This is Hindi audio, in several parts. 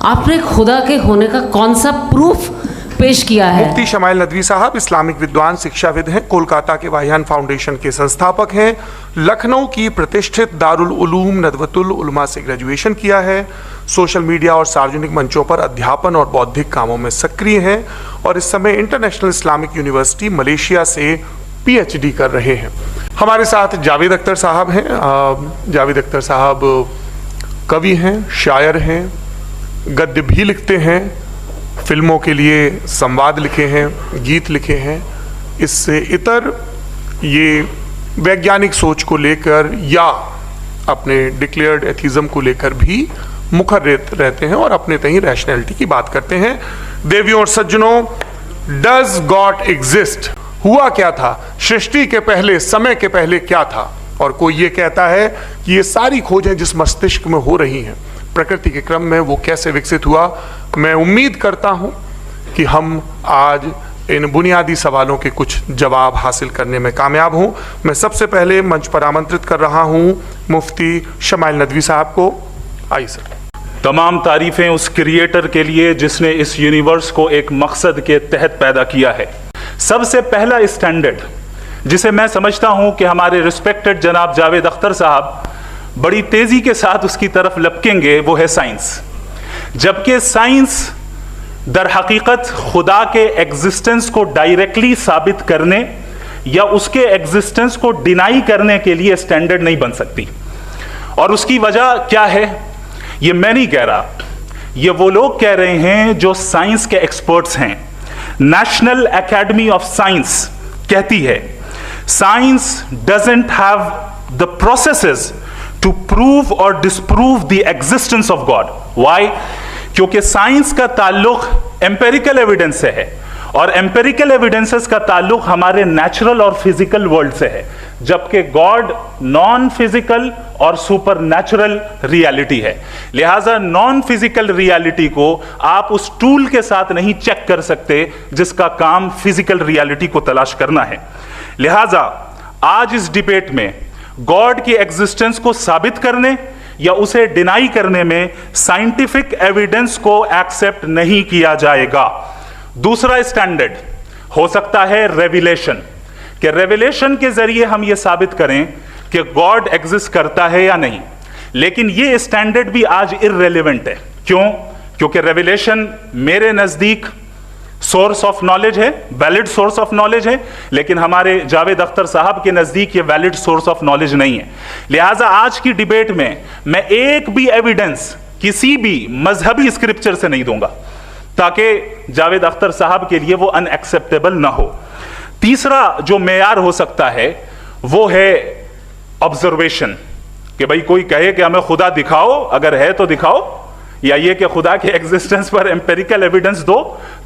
आपने खुदा के होने का कौन सा प्रूफ पेश किया है? मुफ्ती शमाइल नदवी साहब इस्लामिक विद्वान, शिक्षाविद हैं, कोलकाता के वाहियान फाउंडेशन के संस्थापक हैं, लखनऊ की प्रतिष्ठित दारुल उलूम नदवतुल उलमा से ग्रेजुएशन किया है, सोशल मीडिया और सार्वजनिक मंचों पर अध्यापन और बौद्धिक कामों में सक्रिय हैं और इस समय इंटरनेशनल इस्लामिक यूनिवर्सिटी मलेशिया से PhD कर रहे हैं। हमारे साथ जावेद अख्तर साहब हैं। जावेद अख्तर साहब कवि हैं, शायर हैं, गद्य भी लिखते हैं, फिल्मों के लिए संवाद लिखे हैं, गीत लिखे हैं। इससे इतर ये वैज्ञानिक सोच को लेकर या अपने डिक्लेयर्ड एथिज्म को लेकर भी मुखर रहते हैं और अपने तहीं रैशनैलिटी की बात करते हैं। देवियों और सज्जनों, डज गॉड एग्जिस्ट? हुआ क्या था? सृष्टि के पहले, समय के पहले क्या था? और कोई ये कहता है कि ये सारी खोजें जिस मस्तिष्क में हो रही हैं प्रकृति के क्रम में, वो कैसे विकसित हुआ। मैं उम्मीद करता हूं कि हम आज इन बुनियादी सवालों के कुछ जवाब हासिल करने में कामयाब हों। मैं सबसे पहले मंच पर आमंत्रित कर रहा हूं मुफ्ती शमाइल नदवी साहब को। आइए सर। तमाम तारीफें उस क्रिएटर के लिए जिसने इस यूनिवर्स को एक मकसद के तहत पैदा किया है। सबसे पहला स्टैंडर्ड जिसे मैं समझता हूं कि हमारे रिस्पेक्टेड जनाब जावेद अख्तर साहब बड़ी तेजी के साथ उसकी तरफ लपकेंगे, वो है साइंस। जबकि साइंस दर हकीकत खुदा के एग्जिस्टेंस को डायरेक्टली साबित करने या उसके एग्जिस्टेंस को डिनाई करने के लिए स्टैंडर्ड नहीं बन सकती। और उसकी वजह क्या है, ये मैं नहीं कह रहा, ये वो लोग कह रहे हैं जो साइंस के एक्सपर्ट्स हैं। नेशनल एकेडमी ऑफ साइंस कहती है science doesn't have the processes to prove और disprove the existence of God. Why? क्योंकि साइंस का ताल्लुक एम्पेरिकल एविडेंस से है और एम्पेरिकल एविडेंसेस का ताल्लुक हमारे नेचुरल और फिजिकल वर्ल्ड से है, जबकि गॉड नॉन फिजिकल और सुपर नेचुरल रियलिटी है। लिहाजा नॉन फिजिकल रियलिटी को आप उस टूल के साथ नहीं चेक कर सकते जिसका काम फिजिकल रियलिटी को तलाश करना है। लिहाजा आज इस डिबेट में गॉड की एग्जिस्टेंस को साबित करने या उसे डिनाई करने में साइंटिफिक एविडेंस को एक्सेप्ट नहीं किया जाएगा। दूसरा स्टैंडर्ड हो सकता है रेविलेशन, कि रेविलेशन के जरिए हम यह साबित करें कि गॉड एग्जिस्ट करता है या नहीं। लेकिन यह स्टैंडर्ड भी आज इररेलेवेंट है। क्यों? क्योंकि रेविलेशन मेरे नजदीक सोर्स ऑफ नॉलेज है, वैलिड सोर्स ऑफ नॉलेज है, लेकिन हमारे जावेद अख्तर साहब के नजदीक ये वैलिड सोर्स ऑफ नॉलेज नहीं है। लिहाजा आज की डिबेट में मैं एक भी एविडेंस किसी भी मजहबी स्क्रिप्चर से नहीं दूंगा ताकि जावेद अख्तर साहब के लिए वो अनएक्सेप्टेबल ना हो। तीसरा जो मेयार हो सकता है वो है ऑब्जर्वेशन, कि भाई कोई कहे कि हमें खुदा दिखाओ, अगर है तो दिखाओ, या ये कि खुदा के एग्जिस्टेंस पर एम्पेरिकल एविडेंस दो,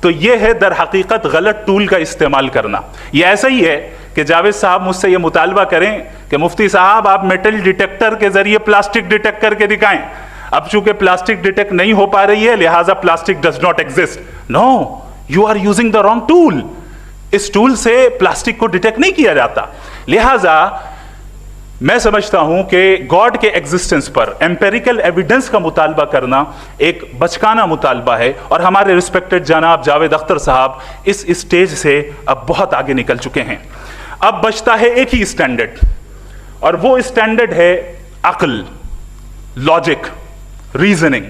तो ये है दर हकीकत गलत टूल का इस्तेमाल करना। ये ऐसा ही है कि जावेद साहब मुझसे ये मुतालबा करें कि मुफ्ती साहब आप मेटल डिटेक्टर के जरिए प्लास्टिक डिटेक्ट करके दिखाएं। अब चूंकि प्लास्टिक डिटेक्ट नहीं हो पा रही है लिहाजा plastic does not exist. No, you are using the wrong tool. इस टूल से प्लास्टिक को डिटेक्ट नहीं किया जाता। लिहाजा मैं समझता हूं कि गॉड के एग्जिस्टेंस पर एम्पेरिकल एविडेंस का मुतालबा करना एक बचकाना मुतालबा है और हमारे रिस्पेक्टेड जनाब जावेद अख्तर साहब इस स्टेज से अब बहुत आगे निकल चुके हैं। अब बचता है एक ही स्टैंडर्ड और वो स्टैंडर्ड है अक्ल, लॉजिक, रीजनिंग।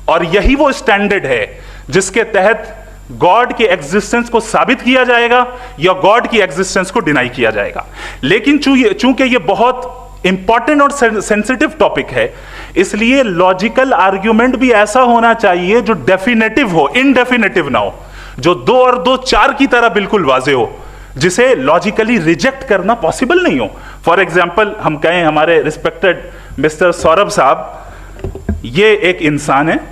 और यही वो स्टैंडर्ड है जिसके तहत गॉड के एग्जिस्टेंस को साबित किया जाएगा या गॉड की एग्जिस्टेंस को डिनाई किया जाएगा। लेकिन चूंकि ये बहुत इंपॉर्टेंट और सेंसिटिव टॉपिक है, इसलिए लॉजिकल आर्ग्यूमेंट भी ऐसा होना चाहिए जो डेफिनेटिव हो, इनडेफिनेटिव ना हो, जो 2 और 2 4 की तरह बिल्कुल वाजे हो, जिसे लॉजिकली रिजेक्ट करना पॉसिबल नहीं हो। फॉर एग्जाम्पल हम कहें हमारे रिस्पेक्टेड मिस्टर सौरभ साहब, ये एक इंसान है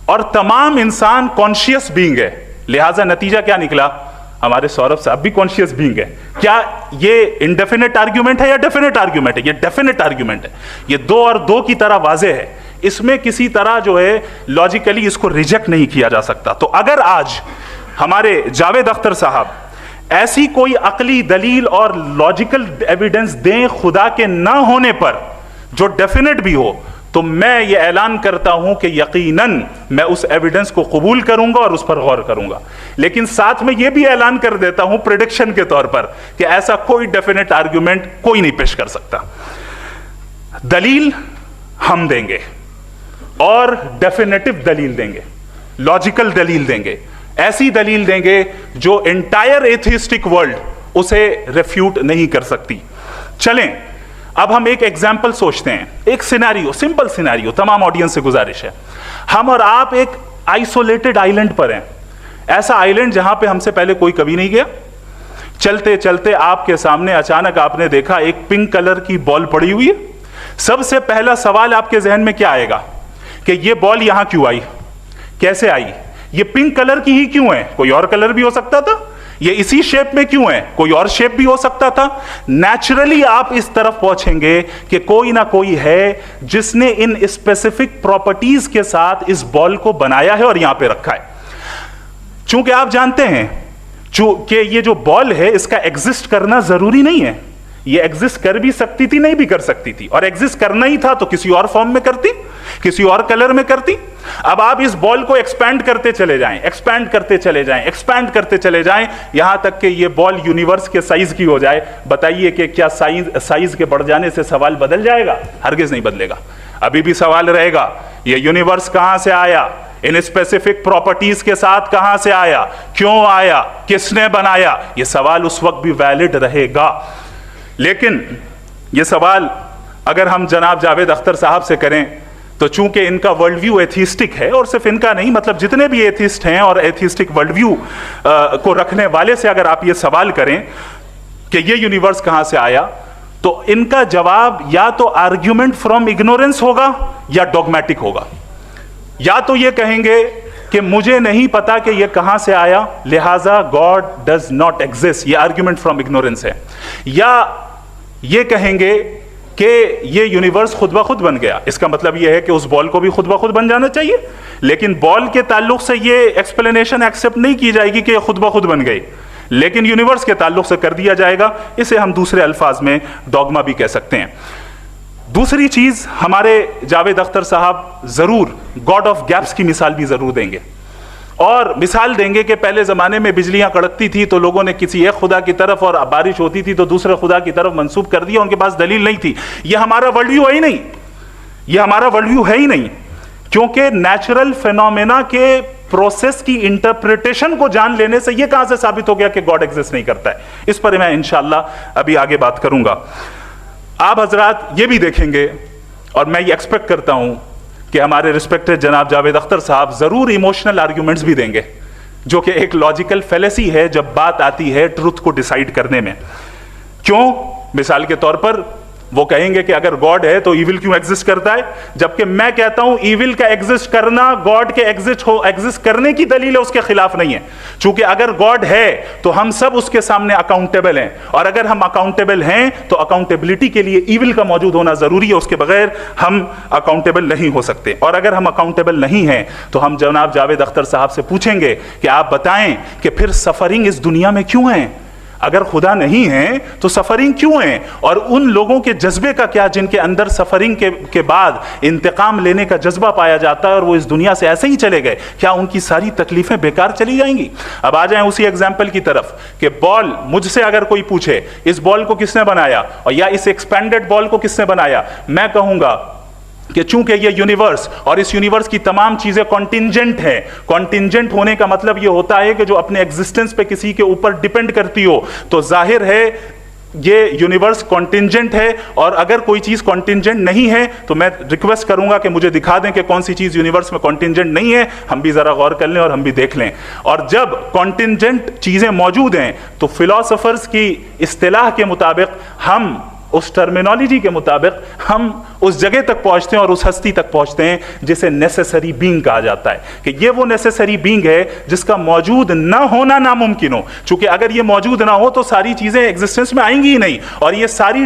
और तमाम इंसान कॉन्शियस बीइंग है, लिहाजा नतीजा क्या निकला, हमारे सौरभ साहब भी कॉन्शियस बीइंग है। क्या ये इनडेफिनेट आर्ग्यूमेंट है या डेफिनेट आर्ग्यूमेंट है? ये डेफिनेट आर्ग्यूमेंट है। ये 2 और 2 की तरह वाजे है, इसमें किसी तरह जो है लॉजिकली इसको रिजेक्ट नहीं किया जा सकता। तो अगर आज हमारे जावेद अख्तर साहब ऐसी कोई अकली दलील और लॉजिकल एविडेंस दें खुदा के ना होने पर जो डेफिनेट भी हो, तो मैं ये ऐलान करता हूं कि यकीनन मैं उस एविडेंस को कबूल करूंगा और उस पर गौर करूंगा, लेकिन साथ में ये भी ऐलान कर देता हूं प्रेडिक्शन के तौर पर कि ऐसा कोई डेफिनेट आर्गुमेंट कोई नहीं पेश कर सकता। दलील हम देंगे और डेफिनेटिव दलील देंगे, लॉजिकल दलील देंगे, ऐसी दलील देंगे जो एंटायर एथिस्टिक वर्ल्ड उसे रेफ्यूट नहीं कर सकती। चलें अब हम एक एग्जाम्पल सोचते हैं, एक सिनेरियो, सिंपल सिनेरियो, तमाम ऑडियंस से गुजारिश है, हम और आप एक आइसोलेटेड आइलैंड पर हैं, ऐसा आइलैंड जहां पे हमसे पहले कोई कभी नहीं गया। चलते चलते आपके सामने अचानक आपने देखा एक पिंक कलर की बॉल पड़ी हुई है। सबसे पहला सवाल आपके जहन में क्या आएगा कि ये बॉल यहां क्यों आई, कैसे आई, ये पिंक कलर की ही क्यों है, कोई और कलर भी हो सकता था, ये इसी शेप में क्यों है, कोई और शेप भी हो सकता था। नेचुरली आप इस तरफ पहुंचेंगे कि कोई ना कोई है जिसने इन स्पेसिफिक प्रॉपर्टीज के साथ इस बॉल को बनाया है और यहां पे रखा है। चूंकि आप जानते हैं कि ये जो बॉल है इसका एग्जिस्ट करना जरूरी नहीं है, ये एग्जिस्ट कर भी सकती थी, नहीं भी कर सकती थी, और एग्जिस्ट करना ही था तो किसी और फॉर्म में करती, किसी और कलर में करती। अब आप इस बॉल को एक्सपैंड करते चले जाएं, एक्सपैंड करते चले जाएं, एक्सपैंड करते चले जाएं, यहां तक कि ये बॉल यूनिवर्स के साइज की हो जाए। बताइए कि क्या साइज के बढ़ जाने से सवाल बदल जाएगा? हरगिज नहीं बदलेगा। अभी भी सवाल रहेगा, ये यूनिवर्स कहां से आया, इन स्पेसिफिक प्रॉपर्टीज के साथ कहां से आया, क्यों आया, किसने बनाया, यह सवाल उस वक्त भी वैलिड रहेगा। लेकिन यह सवाल अगर हम जनाब जावेद अख्तर साहब से करें तो चूंकि इनका वर्ल्ड व्यू एथिस्टिक है, और सिर्फ इनका नहीं, मतलब जितने भी एथिस्ट हैं और एथिस्टिक वर्ल्ड व्यू को रखने वाले से अगर आप ये सवाल करें कि ये यूनिवर्स कहां से आया, तो इनका जवाब या तो आर्ग्यूमेंट फ्रॉम इग्नोरेंस होगा या डॉगमेटिक होगा। या तो ये कहेंगे कि मुझे नहीं पता कि ये कहां से आया, लिहाजा गॉड डज नॉट एग्जिस्ट, ये आर्ग्यूमेंट फ्रॉम इग्नोरेंस है। या ये कहेंगे कि ये यूनिवर्स खुद ब खुद बन गया, इसका मतलब ये है कि उस बॉल को भी खुद ब खुद बन जाना चाहिए, लेकिन बॉल के ताल्लुक से ये एक्सप्लेनेशन एक्सेप्ट नहीं की जाएगी कि खुद ब खुद बन गई, लेकिन यूनिवर्स के ताल्लुक से कर दिया जाएगा। इसे हम दूसरे अल्फाज में डॉगमा भी कह सकते हैं। दूसरी चीज, हमारे जावेद अख्तर साहब जरूर गॉड ऑफ गैप्स की मिसाल भी जरूर देंगे, और मिसाल देंगे कि पहले ज़माने में बिजलियां कड़कती थी तो लोगों ने किसी एक खुदा की तरफ, और बारिश होती थी तो दूसरे खुदा की तरफ मंसूब कर दिया, उनके पास दलील नहीं थी। यह हमारा वर्ल्ड व्यू है ही नहीं, यह हमारा वर्ल्ड व्यू है ही नहीं, क्योंकि नेचुरल फिनोमेना के प्रोसेस की इंटरप्रिटेशन को जान लेने से यह कहां से साबित हो गया कि गॉड एग्जिस्ट नहीं करता है। इस पर मैं इंशाअल्लाह अभी आगे बात करूंगा। आप हजरात ये भी देखेंगे, और मैं ये एक्सपेक्ट करता हूं कि हमारे रिस्पेक्टेड जनाब जावेद अख्तर साहब जरूर इमोशनल आर्ग्यूमेंट्स भी देंगे, जो कि एक लॉजिकल फेलेसी है जब बात आती है ट्रुथ को डिसाइड करने में। क्यों? मिसाल के तौर पर वो कहेंगे कि अगर गॉड है तो ईविल क्यों एग्जिस्ट करता है, जबकि मैं कहता हूं ईविल का एग्जिस्ट करना गॉड के एग्जिस्ट करने की दलील है, उसके खिलाफ नहीं है। चूंकि अगर गॉड है तो हम सब उसके सामने अकाउंटेबल हैं, और अगर हम अकाउंटेबल हैं तो अकाउंटेबिलिटी के लिए ईविल का मौजूद होना जरूरी है, उसके बगैर हम अकाउंटेबल नहीं हो सकते। और अगर हम अकाउंटेबल नहीं हैं तो हम जनाब जावेद अख्तर साहब से पूछेंगे कि आप बताएं कि फिर सफरिंग इस दुनिया में क्यों है? अगर खुदा नहीं है तो सफरिंग क्यों है? और उन लोगों के जज्बे का क्या जिनके अंदर सफरिंग के बाद इंतकाम लेने का जज्बा पाया जाता है और वो इस दुनिया से ऐसे ही चले गए, क्या उनकी सारी तकलीफें बेकार चली जाएंगी? अब आ जाएं उसी एग्जाम्पल की तरफ कि बॉल, मुझसे अगर कोई पूछे इस बॉल को किसने बनाया और या इस एक्सपेंडेड बॉल को किसने बनाया, मैं कहूंगा कि चूंकि ये यूनिवर्स और इस यूनिवर्स की तमाम चीजें कॉन्टिंजेंट हैं। कॉन्टिंजेंट होने का मतलब ये होता है कि जो अपने एग्जिस्टेंस पे किसी के ऊपर डिपेंड करती हो, तो जाहिर है ये यूनिवर्स कॉन्टिंजेंट है। और अगर कोई चीज कॉन्टिंजेंट नहीं है तो मैं रिक्वेस्ट करूंगा कि मुझे दिखा दें कि कौन सी चीज यूनिवर्स में कॉन्टिंजेंट नहीं है, हम भी जरा गौर कर लें और हम भी देख लें। और जब कॉन्टिंजेंट चीजें मौजूद हैं तो फिलोसोफर्स की इस्तिलाह के मुताबिक, हम उस टर्मिनोलॉजी के मुताबिक हम उस जगह तक पहुंचते हैं और उस हस्ती तक पहुंचते हैं जिसे नेसेसरी बीइंग कहा जाता है, कि ये वो नेसेसरी बीइंग है जिसका मौजूद ना होना नामुमकिन हो। चूंकि अगर ये मौजूद ना हो तो सारी चीजें एग्जिस्टेंस में आएंगी ही नहीं, और ये सारी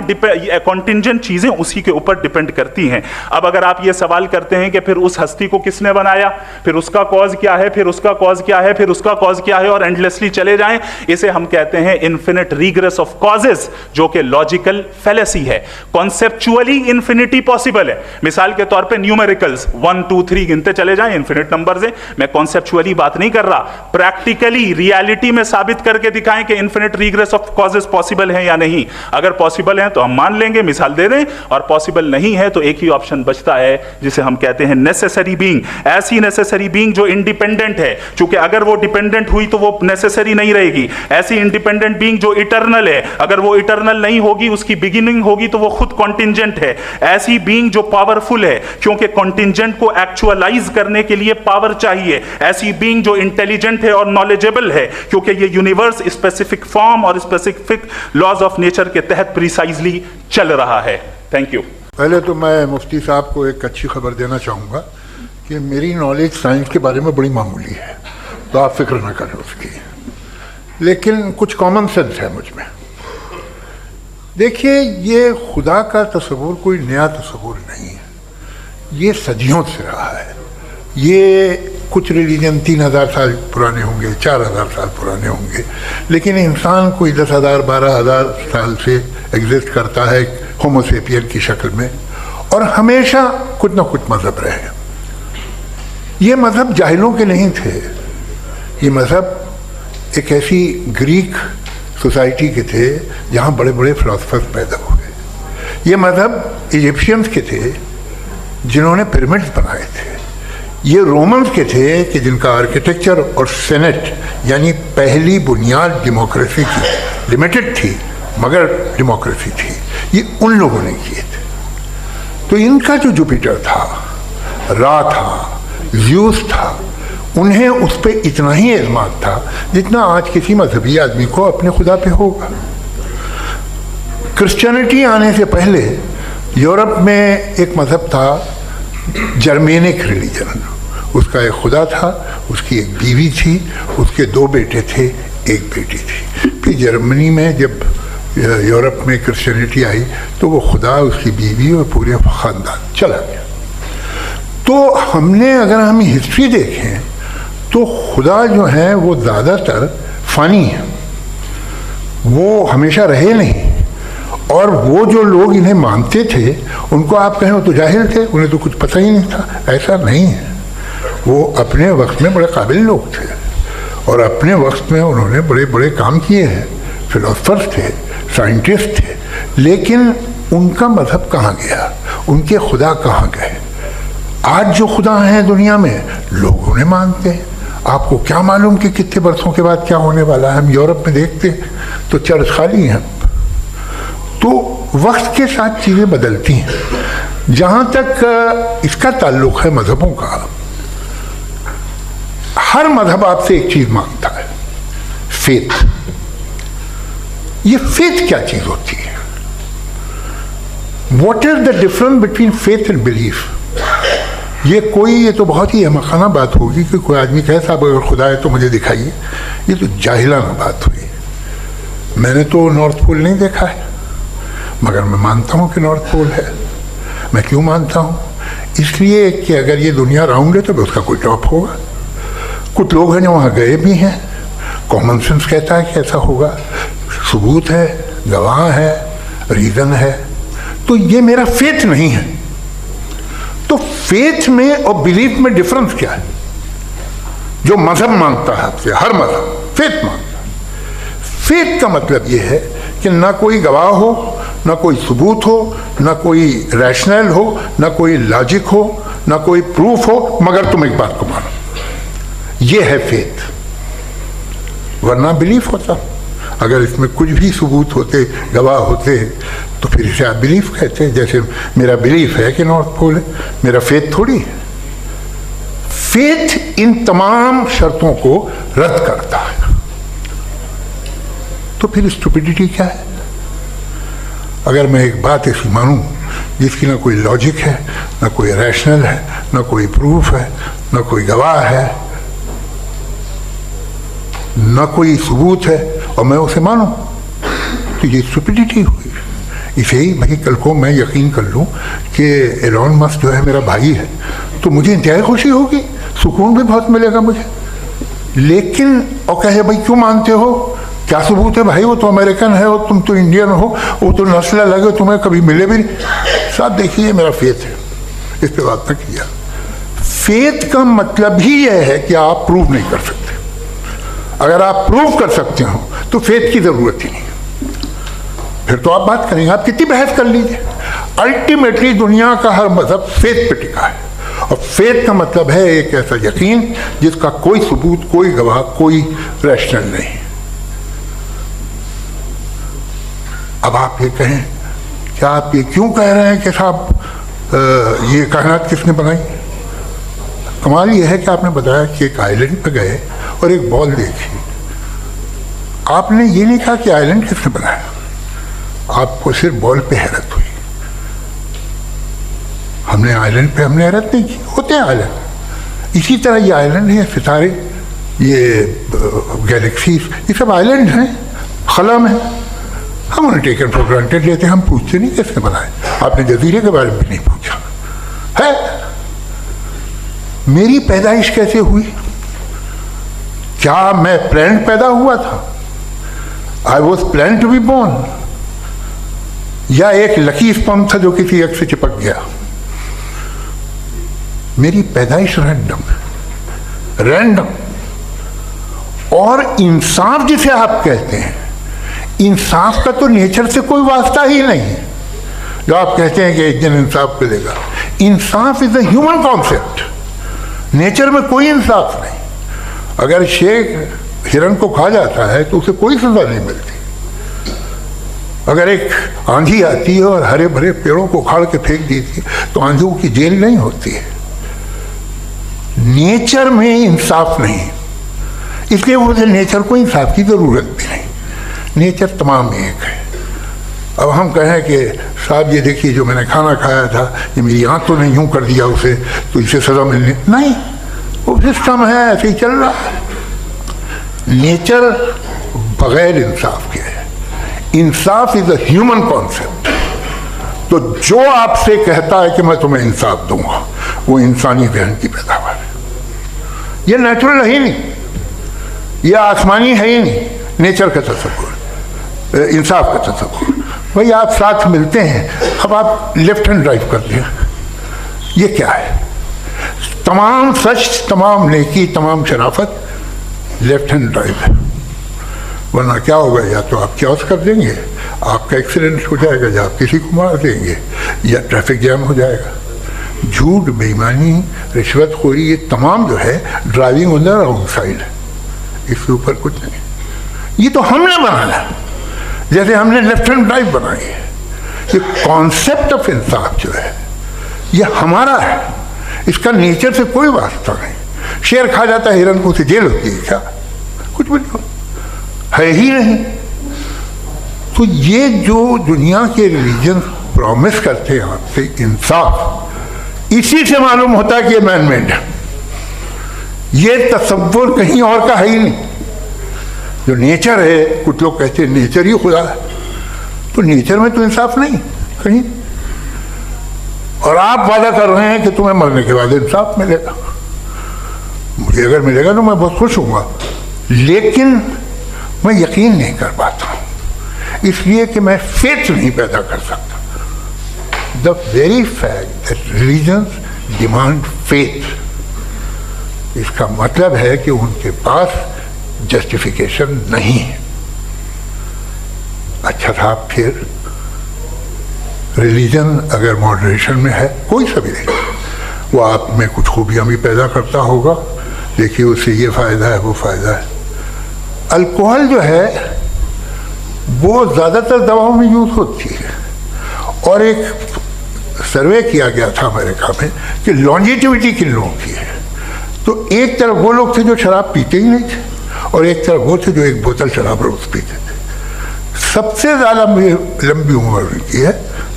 कॉन्टिंजेंट चीजें उसी के ऊपर डिपेंड करती हैं। अब अगर आप ये सवाल करते हैं कि फिर उस हस्ती को किसने बनाया, फिर उसका कॉज क्या है, फिर उसका कॉज क्या है, फिर उसका कॉज क्या है, और एंडलेसली चले जाएं, इसे हम कहते हैं इन्फिनिट रिग्रेस ऑफ कॉजेस, जो कि लॉजिकल फेलेसी है। कॉन्सेप्चुअली इन्फिनिटी पॉसिबल है। मिसाल के तौर पे न्यूमेरिकल्स 1 2 3 गिनते चले जाएं, इन्फिनिट नंबर से। मैं कॉन्सेप्चुअली बात नहीं कर रहा, प्रैक्टिकली रियलिटी में साबित करके दिखाएं कि infinite regress of causes possible है या नहीं। अगर पॉसिबल है तो हम मान लेंगे, मिसाल दे दें, और पॉसिबल नहीं है तो एक ही ऑप्शन बचता है जिसे हम कहते हैं नेसेसरी बीइंग। ऐसी नेसेसरी बीइंग जो इंडिपेंडेंट है, क्योंकि अगर वो डिपेंडेंट हुई तो वो नेसेसरी नहीं रहेगी। ऐसी इंडिपेंडेंट बीइंग जो इटर्नल है, अगर वो इटर्नल नहीं होगी, उसकी बिगिनिंग होगी तो वो खुद कॉन्टिंजेंट है। ऐसी बीइंग जो पावरफुल है, क्योंकि कॉन्टिंजेंट को एक्चुअलाइज करने के लिए पावर चाहिए। ऐसी बीइंग जो इंटेलिजेंट है और नॉलेजेबल है, क्योंकि ये यूनिवर्स स्पेसिफिक फॉर्म और स्पेसिफिक लॉज ऑफ नेचर के तहत प्रिसाइजली चल रहा है। Thank you. पहले तो मैं मुफ्ती साहब को एक अच्छी खबर देना चाहूँगा कि मेरी नॉलेज साइंस के बारे में बड़ी मामूली है, तो आप फिक्र ना करें उसकी, लेकिन कुछ कॉमन सेंस है मुझ में। देखिए, ये खुदा का तस्वुर कोई नया तस्वुर नहीं है, ये सदियों से रहा है। ये कुछ रिलीजन 3000 साल पुराने होंगे, 4000 साल पुराने होंगे, लेकिन इंसान कोई 10,000 12,000 साल से एग्जिस्ट करता है होमोसेपियन की शक्ल में, और हमेशा कुछ ना कुछ मज़हब रहे। ये मज़हब जाहिलों के नहीं थे, ये मज़हब एक ऐसी ग्रीक सोसाइटी के थे जहाँ बड़े बड़े फिलोसफर्स पैदा हुए। ये मज़हब इजिप्शियंस के थे जिन्होंने पिरामिड्स बनाए थे। ये रोमन्स के थे कि जिनका आर्किटेक्चर और सेनेट यानी पहली बुनियाद डेमोक्रेसी की, लिमिटेड थी मगर डेमोक्रेसी थी, ये उन लोगों ने किए थे। तो इनका जो जुपिटर था, रा था, ज़्यूस था, उन्हें उस पर इतना ही एतमाद था जितना आज किसी मजहबी आदमी को अपने खुदा पे होगा। क्रिश्चियनिटी आने से पहले यूरोप में एक मज़हब था, जर्मेनिक रिलीजन। उसका एक खुदा था, उसकी एक बीवी थी, उसके 2 बेटे थे, एक बेटी थी। फिर जर्मनी में जब यूरोप में क्रिश्चियनिटी आई तो वो खुदा, उसकी बीवी और पूरे ख़ानदान चला गया। तो हमने, अगर हम हिस्ट्री देखें तो खुदा जो है वो ज़्यादातर फ़ानी है, वो हमेशा रहे नहीं। और वो जो लोग इन्हें मानते थे उनको आप कहें वो तो जाहिल थे, उन्हें तो कुछ पता ही नहीं था, ऐसा नहीं है। वो अपने वक्त में बड़े काबिल लोग थे और अपने वक्त में उन्होंने बड़े बड़े काम किए हैं, फिलोसफर्स थे, साइंटिस्ट थे, लेकिन उनका मज़हब कहाँ गया, उनके खुदा कहाँ गए? आज जो खुदा हैं दुनिया में लोग उन्हें मानते हैं। आपको क्या मालूम कि कितने बरसों के बाद क्या होने वाला है? हम यूरोप में देखते तो चर्च खाली हैं। तो वक्त के साथ चीज़ें बदलती हैं। जहाँ तक इसका ताल्लुक़ है मज़हबों का, हर मज़हब आपसे एक चीज़ मांगता है, फेथ। ये फेथ क्या चीज़ होती है? What is the difference between faith and belief? ये तो बहुत ही अहमखाना बात होगी कि कोई आदमी कहे साहब अगर खुदा है तो मुझे दिखाइए। ये तो जाहिलाना बात हुई। मैंने तो नॉर्थ पोल नहीं देखा है, मगर मैं मानता हूँ कि नॉर्थ पोल है। मैं क्यों मानता हूँ? इसलिए कि अगर ये दुनिया राउंड है तो भी उसका कोई टॉप होगा। कुछ लोग हैं जो वहाँ गए भी हैं, कॉमन सेंस कहता है कि ऐसा होगा, सबूत है, गवाह है, रीज़न है। तो ये मेरा फेथ नहीं है। तो फेथ में और बिलीफ में डिफरेंस क्या है? जो मजहब मांगता है आपसे, हर मजहब फेथ मांगता है। फेथ का मतलब ये है कि ना कोई गवाह हो, ना कोई सबूत हो, ना कोई रैशनल हो, ना कोई लॉजिक हो, ना कोई प्रूफ हो, मगर तुम एक बात को मानो। ये है फेथ। वरना बिलीफ होता। अगर इसमें कुछ भी सबूत होते, गवाह होते, तो फिर इसे आप बिलीफ कहते। जैसे मेरा बिलीफ है कि नॉर्थ पोल है, मेरा फेथ थोड़ी है। फेथ इन तमाम शर्तों को रद्द करता है। तो फिर स्टुपिडिटी क्या है? अगर मैं एक बात ऐसी मानूं जिसकी ना कोई लॉजिक है, ना कोई रैशनल है, ना कोई प्रूफ है, ना कोई गवाह है, ना कोई सबूत है, और मैं उसे मानूं, तो ये स्टुपिडिटी हुई। इसे ही भाई कल को मैं यकीन कर लूँ कि एलॉन मस्क जो है मेरा भाई है, तो मुझे इंतहाई खुशी होगी, सुकून भी बहुत मिलेगा मुझे। लेकिन और कहे भाई क्यों मानते हो? क्या सबूत है भाई? वो तो अमेरिकन है और तुम तो इंडियन हो, वो तो नस्ल अलग है, तुम्हें कभी मिले भी नहीं। साहब देखिए, मेरा फेथ है, इस पर बात न किया। फेथ का मतलब ही यह है कि आप प्रूव नहीं कर सकते। अगर आप प्रूव कर सकते हो तो फेथ की जरूरत ही नहीं, फिर तो आप बात करेंगे, आप कितनी बहस कर लीजिए। अल्टीमेटली दुनिया का हर मजहब फेथ पे टिका है, और फेथ का मतलब है एक ऐसा यकीन जिसका कोई सबूत, कोई गवाह, कोई रैशनल नहीं। अब आप ये कहें, क्या आप ये क्यों कह रहे हैं कि साहब ये कायनात किसने बनाई? कमाल ये है कि आपने बताया कि एक आइलैंड पे गए और एक बॉल देखी। आपने ये नहीं कहा कि आइलैंड किसने बनाया, आपको सिर्फ बॉल पे हैरत हुई। हमने आइलैंड पे हमने हैरत नहीं की, होते हैं आइलैंड। इसी तरह ये आइलैंड है, सितारे, ये गैलेक्सीज, ये सब आइलैंड हैं, खला में। हम उन्हें टेकन फॉर ग्रांटेड लेते हैं, हम पूछते नहीं किसने बनाए। आपने जजीरे के बारे में नहीं पूछा है। मेरी पैदाइश कैसे हुई? क्या मैं प्लान पैदा हुआ था? I was plan to be born, या एक लकी स्पर्म था जो किसी एक से चिपक गया? मेरी पैदाइश रैंडम। और इंसाफ जिसे आप कहते हैं, इंसाफ का तो नेचर से कोई वास्ता ही नहीं। जो आप कहते हैं कि एक दिन इंसाफ मिलेगा, इंसाफ is a human concept, nature में कोई इंसाफ नहीं। अगर शेर हिरन को खा जाता है तो उसे कोई सजा नहीं मिलती। अगर एक आंधी आती है और हरे भरे पेड़ों को उखाड़ के फेंक देती है तो आंधियों की जेल नहीं होती है। नेचर में इंसाफ नहीं, इसलिए मुझे नेचर को इंसाफ की जरूरत भी नहीं। नेचर तमाम एक है। अब हम कहें कि साहब ये देखिए जो मैंने खाना खाया था, ये मेरी आंख तो नहीं यूं कर दिया उसे, तो इसे सजा मिलने नहीं, वो सिस्टम है, ऐसे ही चल रहा है। नेचर बगैर इंसाफ के है। इंसाफ इज अ ह्यूमन कॉन्सेप्ट। तो जो आपसे कहता है कि मैं तुम्हें इंसाफ दूंगा, वो इंसानी जहन की पैदावार है। ये नेचुरल है ही नहीं, ये आसमानी है ही नहीं। नेचर का तसव्वुर, इंसाफ का तसव्वुर। भाई आप साथ मिलते हैं, अब आप लेफ्ट हैंड ड्राइव करते हैं, ये क्या है? तमाम सच, तमाम नेकी, तमाम शराफत लेफ्ट हैंड ड्राइव है। वरना क्या होगा, या तो आप क्रॉस कर देंगे, आपका एक्सीडेंट हो जाएगा, या आप किसी को मार देंगे, या ट्रैफिक जैम हो जाएगा। झूठ, बेईमानी, रिश्वतखोरी, ये तमाम जो है driving on the wrong side है। इसके ऊपर कुछ नहीं। ये तो हमने बनाया, जैसे हमने लेफ्ट हैंड ड्राइव बनाई है। ये कॉन्सेप्ट ऑफ इंसाफ जो है ये हमारा है, इसका नेचर से कोई वास्ता नहीं। शेर खा जाता है हिरन को, उसे जेल होती है क्या? कुछ भी नहीं, है ही नहीं। तो ये जो दुनिया के रिलीजन प्रॉमिस करते हैं आपसे इंसाफ, इसी से मालूम होता है कि ये मैन मेड है। ये तसव्वुर कहीं और का है ही नहीं। जो नेचर है, कुछ लोग कहते हैं नेचर ही खुदा है, तो नेचर में तो इंसाफ नहीं कहीं। और आप वादा कर रहे हैं कि तुम्हें मरने के बाद इंसाफ मिलेगा। मुझे अगर मिलेगा तो मैं बहुत खुश हूँगा, लेकिन मैं यकीन नहीं कर पाता हूँ, इसलिए कि मैं फेथ नहीं पैदा कर सकता। The very fact that religions demand faith, इसका मतलब है कि उनके पास जस्टिफिकेशन नहीं है। अच्छा साहब, फिर रिलीजन अगर मॉडरेशन में है, कोई सभी नहीं, वो आप में कुछ खूबियाँ भी पैदा करता होगा, देखिए उससे ये फ़ायदा है, वो फ़ायदा है। अल्कोहल जो है वो ज़्यादातर दवाओं में यूज़ होती है, और एक सर्वे किया गया था अमेरिका में कि लॉन्जेटिविटी किन लोगों की है। तो एक तरफ वो लोग थे जो शराब पीते ही नहीं थे, और एक तरफ वो थे जो एक बोतल शराब रोज पीते थे। सबसे ज़्यादा लंबी उम्र उनकी है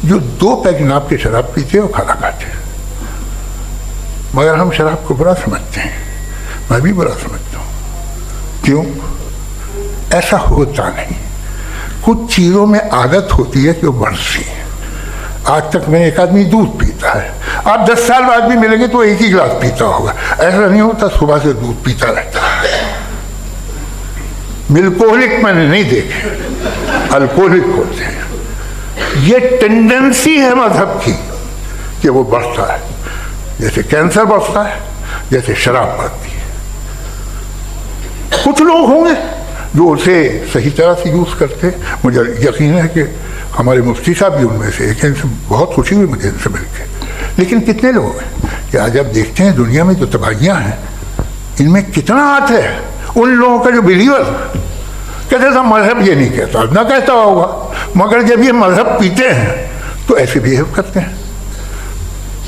जो 2 पैक नाप के शराब पीते हैं और खाना खाते हैं। मगर हम शराब को बुरा समझते हैं, मैं भी बुरा समझता हूँ। क्यों? ऐसा होता नहीं। कुछ चीज़ों में आदत होती है कि वो बढ़ती है। आज तक मैंने एक आदमी दूध पीता है, आप 10 साल बाद भी मिलेंगे तो एक ही गिलास पीता होगा। ऐसा नहीं होता, सुबह से दूध पीता रहता है। मिल्कोहलिक मैंने नहीं देखे, अल्कोहलिक होते हैं। ये टेंडेंसी है मजहब की कि वो बढ़ता है, जैसे कैंसर बढ़ता है, जैसे शराब बढ़ती है। कुछ लोग होंगे जो उसे सही तरह से यूज करते हैं। मुझे यकीन है कि हमारे मुफ्ती साहब भी उनमें से एक, इनसे बहुत खुशी हुई मुझे इनसे मिलकर। लेकिन कितने लोग हैं कि आज आप देखते हैं दुनिया में जो तबाहियाँ हैं, इनमें कितना हाथ है उन लोगों का जो बिलीवर कहते थे मजहब ये नहीं कहता, ना कहता होगा, मगर जब ये मजहब पीते हैं तो ऐसे बिहेव करते हैं।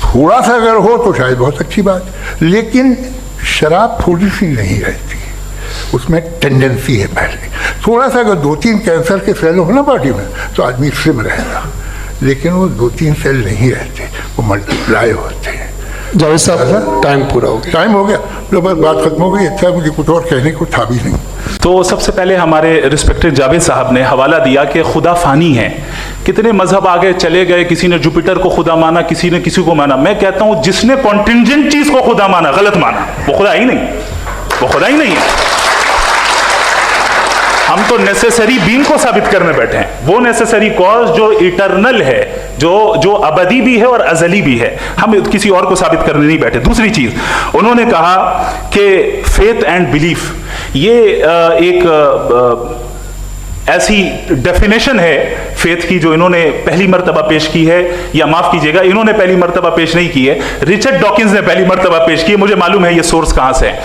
थोड़ा सा अगर हो तो शायद बहुत अच्छी बात, लेकिन शराब थोड़ी सी नहीं रहती, उसमें टेंडेंसी है। पहले थोड़ा सा अगर 2-3 कैंसर के सेल हो ना बॉडी में तो आदमी सिम रहेगा, लेकिन वो 2-3 सेल नहीं रहते, वो मल्टीप्लाई होते हैं। जावेद साहब टाइम पूरा हो गया। टाइम हो गया, लो बस बात खत्म हो गई। अच्छा, मुझे कुछ और कहने को था भी नहीं। तो सबसे पहले हमारे रिस्पेक्टेड जावेद साहब ने हवाला दिया कि खुदा फानी है। कितने मजहब आगे चले गए, किसी ने जुपिटर को खुदा माना, किसी ने किसी को माना। मैं कहता हूं जिसने कॉन्टिंजेंट चीज को खुदा माना, गलत माना, वो खुदा ही नहीं, वो खुदा ही नहीं है। हम तो नेसेसरी बीइंग को साबित करने बैठे हैं, वो नेसेसरी कॉज जो इटरनल है, जो अबदी भी है और अजली भी है। हम किसी और को साबित करने नहीं बैठे। दूसरी चीज उन्होंने कहा कि फेथ एंड बिलीफ, ये एक ऐसी डेफिनेशन है फेथ की जो इन्होंने पहली मर्तबा पेश की है, या माफ कीजिएगा इन्होंने पहली मर्तबा पेश नहीं की है, रिचर्ड डॉकिंस ने पहली मर्तबा पेश की है। मुझे मालूम है ये सोर्स कहां से है।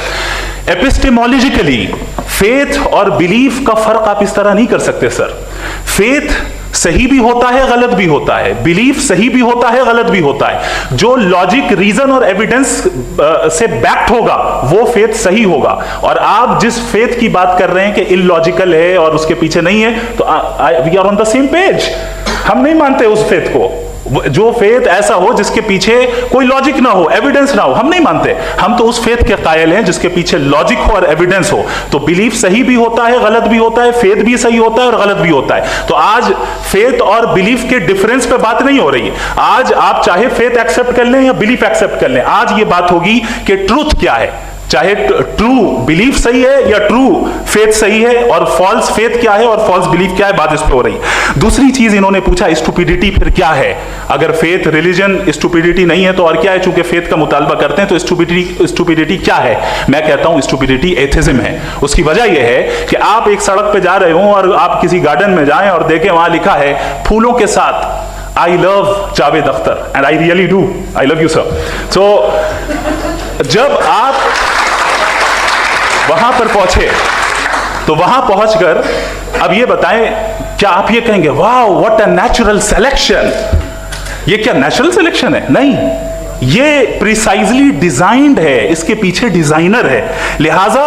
एपिस्टेमोलॉजिकली फेथ और बिलीफ का फर्क आप इस तरह नहीं कर सकते सर। फेथ सही भी होता है, गलत भी होता है, बिलीफ सही भी होता है, गलत भी होता है। जो लॉजिक, रीजन और एविडेंस से बैक्ड होगा वो फेथ सही होगा। और आप जिस फेथ की बात कर रहे हैं कि इलॉजिकल है और उसके पीछे नहीं है, तो we are on the same page. हम नहीं मानते उस फेथ को, जो फेथ ऐसा हो जिसके पीछे कोई लॉजिक ना हो, एविडेंस ना हो, हम नहीं मानते। हम तो उस फेथ के कायल हैं जिसके पीछे लॉजिक हो और एविडेंस हो। तो बिलीफ सही भी होता है, गलत भी होता है, फेथ भी सही होता है और गलत भी होता है। तो आज फेथ और बिलीफ के डिफरेंस पे बात नहीं हो रही है। आज आप चाहे फेथ एक्सेप्ट कर लें या बिलीफ एक्सेप्ट कर लें, आज ये बात होगी कि ट्रूथ क्या है, चाहे ट्रू बिलीफ सही है या ट्रू फेथ सही है, और फॉल्स फेथ क्या है और फॉल्स बिलीफ क्या है, बात इस पे हो रही है। दूसरी चीज इन्होंने पूछा स्टुपिडिटी फिर क्या है। अगर फेथ रिलीजन स्टुपिडिटी नहीं है तो और क्या है। चूंकि फेथ का मुतालबा करते हैं तो स्टुपिडिटी क्या है। मैं कहता हूं स्टुपिडिटी एथिज्म है। उसकी वजह यह है कि आप एक सड़क पे जा रहे हो और आप किसी गार्डन में जाएं और देखें वहां लिखा है फूलों के साथ I love Javed Akhtar and I really do, I love you sir. So जब आप वहां पर पहुंचे तो वहां पहुंचकर अब ये बताएं, क्या आप ये कहेंगे wow what a natural selection, ये क्या नेचुरल सिलेक्शन है? नहीं, ये प्रिसाइजली डिजाइंड है, इसके पीछे डिजाइनर है। लिहाजा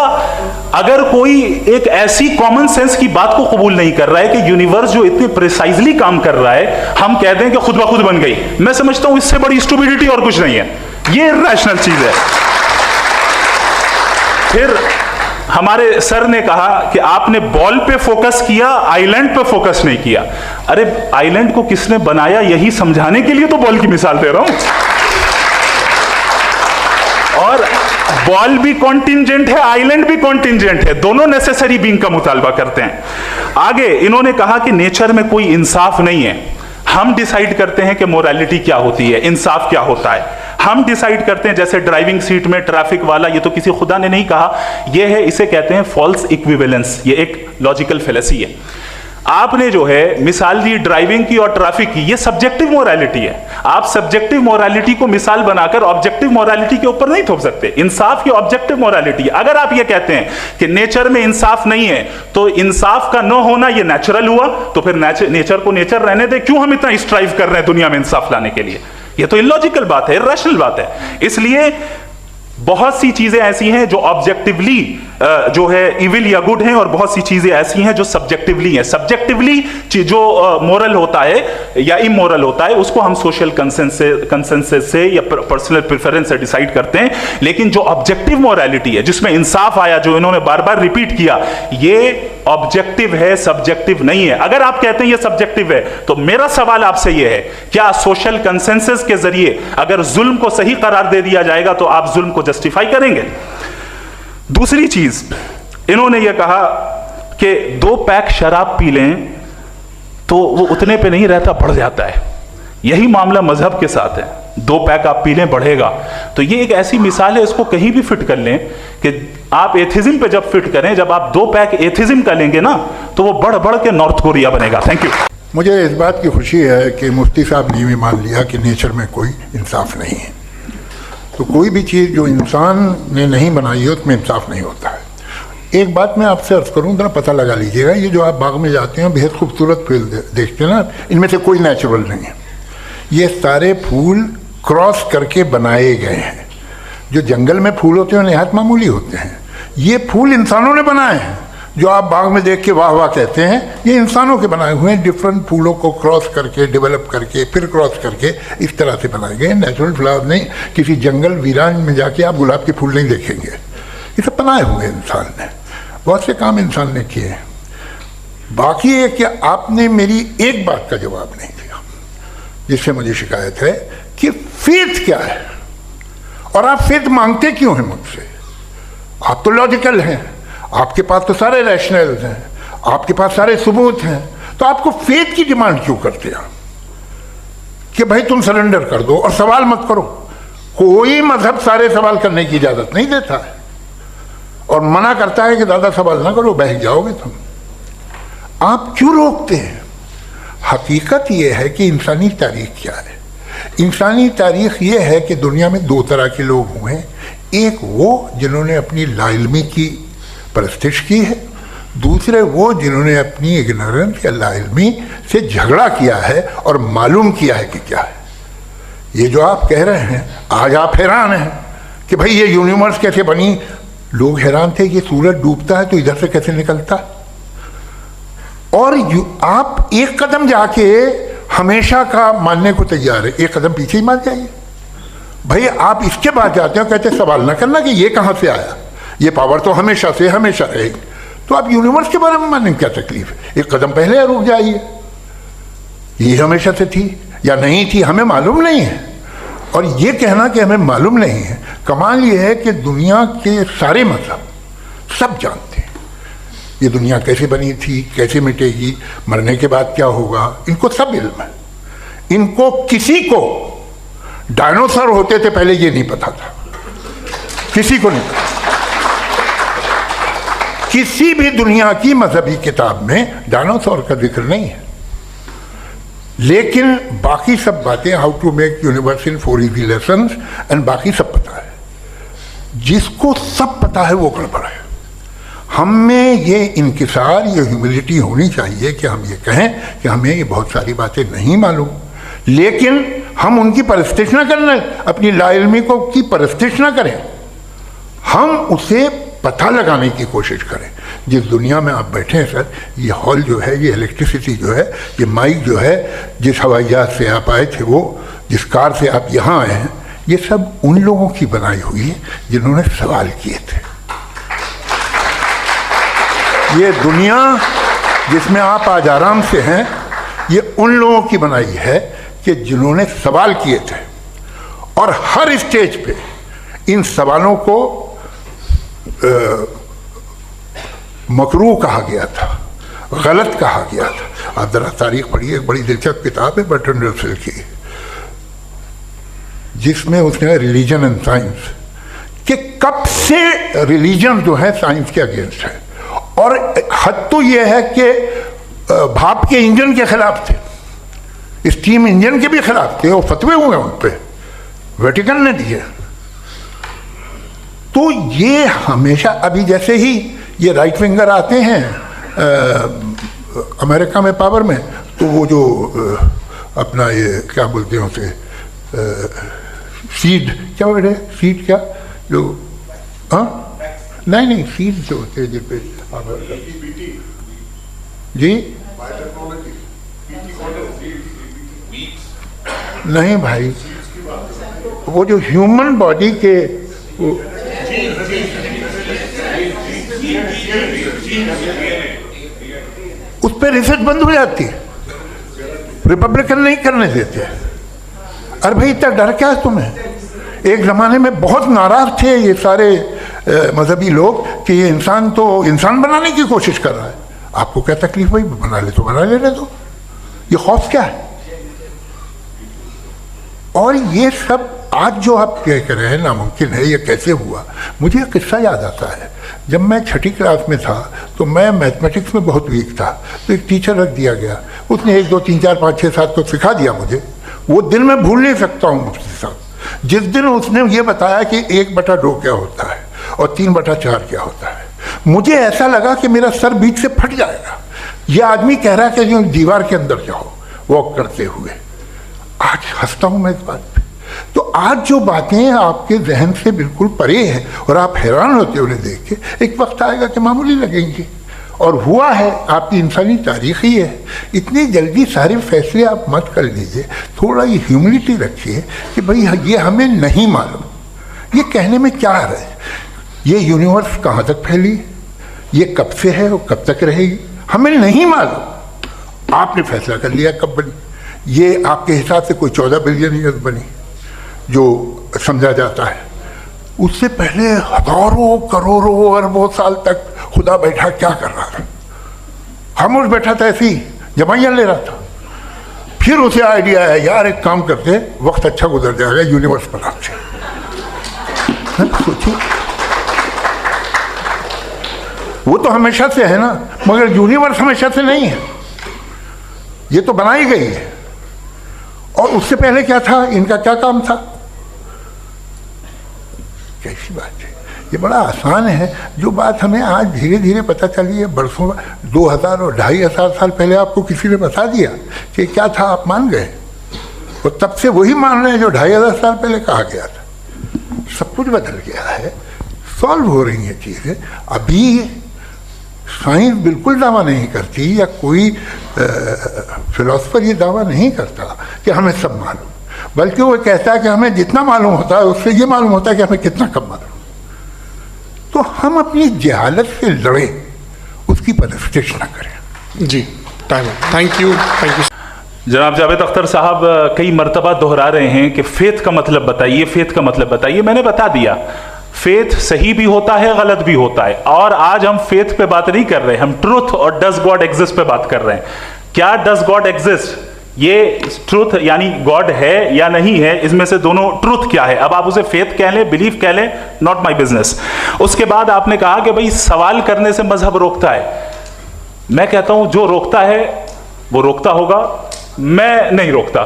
अगर कोई एक ऐसी कॉमन सेंस की बात को कबूल नहीं कर रहा है कि यूनिवर्स जो इतने प्रिसाइजली काम कर रहा है, हम कह दें कि खुद ब खुद बन गई, मैं समझता हूं इससे बड़ी स्टुपिडिटी और कुछ नहीं है। ये इरैशनल चीज है। फिर हमारे सर ने कहा कि आपने बॉल पे फोकस किया, आइलैंड पे फोकस नहीं किया। अरे आइलैंड को किसने बनाया यही समझाने के लिए तो बॉल की मिसाल दे रहा हूं। और बॉल भी कॉन्टिंजेंट है, आइलैंड भी कॉन्टिंजेंट है, दोनों नेसेसरी बीइंग का मुतालबा करते हैं। आगे इन्होंने कहा कि नेचर में कोई इंसाफ नहीं है। हम डिसाइड करते हैं कि मोरालिटी क्या होती है, इंसाफ क्या होता है। हम डिसाइड करते हैं, जैसे ड्राइविंग सीट में ट्रैफिक वाला, ये तो किसी खुदा ने नहीं कहा, ये है, इसे कहते हैं फॉल्स इक्विवेलेंस। ये एक लॉजिकल फेलेसी है। आपने जो है मिसाल दी ड्राइविंग की और ट्रैफिक की, ये सब्जेक्टिव मोरालिटी है। आप सब्जेक्टिव मोरालिटी को मिसाल बनाकर ऑब्जेक्टिव मोरालिटी के ऊपर नहीं थोप सकते। इंसाफ की ऑब्जेक्टिव मोरालिटी। अगर आप ये कहते हैं कि नेचर में इंसाफ नहीं है तो इंसाफ का न होना ये नेचुरल हुआ, तो फिर नेचर को नेचर रहने दे, क्यों हम इतना स्ट्राइव कर रहे हैं दुनिया में इंसाफ लाने के लिए? ये तो इलॉजिकल बात है, इरैशनल बात है। इसलिए बहुत सी चीजें ऐसी हैं जो ऑब्जेक्टिवली जो है इविल या गुड हैं, और बहुत सी चीजें ऐसी हैं जो सब्जेक्टिवली हैं। सब्जेक्टिवली जो मोरल होता है या इमोरल होता है उसको हम सोशल कंसेंसस से या पर्सनल प्रेफरेंस से डिसाइड करते हैं। लेकिन जो ऑब्जेक्टिव मोरालिटी है जिसमें इंसाफ आया, जो इन्होंने बार बार रिपीट किया, ये ऑब्जेक्टिव है, सब्जेक्टिव नहीं है। अगर आप कहते हैं ये सब्जेक्टिव है तो मेरा सवाल आपसे ये है, क्या सोशल कंसेंसस के जरिए अगर जुल्म को सही करार दे दिया जाएगा तो आप जुल्म को जस्टिफाई करेंगे? दूसरी चीज इन्होंने ये कहा कि 2 पैक शराब पी लें तो वो उतने पे नहीं रहता, बढ़ जाता है। यही मामला मजहब के साथ है, 2 पैक आप पी लें बढ़ेगा। तो ये एक ऐसी मिसाल है, इसको कहीं भी फिट कर लें कि आप एथिज्म पे जब फिट करें, जब आप 2 पैक एथिज्म का लेंगे ना तो वो बढ़ बढ़ के नॉर्थ कोरिया बनेगा। Thank you. मुझे इस बात की खुशी है कि मुफ्ती साहब ने भी मान लिया कि नेचर में कोई इंसाफ नहीं है। तो कोई भी चीज़ जो इंसान ने नहीं बनाई है उसमें इंसाफ नहीं होता है। एक बात मैं आपसे अर्ज करूँ, जरा पता लगा लीजिएगा, ये जो आप बाग में जाते हैं बेहद खूबसूरत फूल देखते हैं ना, इनमें से कोई नेचुरल नहीं है। ये सारे फूल क्रॉस करके बनाए गए हैं। जो जंगल में फूल होते हैं निहायत मामूली होते हैं, ये फूल इंसानों ने बनाए हैं। जो आप बाग में देख के वाह वाह कहते हैं, ये इंसानों के बनाए हुए हैं। डिफरेंट फूलों को क्रॉस करके, डेवलप करके, फिर क्रॉस करके इस तरह से बनाए गए। नेचुरल फ्लावर नहीं। किसी जंगल वीरान में जाके आप गुलाब के फूल नहीं देखेंगे। ये सब बनाए हुए इंसान ने, बहुत से काम इंसान ने किए हैं। बाकी है कि आपने मेरी एक बात का जवाब नहीं दिया, जिससे मुझे शिकायत है कि फेथ क्या है और आप फेथ मांगते क्यों हैं मुझसे। आप तो लॉजिकल हैं, आपके पास तो सारे रैशनल्स हैं, आपके पास सारे सबूत हैं, तो आपको फेथ की डिमांड क्यों करते हैं कि भाई तुम सरेंडर कर दो और सवाल मत करो। कोई मजहब सारे सवाल करने की इजाजत नहीं देता है और मना करता है कि ज़्यादा सवाल ना करो, बहक जाओगे तुम। आप क्यों रोकते हैं? हकीकत यह है कि इंसानी तारीख क्या है। इंसानी तारीख ये है कि दुनिया में 2 तरह के लोग हुए हैं। एक वो जिन्होंने अपनी लाइल्मी की परस्तिश की है, दूसरे वो जिन्होंने अपनी इग्नोरेंस या लाइल्मी से झगड़ा किया है और मालूम किया है कि क्या है। ये जो आप कह रहे हैं, आज आप हैरान हैं कि भाई ये यूनिवर्स कैसे बनी। लोग हैरान थे कि सूरज डूबता है तो इधर से कैसे निकलता। और आप एक कदम जाके हमेशा का मानने को तैयार है, एक कदम पीछे ही मान जाइए। भाई आप इसके बाद जाते हो, कहते सवाल ना करना कि ये कहाँ से आया, ये पावर तो हमेशा से हमेशा रहेगी। तो आप यूनिवर्स के बारे में मानने क्या तकलीफ है? एक कदम पहले रुक जाइए। ये हमेशा से थी या नहीं थी हमें मालूम नहीं है। और ये कहना कि हमें मालूम नहीं है, कमाल ये है कि दुनिया के सारे मजहब सब जानते हैं ये दुनिया कैसे बनी थी, कैसे मिटेगी, मरने के बाद क्या होगा, इनको सब इल्म है। इनको किसी को डायनासोर होते थे पहले ये नहीं पता था, किसी को नहीं पता। किसी भी दुनिया की मजहबी किताब में डायनासोर का जिक्र नहीं है। लेकिन बाकी सब बातें, how to make universe in 4 easy lessons and बाकी सब पता है। जिसको सब पता है वो गड़बड़ है। हम में ये इंकिसार, ये ह्यूमिलिटी होनी चाहिए कि हम ये कहें कि हमें ये बहुत सारी बातें नहीं मालूम, लेकिन हम उनकी परस्तिश ना करें, अपनी लाइल्मी को की परस्तिश ना करें, हम उसे पता लगाने की कोशिश करें। जिस दुनिया में आप बैठे हैं सर, ये हॉल जो है, ये इलेक्ट्रिसिटी जो है, ये माइक जो है, जिस हवाई जहाज से आप आए थे, वो जिस कार से आप यहाँ आए हैं, ये सब उन लोगों की बनाई हुई है जिन्होंने सवाल किए थे। ये दुनिया जिसमें आप आज आराम से हैं, ये उन लोगों की बनाई है कि जिन्होंने सवाल किए थे। और हर स्टेज पे इन सवालों को मकरूह कहा गया था, गलत कहा गया था। आप जरा तारीख पढ़िए, एक बड़ी दिलचस्प किताब है बर्ट्रैंड रसेल की, जिसमें उसने रिलीजन एंड साइंस कि कब से रिलीजन जो है साइंस के अगेंस्ट है। और हद तो यह है कि भाप के इंजन के खिलाफ थे, स्टीम इंजन के भी खिलाफ थे, और फतवे हुए उन पर, वेटिकन ने दिए। तो ये हमेशा, अभी जैसे ही ये राइट विंगर आते हैं अमेरिका में पावर में, तो वो जो अपना ये क्या बोलते हैं उसे, सीड क्या वर्ड है, सीड क्या जो, हाँ नहीं सीड जो होते हैं जिन पे जी, नहीं भाई, वो जो ह्यूमन बॉडी के उस पर रिसर्च बंद हो जाती है, रिपब्लिकन नहीं करने देते। अरे भाई इतना डर क्या है तुम्हें? एक ज़माने में बहुत नाराज थे ये सारे मजहबी लोग कि ये इंसान तो इंसान बनाने की कोशिश कर रहा है। आपको क्या तकलीफ भाई, बना ले तो बना लेने दो, ये खौफ क्या है? और ये सब आज जो आप कह रहे हैं नामुमकिन है, ये कैसे हुआ? मुझे एक किस्सा याद आता है। जब मैं छठी क्लास में था तो मैं मैथमेटिक्स में बहुत वीक था, तो एक टीचर रख दिया गया, उसने 1 2 3 4 5 6 7 तो सिखा दिया मुझे। वो दिन मैं भूल नहीं सकता हूँ मुफ्ती साहब, जिस दिन उसने ये बताया कि 1/2 क्या होता है और 3/4 क्या होता है, मुझे ऐसा लगा कि मेरा सर बीच से फट जाएगा। ये आदमी कह रहा है कि जो दीवार के अंदर जाओ वॉक करते हुए। आज हंसता हूँ मैं इस बात पे। तो आज जो बातें आपके जहन से बिल्कुल परे हैं और आप हैरान होते हो उन्हें देख के, एक वक्त आएगा कि मामूली लगेंगी। और हुआ है, आपकी इंसानी तारीख ही है। इतनी जल्दी सारे फैसले आप मत कर लीजिए, थोड़ा ये ह्यूमिलिटी रखिए कि भाई ये हमें नहीं मालूम। ये कहने में क्या आ रहा है? ये यूनिवर्स कहाँ तक फैली, ये कब से है और कब तक रहेगी, हमें नहीं मालूम। आपने फैसला कर लिया कब बनी। ये आपके हिसाब से कोई 14 बिलियन ईयर्स बनी जो समझा जाता है। उससे पहले हजारों करोड़ों अरबों साल तक खुदा बैठा क्या कर रहा था? खामोश बैठा था, ऐसी जमाइयाँ ले रहा था। फिर उसे आइडिया आया, यार एक काम करते, वक्त अच्छा गुजर जाएगा, यूनिवर्स बनाते। सोचिए, वो तो हमेशा से है ना, मगर यूनिवर्स हमेशा से नहीं है, ये तो बनाई गई है। और उससे पहले क्या था, इनका क्या काम था? कैसी बात है, ये बड़ा आसान है। जो बात हमें आज धीरे धीरे पता चली है, बरसों 2000 और 2500 साल पहले आपको किसी ने बता दिया कि क्या था, आप मान गए, और तब से वही मान रहे हैं जो 2500 साल पहले कहा गया था। सब कुछ बदल गया है, सॉल्व हो रही हैं चीज़ें। अभी साइंस बिल्कुल दावा नहीं करती, या कोई फिलोसफर ये दावा नहीं करता कि हमें सब मालूम, बल्कि वो कहता है कि हमें जितना मालूम होता है उससे ये मालूम होता है कि हमें कितना कम मालूम। तो हम अपनी जहालत से लड़े, उसकी परस्तिश न करें। जी, time. Thank you, thank you. जनाब जावेद अख्तर साहब कई मर्तबा दोहरा रहे हैं कि फेथ का मतलब बताइए, फेथ का मतलब बताइए। मैंने बता दिया, फेथ सही भी होता है, गलत भी होता है। और आज हम फेथ पे बात नहीं कर रहे, हम ट्रुथ और डज गॉड एग्जिस्ट पे बात कर रहे हैं। क्या डज गॉड एग्जिस्ट, ये ट्रुथ यानी गॉड है या नहीं है, इसमें से दोनों ट्रुथ क्या है। अब आप उसे फेथ कह लें, बिलीफ कह लें, नॉट माई बिजनेस। उसके बाद आपने कहा कि भाई सवाल करने से मजहब रोकता है। मैं कहता हूं जो रोकता है वो रोकता होगा, मैं नहीं रोकता,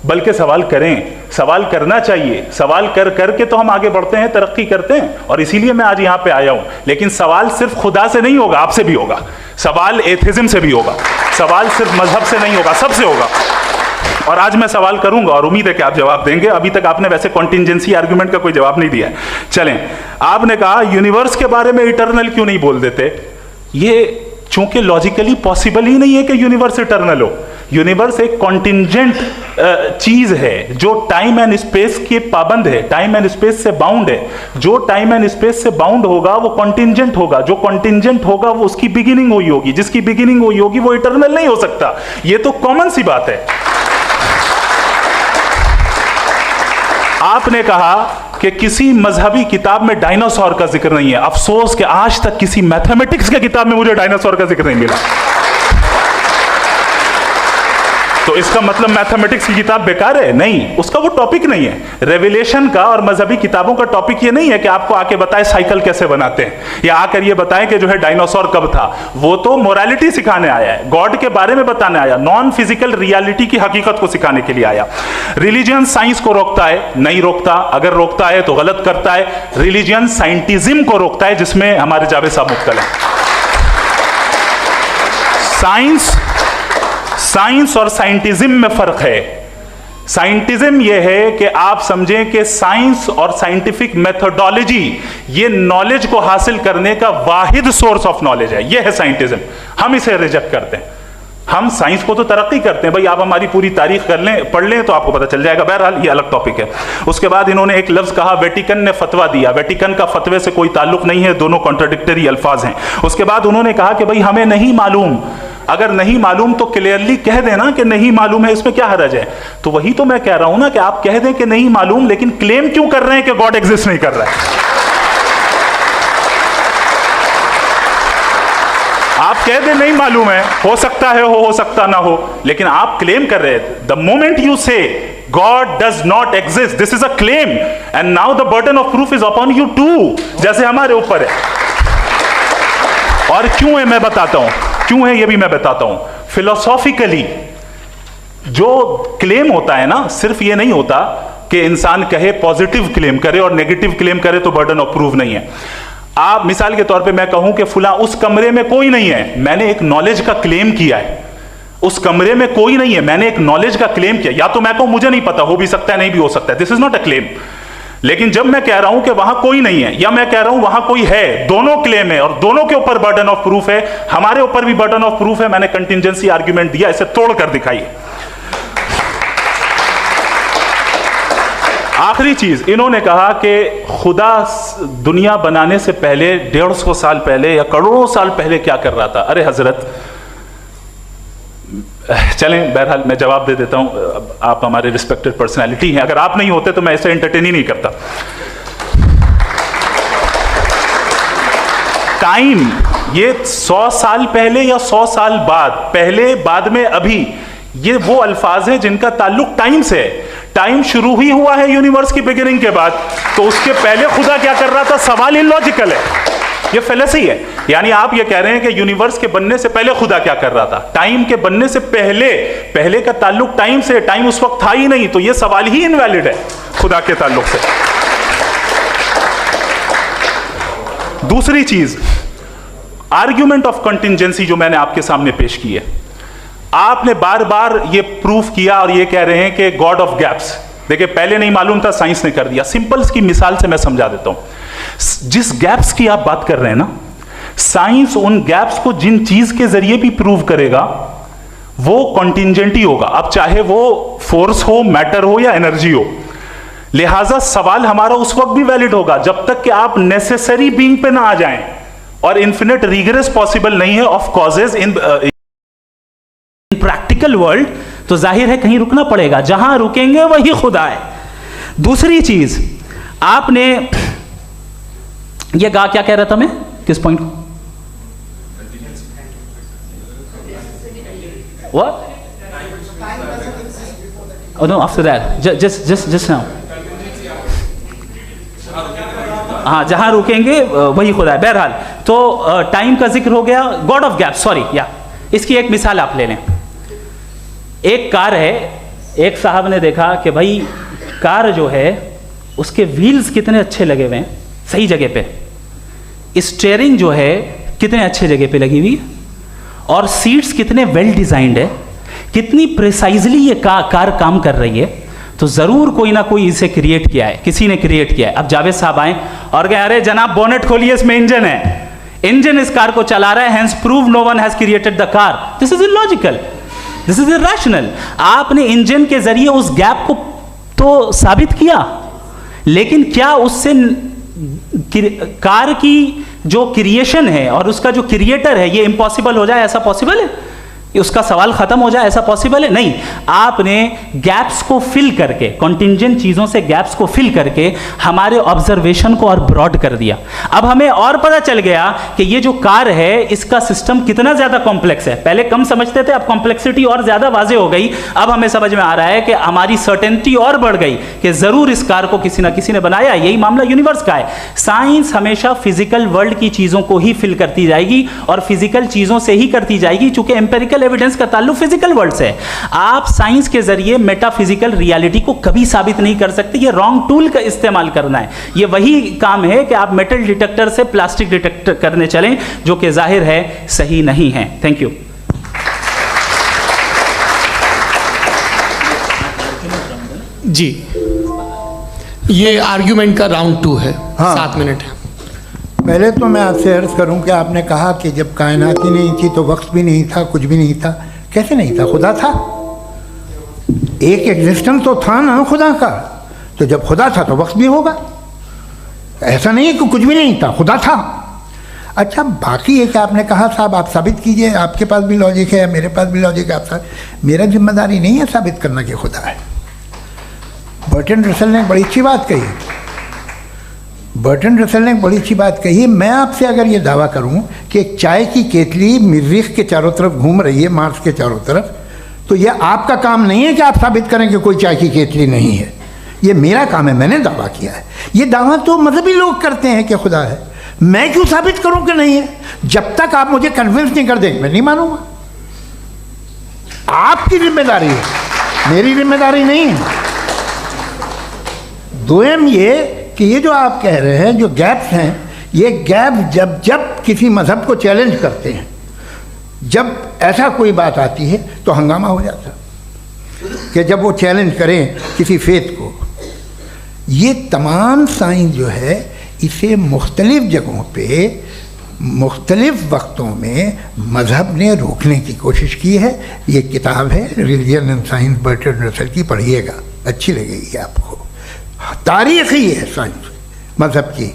बल्कि सवाल करें, सवाल करना चाहिए। सवाल कर करके तो हम आगे बढ़ते हैं, तरक्की करते हैं, और इसीलिए मैं आज यहां पे आया हूं। लेकिन सवाल सिर्फ खुदा से नहीं होगा, आपसे भी होगा। सवाल एथिज्म से भी होगा, सवाल सिर्फ मजहब से नहीं होगा, सबसे होगा। और आज मैं सवाल करूंगा और उम्मीद है कि आप जवाब देंगे। अभी तक आपने वैसे कॉन्टिंजेंसी आर्गुमेंट का कोई जवाब नहीं दिया है। चलें, आपने कहा यूनिवर्स के बारे में इटर्नल क्यों नहीं बोल देते। ये चूंकि लॉजिकली पॉसिबल ही नहीं है कि यूनिवर्स इटर्नल हो। यूनिवर्स एक कॉन्टिंजेंट चीज है जो टाइम एंड स्पेस के पाबंद है, टाइम एंड स्पेस से बाउंड है। जो टाइम एंड स्पेस से बाउंड होगा वो कॉन्टिंजेंट होगा, जो कॉन्टिंजेंट होगा वो उसकी बिगिनिंग हुई होगी, जिसकी बिगिनिंग हुई होगी वो इटर्नल नहीं हो सकता। ये तो कॉमन सी बात है। आपने कहा कि किसी मजहबी किताब में डायनासोर का जिक्र नहीं है। अफसोस कि आज तक किसी मैथमेटिक्स की किताब में मुझे डायनासोर का जिक्र नहीं मिला। तो इसका मतलब मैथमेटिक्स की किताब बेकार है? नहीं, उसका वो टॉपिक नहीं है। रेवलेशन का और मजहबी किताबों का टॉपिक ये नहीं है कि आपको आके बताए साइकिल कैसे बनाते हैं, या आकर ये बताएं कि जो है डायनासोर कब था। वो तो मोरालिटी सिखाने आया है, गॉड के बारे में बताने आया, नॉन फिजिकल रियलिटी की हकीकत को सिखाने के लिए आया। रिलीजियन साइंस को रोकता है? नहीं रोकता। अगर रोकता है तो गलत करता है। रिलीजियन साइंटिज्म को रोकता है, जिसमें हमारे जावेद साहब मुख्तल हैं। साइंस और साइंटिज्म में फर्क है। साइंटिज्म यह है कि आप समझें कि साइंस और साइंटिफिक मेथोडोलॉजी ये नॉलेज को हासिल करने का वाहिद सोर्स ऑफ नॉलेज है। यह है साइंटिज्म। हम इसे रिजेक्ट करते हैं। हम साइंस को तो तरक्की करते हैं, भाई आप हमारी पूरी तारीख कर लें, पढ़ लें तो आपको पता चल जाएगा। बहरहाल ये अलग टॉपिक है। उसके बाद इन्होंने एक लफ्ज कहा, वेटिकन ने फतवा दिया। वेटिकन का फतवे से कोई ताल्लुक नहीं है, दोनों कॉन्ट्राडिक्टरी अल्फाज हैं। उसके बाद उन्होंने कहा कि भाई हमें नहीं मालूम। अगर नहीं मालूम तो क्लियरली कह देना कि नहीं मालूम है, इसमें क्या हरज है। तो वही तो मैं कह रहा हूं ना कि आप कह दें कि नहीं मालूम, लेकिन क्लेम क्यों कर रहे हैं कि गॉड एग्जिस्ट नहीं कर रहा है। आप कह दे नहीं मालूम है, हो सकता है हो सकता ना हो, लेकिन आप क्लेम कर रहे हैं। द मोमेंट यू से God does not exist, this is a claim and now the burden of proof is upon you too, जैसे हमारे ऊपर है। और क्यों है मैं बताता हूं, क्यों है ये भी मैं बताता हूं। फिलोसॉफिकली जो क्लेम होता है ना, सिर्फ ये नहीं होता कि इंसान कहे पॉजिटिव क्लेम करे और नेगेटिव क्लेम करे तो बर्डन ऑफ प्रूफ नहीं है। आप मिसाल के तौर पे मैं कहूं कि फुला उस कमरे में कोई नहीं है, मैंने एक नॉलेज का क्लेम किया है। उस कमरे में कोई नहीं है, मैंने एक नॉलेज का क्लेम किया। या तो मैं कहूं मुझे नहीं पता, हो भी सकता है नहीं भी हो सकता है, this is not a claim. लेकिन जब मैं कह रहा हूं कि वहां कोई नहीं है या मैं कह रहा हूं वहां कोई है, दोनों क्लेम है और दोनों के ऊपर बर्डन ऑफ प्रूफ है। हमारे ऊपर भी बर्डन ऑफ प्रूफ है, मैंने कंटिजेंसी आर्ग्यूमेंट दिया, इसे तोड़कर दिखाइए। आखिरी चीज, इन्होंने कहा कि खुदा दुनिया बनाने से पहले 150 साल पहले या करोड़ों साल पहले क्या कर रहा था। अरे हजरत, चलें, बहरहाल मैं जवाब दे देता हूं। आप हमारे रिस्पेक्टेड पर्सनालिटी हैं, अगर आप नहीं होते तो मैं इसे एंटरटेन ही नहीं करता। टाइम, ये 100 साल पहले या 100 साल बाद, पहले बाद में अभी, ये वो अल्फाज हैं जिनका ताल्लुक टाइम से है। टाइम शुरू ही हुआ है यूनिवर्स की बिगिनिंग के बाद, तो उसके पहले खुदा क्या कर रहा था, सवाल इलॉजिकल है, ये फेलेसी है। यानी आप ये कह रहे हैं कि यूनिवर्स के बनने से पहले खुदा क्या कर रहा था, टाइम के बनने से पहले, पहले का ताल्लुक टाइम से, टाइम उस वक्त था ही नहीं, तो ये सवाल ही इनवैलिड है खुदा के ताल्लुक से। दूसरी चीज, आर्ग्यूमेंट ऑफ कंटिजेंसी जो मैंने आपके सामने पेश की है, आपने बार बार ये प्रूफ किया और ये कह रहे हैं कि गॉड ऑफ गैप्स। देखिए, पहले नहीं मालूम था, साइंस ने कर दिया। सिंपल की मिसाल से मैं समझा देता हूं। जिस गैप्स की आप बात कर रहे हैं ना, साइंस उन गैप्स को जिन चीज के जरिए भी प्रूव करेगा वो कॉन्टिंजेंट ही होगा, अब चाहे वो फोर्स हो, मैटर हो या एनर्जी हो। लिहाजा सवाल हमारा उस वक्त भी वैलिड होगा जब तक कि आप नेसेसरी बीइंग पे ना आ जाएं, और इन्फिनिट रिग्रेस पॉसिबल नहीं है of causes in practical world. तो जाहिर है कहीं रुकना पड़ेगा, जहां रुकेंगे वही खुदा है। दूसरी चीज, आपने ये कहा, क्या कह रहा था मैं, किस पॉइंट को? What? Oh no, after that, just now. हाँ, जहां रुकेंगे वही खुदा है। बहरहाल, तो टाइम का जिक्र हो गया, गॉड ऑफ गैप, सॉरी, या इसकी एक मिसाल आप ले लें। एक कार है, एक साहब ने देखा कि भाई कार जो है उसके व्हील्स कितने अच्छे लगे हुए हैं, सही जगह पे, स्टीयरिंग जो है कितने अच्छे जगह पे लगी हुई, और सीट्स कितने वेल डिजाइंड है, कितनी प्रिसाइजली ये कार काम कर रही है। तो जरूर कोई ना कोई इसे क्रिएट किया है, किसी ने क्रिएट किया है। अब जावेद साहब आए और कहे, अरे जनाब बोनेट खोलिए, इसमें इंजन है, इंजन इस कार को चला रहा है, hence prove no one has created the car. This is illogical, this is irrational. आपने इंजन के जरिए उस गैप को तो साबित किया, लेकिन क्या उससे कार की जो क्रिएशन है और उसका जो क्रिएटर है ये इम्पॉसिबल हो जाए, ऐसा पॉसिबल है? उसका सवाल खत्म हो जाए, ऐसा पॉसिबल है? नहीं। आपने गैप्स को फिल करके, कॉन्टिंजेंट चीजों से गैप्स को फिल करके हमारे ऑब्जर्वेशन को और ब्रॉड कर दिया। अब हमें और पता चल गया कि ये जो कार है इसका सिस्टम कितना ज्यादा कॉम्प्लेक्स है। पहले कम समझते थे, अब कॉम्प्लेक्सिटी और ज्यादा वाजे हो गई। अब हमें समझ में आ रहा है कि हमारी सर्टेनिटी और बढ़ गई कि जरूर इस कार को किसी ना किसी ने बनाया। यही मामला यूनिवर्स का है। साइंस हमेशा फिजिकल वर्ल्ड की चीजों को ही फिल करती जाएगी और फिजिकल चीजों से ही करती जाएगी, चूंकि एम्पेरिकल एविडेंस का ताल्लुक फिजिकल वर्ल्ड से है। आप साइंस के जरिए मेटाफिजिकल रियलिटी को कभी साबित नहीं कर सकते। ये रॉन्ग टूल का इस्तेमाल करना है। ये वही काम है कि आप मेटल डिटेक्टर से प्लास्टिक डिटेक्टर करने चलें, जो कि जाहिर है सही नहीं है। Thank you. जी, ये आर्ग्यूमेंट का राउंड 2 है। हाँ। 7 मिनट है। पहले तो मैं आपसे अर्ज़ करूं कि आपने कहा कि जब कायनात ही नहीं थी तो वक्त भी नहीं था, कुछ भी नहीं था। कैसे नहीं था? खुदा था, एक एग्जिस्टेंस तो था ना खुदा का। तो जब खुदा था तो वक्त भी होगा। ऐसा नहीं है कि कुछ भी नहीं था, खुदा था। अच्छा, बाकी है कि आपने कहा साहब आप साबित कीजिए, आपके पास भी लॉजिक है, मेरे पास भी लॉजिक है। आप मेरा जिम्मेदारी नहीं है साबित करना कि खुदा है। बर्ट्रैंड रसल ने बड़ी अच्छी बात कही, बर्टन रसल ने एक बड़ी अच्छी बात कही है। मैं आपसे अगर ये दावा करूं कि एक चाय की केतली मरीख के चारों तरफ घूम रही है, मार्स के चारों तरफ, तो ये आपका काम नहीं है कि आप साबित करें कि कोई चाय की केतली नहीं है। ये मेरा काम है, मैंने दावा किया है। ये दावा तो मजहबी लोग करते हैं कि खुदा है, मैं क्यों साबित करूं कि नहीं है? जब तक आप मुझे कन्विंस नहीं कर देंगे मैं नहीं मानूंगा। आपकी जिम्मेदारी है, मेरी जिम्मेदारी नहीं है। दोयम ये कि ये जो आप कह रहे हैं जो गैप्स हैं, ये गैप जब जब किसी मजहब को चैलेंज करते हैं, जब ऐसा कोई बात आती है तो हंगामा हो जाता है कि जब वो चैलेंज करें किसी फेथ को। ये तमाम साइंस जो है इसे मुख्तलिफ जगहों पे मुख्तलिफ वक्तों में मज़हब ने रोकने की कोशिश की है। ये किताब है religion and science Burton Russell की, पढ़िएगा, अच्छी लगेगी आपको। तारीख़ ही है साइंस, मज़हब की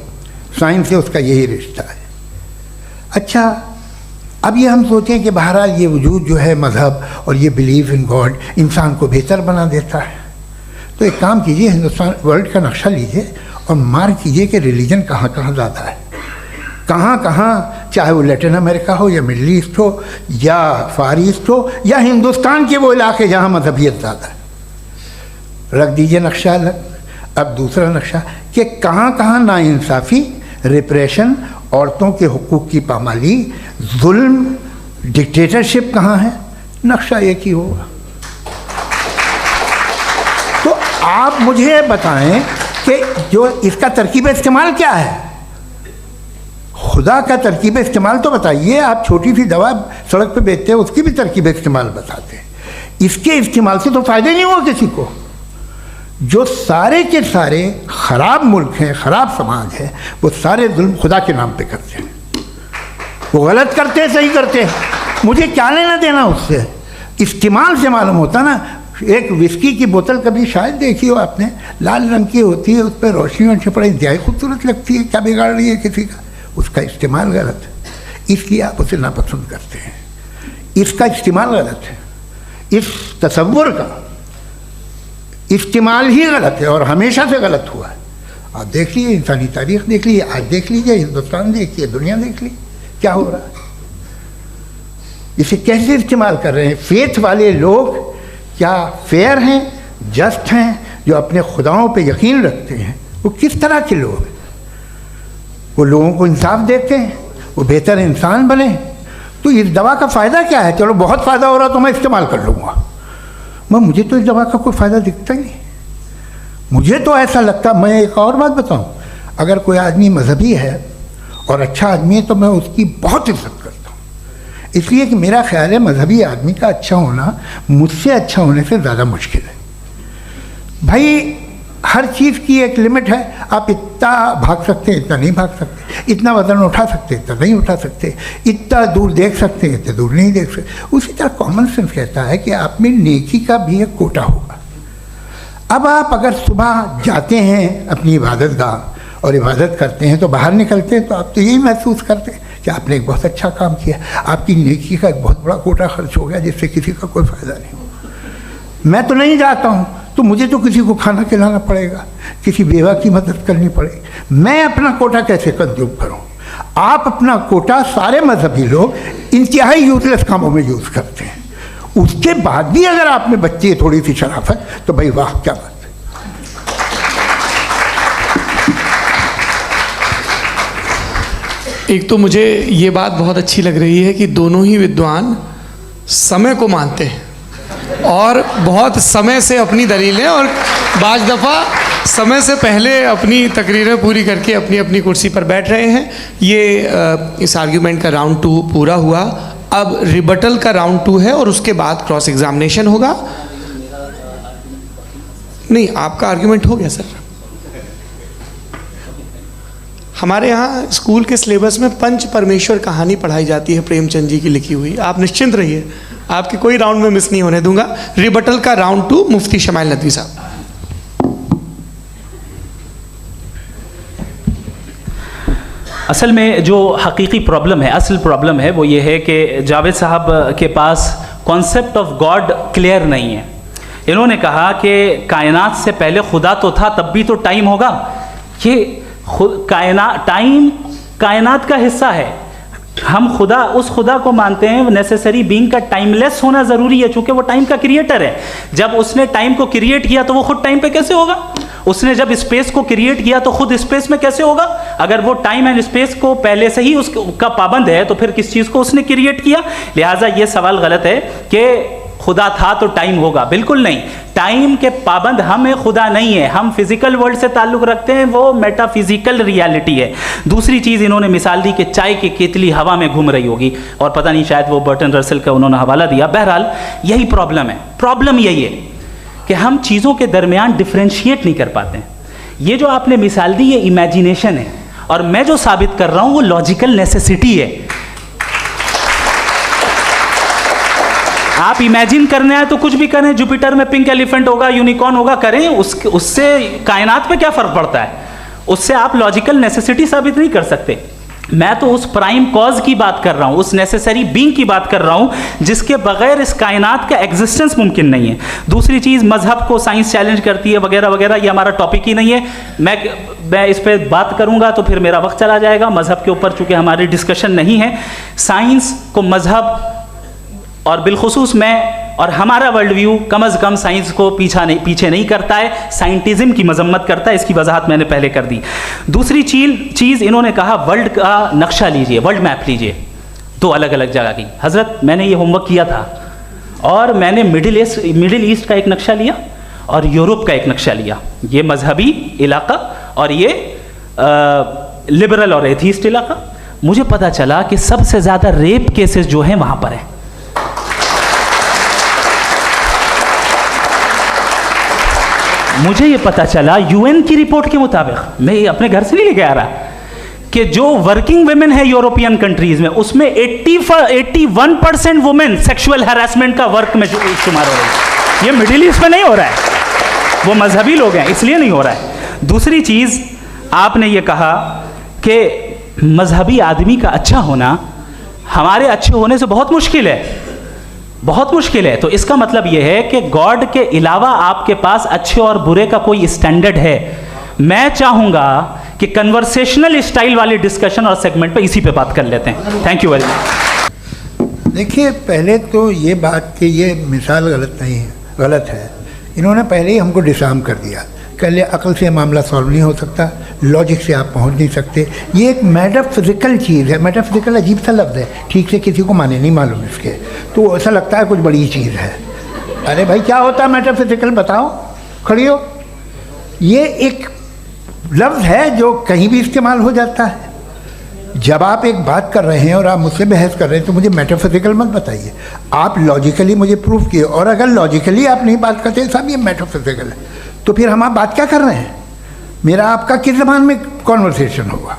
साइंस से उसका यही रिश्ता है। अच्छा, अब ये हम सोचें कि बहरहाल ये वजूद जो है मज़हब और ये बिलीव इन गॉड इंसान को बेहतर बना देता है, तो एक काम कीजिए, हिंदुस्तान वर्ल्ड का नक्शा लीजिए और मार्क कीजिए कि रिलीजन कहाँ कहाँ ज़्यादा है, कहाँ कहाँ, चाहे वो लैटिन अमेरिका हो या मिडल ईस्ट हो या फार ईस्ट हो या हिंदुस्तान के वो इलाके जहाँ मजहबियत ज़्यादा है। रख दीजिए नक्शा अलग। अब दूसरा नक्शा कि कहाँ कहाँ नाइंसाफ़ी, रिप्रेशन, औरतों के हुकूक की पामाली, जुल्म, डिक्टेटरशिप कहाँ है, नक्शा एक ही होगा। तो आप मुझे बताएं कि जो इसका तरकीब इस्तेमाल क्या है, खुदा का तरकीब इस्तेमाल तो बताइए। आप छोटी सी दवा सड़क पे बेचते हैं उसकी भी तरकीब इस्तेमाल बताते हैं। इसके इस्तेमाल से तो फ़ायदा नहीं हुआ किसी को। जो सारे के सारे ख़राब मुल्क हैं, ख़राब समाज है, वो सारे जुल्म खुदा के नाम पे करते हैं। वो गलत करते हैं, सही करते हैं, मुझे क्या लेना देना उससे। इस्तेमाल से मालूम होता ना। एक विस्की की बोतल कभी शायद देखी हो आपने, लाल रंग की होती है, उस पर रोशनी और छपड़ा इंतहाई खूबसूरत लगती है, क्या बिगाड़ रही है किसी का? उसका इस्तेमाल गलत है, इसलिए आप उसे नापसंद करते हैं। इसका इस्तेमाल गलत है, इस तसव्वुर का इस्तेमाल ही गलत है और हमेशा से गलत हुआ है। आप देख लीजिए, इंसानी तारीख देख लीजिए, आज देख लीजिए, हिंदुस्तान देखिए, दुनिया देख लीजिए क्या हो रहा है। इसे कैसे इस्तेमाल कर रहे हैं फेथ वाले लोग? क्या फेयर हैं, जस्ट हैं, जो अपने खुदाओं पे यकीन रखते हैं? वो किस तरह के लोग हैं? वो लोगों को इंसाफ देते हैं, वो बेहतर इंसान बने। तो इस दवा का फ़ायदा क्या है? चलो बहुत फ़ायदा हो रहा तो मैं इस्तेमाल कर लूँगा, मैं मुझे तो इस दवा का कोई फ़ायदा दिखता ही नहीं। मुझे तो ऐसा लगता, मैं एक और बात बताऊँ, अगर कोई आदमी मजहबी है और अच्छा आदमी है तो मैं उसकी बहुत इज्जत करता हूँ, इसलिए कि मेरा ख्याल है मजहबी आदमी का अच्छा होना मुझसे अच्छा होने से ज़्यादा मुश्किल है। भाई हर चीज़ की एक लिमिट है। आप इतना भाग सकते हैं, इतना नहीं भाग सकते, इतना वज़न उठा सकते, इतना नहीं उठा सकते, इतना दूर देख सकते हैं, इतना दूर नहीं देख सकते। उसी तरह कॉमन सेंस कहता है कि आप में नेकी का भी एक कोटा होगा। अब आप अगर सुबह जाते हैं अपनी इबादत गाह और इबादत करते हैं तो बाहर निकलते हैं तो आप तो यही महसूस करते हैं कि आपने एक बहुत अच्छा काम किया, आपकी नेकी का एक बहुत बड़ा कोटा खर्च हो गया जिससे किसी का कोई फ़ायदा नहीं हो। मैं तो नहीं जाता हूँ तो मुझे तो किसी को खाना खिलाना पड़ेगा, किसी बेवा की मदद करनी पड़ेगी। मैं अपना कोटा कैसे कंज्यूम करूँ? आप अपना कोटा, सारे मजहबी लोग इंतहाई यूजलेस कामों में यूज़ करते हैं। उसके बाद भी अगर आप में बच्ची है थोड़ी सी शराफत तो भाई वाह क्या बात है। एक तो मुझे ये बात बहुत अच्छी लग रही है कि दोनों ही विद्वान समय को मानते हैं और बहुत समय से अपनी दलीलें और बाज़ दफ़ा समय से पहले अपनी तकरीरें पूरी करके अपनी अपनी कुर्सी पर बैठ रहे हैं। ये इस आर्ग्यूमेंट का राउंड 2 पूरा हुआ। अब रिबटल का राउंड 2 है और उसके बाद क्रॉस एग्जामिनेशन होगा। नहीं, आपका आर्ग्यूमेंट हो गया सर। हमारे यहाँ स्कूल के सिलेबस में पंच परमेश्वर कहानी पढ़ाई जाती है, प्रेमचंद जी की लिखी हुई। आप निश्चिंत रहिए, आपके कोई राउंड में मिस नहीं होने दूंगा। रिबटल का राउंड 2 मुफ्ती शमाइल नदवी साहब। असल में जो हकीकी प्रॉब्लम है, असल प्रॉब्लम है वो ये है कि जावेद साहब के पास कॉन्सेप्ट ऑफ गॉड क्लियर नहीं है। इन्होंने कहा कि कायनात से पहले खुदा तो था, तब भी तो टाइम होगा। ये खुद टाइम कायनात का हिस्सा है। हम उस खुदा को मानते हैं, नेसेसरी बीइंग का टाइमलेस होना जरूरी है, चूंकि वो टाइम का क्रिएटर है। जब उसने टाइम को क्रिएट किया तो वो खुद टाइम पे कैसे होगा? उसने जब स्पेस को क्रिएट किया तो खुद स्पेस में कैसे होगा? अगर वो टाइम एंड स्पेस को पहले से ही उसका पाबंद है तो फिर किस चीज को उसने क्रिएट किया? लिहाजा ये सवाल गलत है कि खुदा था तो टाइम होगा, बिल्कुल नहीं। टाइम के पाबंद हम हैं, खुदा नहीं है। हम फिजिकल वर्ल्ड से ताल्लुक रखते हैं, वो मेटाफिजिकल रियलिटी है। दूसरी चीज इन्होंने मिसाल दी कि चाय की केतली हवा में घूम रही होगी, और पता नहीं शायद वो बर्टन रसल का उन्होंने हवाला दिया। बहरहाल यही प्रॉब्लम है। प्रॉब्लम यही है कि हम चीज़ों के दरमियान डिफ्रेंशिएट नहीं कर पाते हैं। ये जो आपने मिसाल दी ये इमेजिनेशन है, और मैं जो साबित कर रहा हूं वो लॉजिकल नेसेसिटी है। आप इमेजिन करने आए तो कुछ भी करें, जुपिटर में पिंक एलिफेंट होगा, यूनिकॉर्न होगा, करें, उससे कायनात पे क्या फर्क पड़ता है? उससे आप लॉजिकल नेसेसिटी साबित नहीं कर सकते। मैं तो उस प्राइम कॉज की बात कर रहा हूं, उस नेसेसरी बीइंग की बात कर रहा हूं जिसके बगैर इस कायनात का एग्जिस्टेंस मुमकिन नहीं है। दूसरी चीज, मजहब को साइंस चैलेंज करती है वगैरह वगैरह, ये हमारा टॉपिक ही नहीं है। मैं इस पर बात करूंगा तो फिर मेरा वक्त चला जाएगा। मजहब के ऊपर चूंकि हमारी डिस्कशन नहीं है, साइंस को मजहब और बिलखुसूस मैं और हमारा वर्ल्ड व्यू कम अज़ कम साइंस को पीछे नहीं करता है, साइंटिज्म की मजम्मत करता है। इसकी वजाहत मैंने पहले कर दी। दूसरी चीज़ इन्होंने कहा वर्ल्ड का नक्शा लीजिए, वर्ल्ड मैप लीजिए, दो अलग अलग जगह की। हज़रत मैंने ये होमवर्क किया था, और मैंने मिडिल ईस्ट का एक नक्शा लिया और यूरोप का एक नक्शा लिया। ये मजहबी इलाका और ये लिबरल और एथीस्ट इलाका। मुझे पता चला कि सबसे ज़्यादा रेप केसेस जो हैं वहाँ पर हैं। मुझे ये पता चला यूएन की रिपोर्ट के मुताबिक, मैं अपने घर से नहीं लेके आ रहा, कि जो वर्किंग वुमेन है यूरोपियन कंट्रीज में, उसमें 81% वुमेन सेक्सुअल हैरेसमेंट का वर्क में शुमार हो रही है। ये मिडिल ईस्ट में नहीं हो रहा है, वो मजहबी लोग हैं इसलिए नहीं हो रहा है। दूसरी चीज, आपने ये कहा कि मजहबी आदमी का अच्छा होना हमारे अच्छे होने से बहुत मुश्किल है, बहुत मुश्किल है। तो इसका मतलब यह है कि गॉड के अलावा आपके पास अच्छे और बुरे का कोई स्टैंडर्ड है। मैं चाहूंगा कि कन्वर्सेशनल स्टाइल वाली डिस्कशन और सेगमेंट पे इसी पे बात कर लेते हैं। Thank you very much. देखिए, पहले तो ये बात कि ये मिसाल गलत नहीं है, गलत है। इन्होंने पहले ही हमको डिसार्म कर दिया। कह लिया अकल से मामला सॉल्व नहीं हो सकता, लॉजिक से आप पहुंच नहीं सकते। ये एक मेटाफिजिकल चीज़ है। मेटाफिजिकल अजीब सा लफ्ज़ है, ठीक से किसी को माने नहीं मालूम इसके, तो ऐसा लगता है कुछ बड़ी चीज़ है। अरे भाई क्या होता है मेटाफिजिकल, बताओ, खड़ी हो। ये एक लफ्ज़ है जो कहीं भी इस्तेमाल हो जाता है। जब आप एक बात कर रहे हैं और आप मुझसे बहस कर रहे हैं तो मुझे मेटाफिजिकल मत बताइए, आप लॉजिकली मुझे प्रूव किए। और अगर लॉजिकली आप नहीं बात करते साहब ये मेटाफिजिकल है, तो फिर हम आप बात क्या कर रहे हैं? मेरा आपका किस ज़बान में कॉन्वर्सेशन होगा?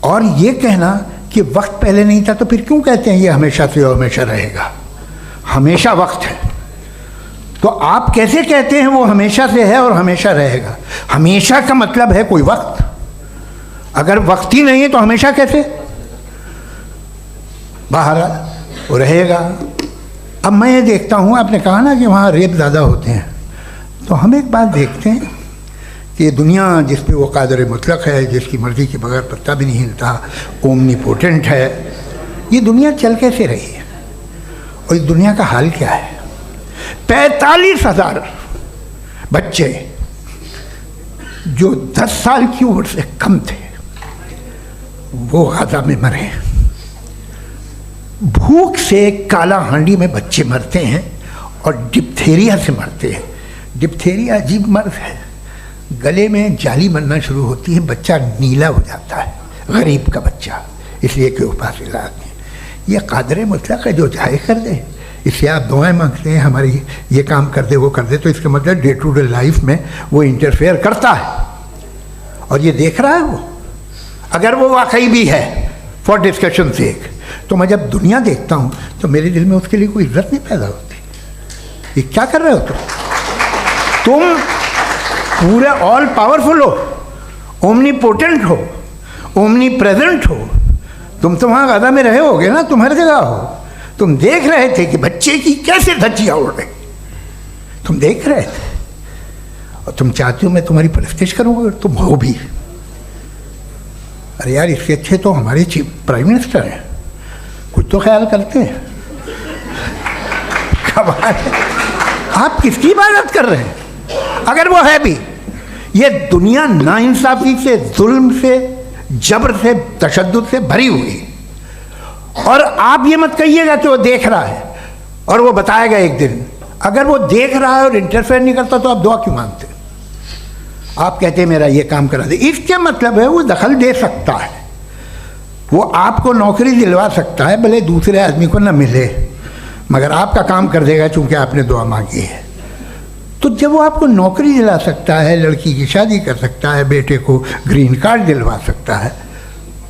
और ये कहना कि वक्त पहले नहीं था, तो फिर क्यों कहते हैं ये हमेशा से और हमेशा रहेगा? हमेशा वक्त है, तो आप कैसे कहते हैं वो हमेशा से है और हमेशा रहेगा? हमेशा का मतलब है कोई वक्त, अगर वक्त ही नहीं है तो हमेशा कैसे? बाहर वो रहेगा। अब मैं ये देखता हूँ, आपने कहा ना कि वहाँ रेप ज़्यादा होते हैं, तो हम एक बात देखते हैं कि ये दुनिया जिस पे वो कादर मुतलक है, जिसकी मर्ज़ी के बगैर पत्ता भी नहीं हिलता, ओमनीपोटेंट है, ये दुनिया चल कैसे रही है? और इस दुनिया का हाल क्या है? 45,000 बच्चे जो 10 साल की उम्र से कम थे वो गाज़ा में मरे। भूख से काला हांडी में बच्चे मरते हैं और डिप्थेरिया से मरते हैं। डिप्थेरिया अजीब मर्ज है, गले में जाली बनना शुरू होती है, बच्चा नीला हो जाता है, गरीब का बच्चा, इसलिए कि उपास इलाज नहीं। ये कादर मुतलक है जो चाहे कर दे। इससे आप दुआएं मांगते हैं हमारी ये काम कर दे वो कर दे, तो इसका मतलब डे टू डे लाइफ में वो इंटरफेयर करता है और ये देख रहा है वो। अगर वो वाकई भी है फॉर डिस्कशन सेक, तो मैं जब दुनिया देखता हूँ तो मेरे दिल में उसके लिए कोई इज्जत नहीं पैदा होती। ये क्या कर रहे हो तुम पूरे ऑल पावरफुल हो, ओमनीपोटेंट हो, ओमनी प्रेजेंट हो। तुम तो वहाँ गाज़ा में रहे होगे ना, तुम हर जगह हो। तुम देख रहे थे कि बच्चे की कैसे धज्जियाँ उड़ रही, तुम देख रहे थे। और तुम चाहते हो मैं तुम्हारी परस्तिश करूँगा, तुम हो भी, अरे यार, इसके अच्छे तो हमारे चीफ प्राइम मिनिस्टर हैं, कुछ तो ख्याल करते हैं। कमाल है। आप किसकी इबादत कर रहे हैं? अगर वो है भी, ये दुनिया नाइंसाफी से, जुल्म से, जबर से, तशद्दुद से भरी हुई है। और आप ये मत कहिएगा कि वो देख रहा है और वो बताएगा एक दिन। अगर वो देख रहा है और इंटरफेयर नहीं करता तो आप दुआ क्यों मांगते? आप कहते हैं मेरा ये काम करा दे, इसके मतलब है वो दखल दे सकता है, वो आपको नौकरी दिलवा सकता है, भले दूसरे आदमी को न मिले, मगर आपका काम कर देगा चूंकि आपने दुआ मांगी है। तो जब वो आपको नौकरी दिला सकता है, लड़की की शादी कर सकता है, बेटे को ग्रीन कार्ड दिलवा सकता है,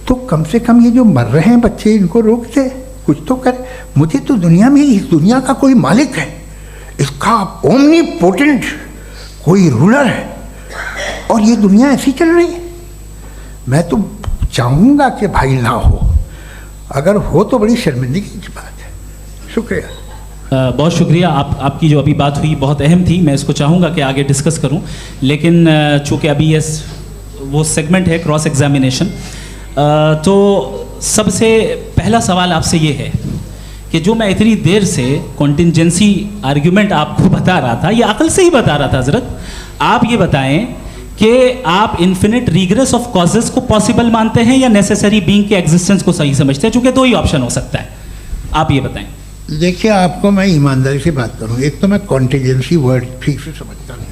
तो कम से कम ये जो मर रहे हैं बच्चे, इनको रोक दे, कुछ तो करे। मुझे तो दुनिया में, इस दुनिया का कोई मालिक है, इसका ओमनीपोटेंट कोई रूलर है, और ये दुनिया ऐसी चल रही है। मैं तो चाहूँगा कि भाई ना हो, अगर हो तो बड़ी शर्मिंदगी की बात है। शुक्रिया। बहुत शुक्रिया। आपकी जो अभी बात हुई बहुत अहम थी, मैं इसको चाहूँगा कि आगे डिस्कस करूँ, लेकिन चूँकि अभी ये वो सेगमेंट है क्रॉस एग्जामिनेशन, तो सबसे पहला सवाल आपसे ये है कि जो मैं इतनी देर से कॉन्टिंजेंसी आर्ग्यूमेंट आपको बता रहा था, ये अकल से ही बता रहा था हज़रत, आप ये बताएं कि आप इन्फिनिट रिग्रेस ऑफ कॉजेस को पॉसिबल मानते हैं या नेसेसरी बीइंग के एग्जिस्टेंस को सही समझते हैं? चूँकि दो ही ऑप्शन हो सकता है, आप ये बताएं। देखिए, आपको मैं ईमानदारी से बात करूँ, एक तो मैं कॉन्टिजेंसी वर्ड ठीक से समझता नहीं,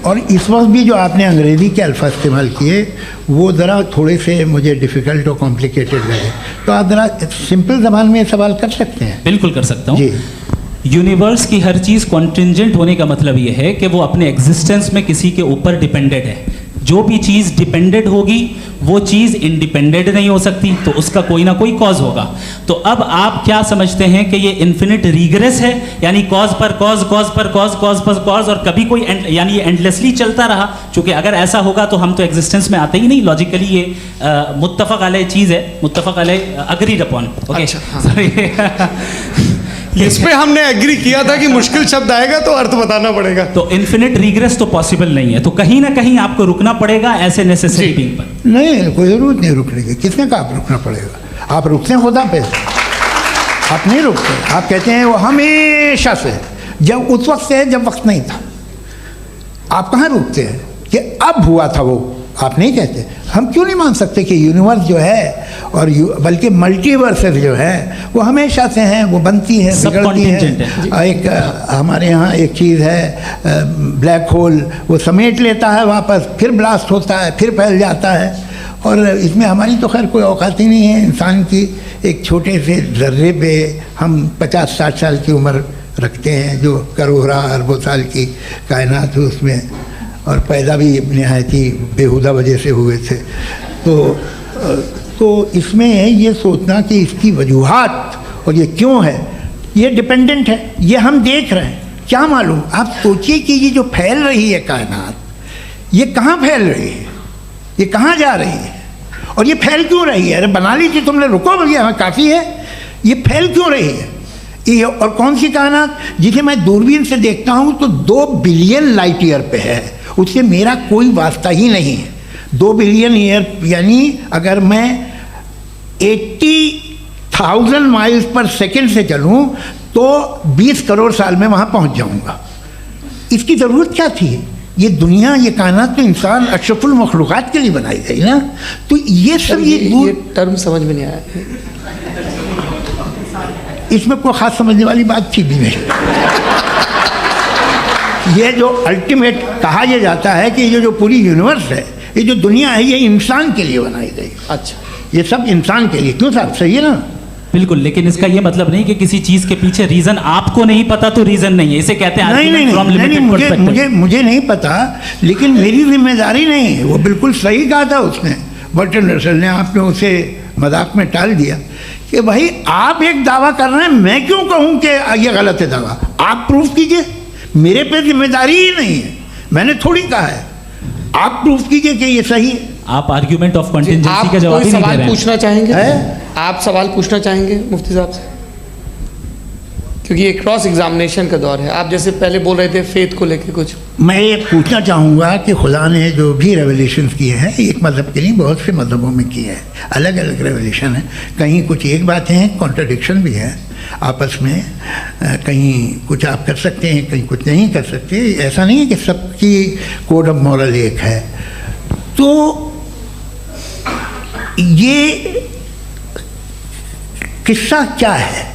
और इस वक्त भी जो आपने अंग्रेज़ी के अल्फाज इस्तेमाल किए वो ज़रा थोड़े से मुझे डिफ़िकल्ट और कॉम्प्लिकेटेड लगे, तो आप ज़रा सिंपल ज़बान में सवाल कर सकते हैं? बिल्कुल कर सकता हूँ जी। यूनिवर्स की हर चीज़ कॉन्टिंजेंट होने का मतलब ये है कि वो अपने एग्जिस्टेंस में किसी के ऊपर डिपेंडेंट है। जो भी चीज़ डिपेंडेंट होगी वो चीज़ इंडिपेंडेंट नहीं हो सकती, तो उसका कोई ना कोई कॉज होगा। तो अब आप क्या समझते हैं कि ये इन्फिनिट रिग्रेस है, यानी कॉज पर कॉज, कॉज पर कॉज, कॉज पर कॉज, और कभी कोई यानी ये एंडलेसली चलता रहा? क्योंकि अगर ऐसा होगा तो हम तो एग्जिस्टेंस में आते ही नहीं। लॉजिकली ये मुत्तफक अलैह चीज़ है, मुत्तफक अलैह अग्रीड अपॉन। ओके, इस पे हमने एग्री किया था कि मुश्किल शब्द आएगा तो अर्थ बताना पड़ेगा। तो इन्फिनिट रिग्रेस तो पॉसिबल नहीं है, तो कहीं ना कहीं आपको रुकना पड़ेगा ऐसे नेसेसरी बीइंग पर। नहीं, कोई ज़रूरत नहीं रुकने की। किसने कहा आप रुकना पड़ेगा? आप रुकते हैं खुदा पे, आप नहीं रुकते। आप कहते हैं वो हमेशा से, जब उस वक्त से जब वक्त नहीं था। आप कहाँ रुकते हैं कि अब हुआ था वो? आप नहीं कहते। हम क्यों नहीं मान सकते कि यूनिवर्स जो है और बल्कि मल्टीवर्सेस जो है वो हमेशा से हैं, वो बनती है, बिगड़ती है। एक हमारे यहाँ एक चीज़ है ब्लैक होल, वो समेट लेता है वापस, फिर ब्लास्ट होता है, फिर फैल जाता है, और इसमें हमारी तो खैर कोई औकात ही नहीं है। इंसान की एक छोटे से ज़र्रे पे हम 50-60 साल की उम्र रखते हैं, जो करोड़ों अरबों साल की कायनात है उसमें, और पैदा भी नहायत ही बेहुदा वजह से हुए थे। तो इसमें ये सोचना कि इसकी वजूहात और ये क्यों है, ये डिपेंडेंट है, ये हम देख रहे हैं, क्या मालूम। आप सोचिए कि ये जो फैल रही है कायनात, ये कहाँ फैल रही है, ये कहाँ जा रही है, और ये फैल क्यों रही है? अरे बना लीजिए तुमने, रुको भैया, हाँ काफ़ी है। ये फैल क्यों रही है? ये और कौन सी कायनात जिसे मैं दूरबीन से देखता हूँ तो 2 बिलियन लाइट ईयर पे है, उससे मेरा कोई वास्ता ही नहीं है। 2 बिलियन ईयर यानी अगर मैं 80,000 माइल्स पर सेकेंड से चलूँ तो 20 करोड़ साल में वहाँ पहुँच जाऊँगा। इसकी ज़रूरत क्या थी? ये दुनिया, ये कायनात तो इंसान अशरफुल मखलूक़ात के लिए बनाई गई ना। तो ये सब ये टर्म समझ में नहीं आया, इसमें कोई ख़ास समझने वाली बात थी भी नहीं। ये जो अल्टीमेट कहा यह जाता है कि ये जो पूरी यूनिवर्स है, ये जो दुनिया है, ये इंसान के लिए बनाई गई। अच्छा, ये सब इंसान के लिए। क्यों साहब, सही है ना? बिल्कुल, लेकिन इसका ये मतलब नहीं कि किसी चीज के पीछे रीजन आपको नहीं पता तो रीजन नहीं है, इसे कहते हैं नहीं, मुझे नहीं पता, लेकिन मेरी जिम्मेदारी नहीं है। वो बिल्कुल सही कहा था उसने, बर्टन रसल ने। आपने उसे मजाक में टाल दिया कि भाई आप एक दावा कर रहे हैं, मैं क्यों कहूँ कि ये गलत है दावा? आप प्रूफ कीजिए, मेरे पे जिम्मेदारी ही नहीं है, मैंने थोड़ी कहा है। आप प्रूफ कीजिए कि ये सही है। आप आर्ग्यूमेंट ऑफ कंटिजेंसी का जवाब ही नहीं दे रहे हैं। पूछना चाहेंगे? आप सवाल पूछना चाहेंगे मुफ्ती साहब से? क्योंकि ये क्रॉस एग्जामिनेशन का दौर है। आप जैसे पहले बोल रहे थे फेथ को लेके कुछ। मैं ये पूछना चाहूँगा कि खुदा ने जो भी रेवलेशन किए हैं, एक मज़हब के नहीं बहुत से मज़हबों में किए हैं, अलग अलग रेवलेशन है। कहीं कुछ एक बातें हैं, कॉन्ट्रडिक्शन भी है आपस में, कहीं कुछ आप कर सकते हैं, कहीं कुछ नहीं कर सकते। ऐसा नहीं है कि सबकी कोड ऑफ मॉरल एक है। तो ये किस्सा क्या है?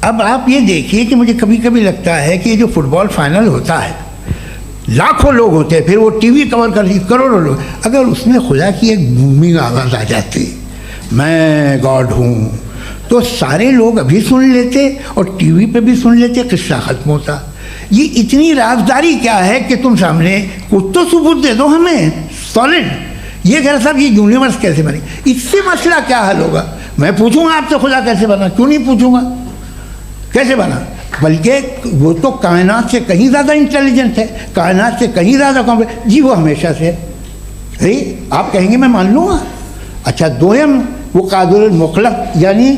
अब आप ये देखिए कि मुझे कभी कभी लगता है कि ये जो फुटबॉल फाइनल होता है, लाखों लोग होते हैं, फिर वो टीवी कवर कर करोड़ों लोग, अगर उसमें खुदा की एक बूमिंग आवाज़ आ जाती, मैं गॉड हूँ, तो सारे लोग अभी सुन लेते और टीवी पे भी सुन लेते, किस्सा ख़त्म होता। ये इतनी राजदारी क्या है कि तुम सामने कुछ तो सबूत दे दो हमें सॉलिड। ये कह रहा साहब ये यूनिवर्स कैसे बनी, इससे मसला क्या हल होगा? मैं पूछूंगा आपसे खुदा कैसे बना? क्यों नहीं पूछूंगा कैसे बना? बल्कि वो तो कायनात से कहीं ज़्यादा इंटेलिजेंट है, कायनात से कहीं ज़्यादा कॉम्प्लेक्स। जी वो हमेशा से अरे आप कहेंगे मैं मान लूँगा। अच्छा दोयम वो कादिर मुतलक, यानी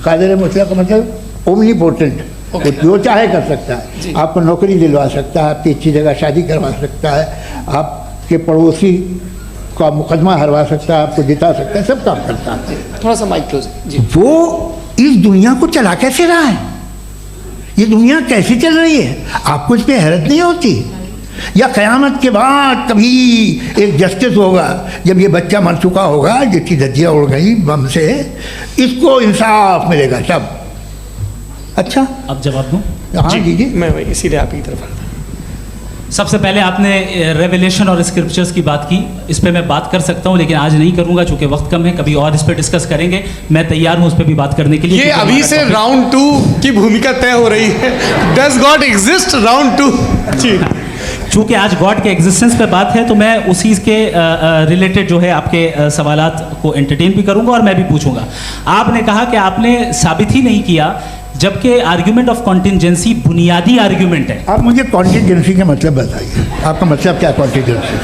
कादिर मुतलक का मतलब ओमनीपोटेंट, वो जो चाहे कर सकता है। आपको नौकरी दिलवा सकता है, आपकी अच्छी जगह शादी करवा सकता है, आपके पड़ोसी का मुकदमा हरवा सकता है, आपको जिता सकता है, सब काम करता है। थोड़ा सा माइक क्लोज जी। वो इस दुनिया को चला कैसे रहा है? ये दुनिया कैसे चल रही है? आपको इस पर हैरत नहीं होती? या क़यामत के बाद कभी एक जस्टिस होगा, जब ये बच्चा मर चुका होगा जिसकी धज्जियाँ उड़ गई बम से, इसको इंसाफ मिलेगा तब? अच्छा अब जवाब दूं? हाँ दीजिए। मैं वही इसीलिए आप की तरफ। सबसे पहले आपने रेवलेशन और स्क्रिप्चर्स की बात की, इस पे मैं बात कर सकता हूँ लेकिन आज नहीं करूँगा चूँकि वक्त कम है, कभी और इस पे डिस्कस करेंगे। मैं तैयार हूँ उस पर भी बात करने के लिए। ये अभी से राउंड 2 की भूमिका तय हो रही है। Does God exist round 2? जी चूँकि आज गॉड के एग्जिस्टेंस पे बात है तो मैं उसी के रिलेटेड जो है आपके सवालात को एंटरटेन भी करूँगा और मैं भी पूछूँगा। आपने कहा कि आपने साबित ही नहीं किया, जबकि आर्ग्यूमेंट ऑफ कॉन्टिजेंसी बुनियादी आर्ग्यूमेंट है। आप मुझे कॉन्टिजेंसी का मतलब बताइए, आपका मतलब क्या कॉन्टिजेंसी?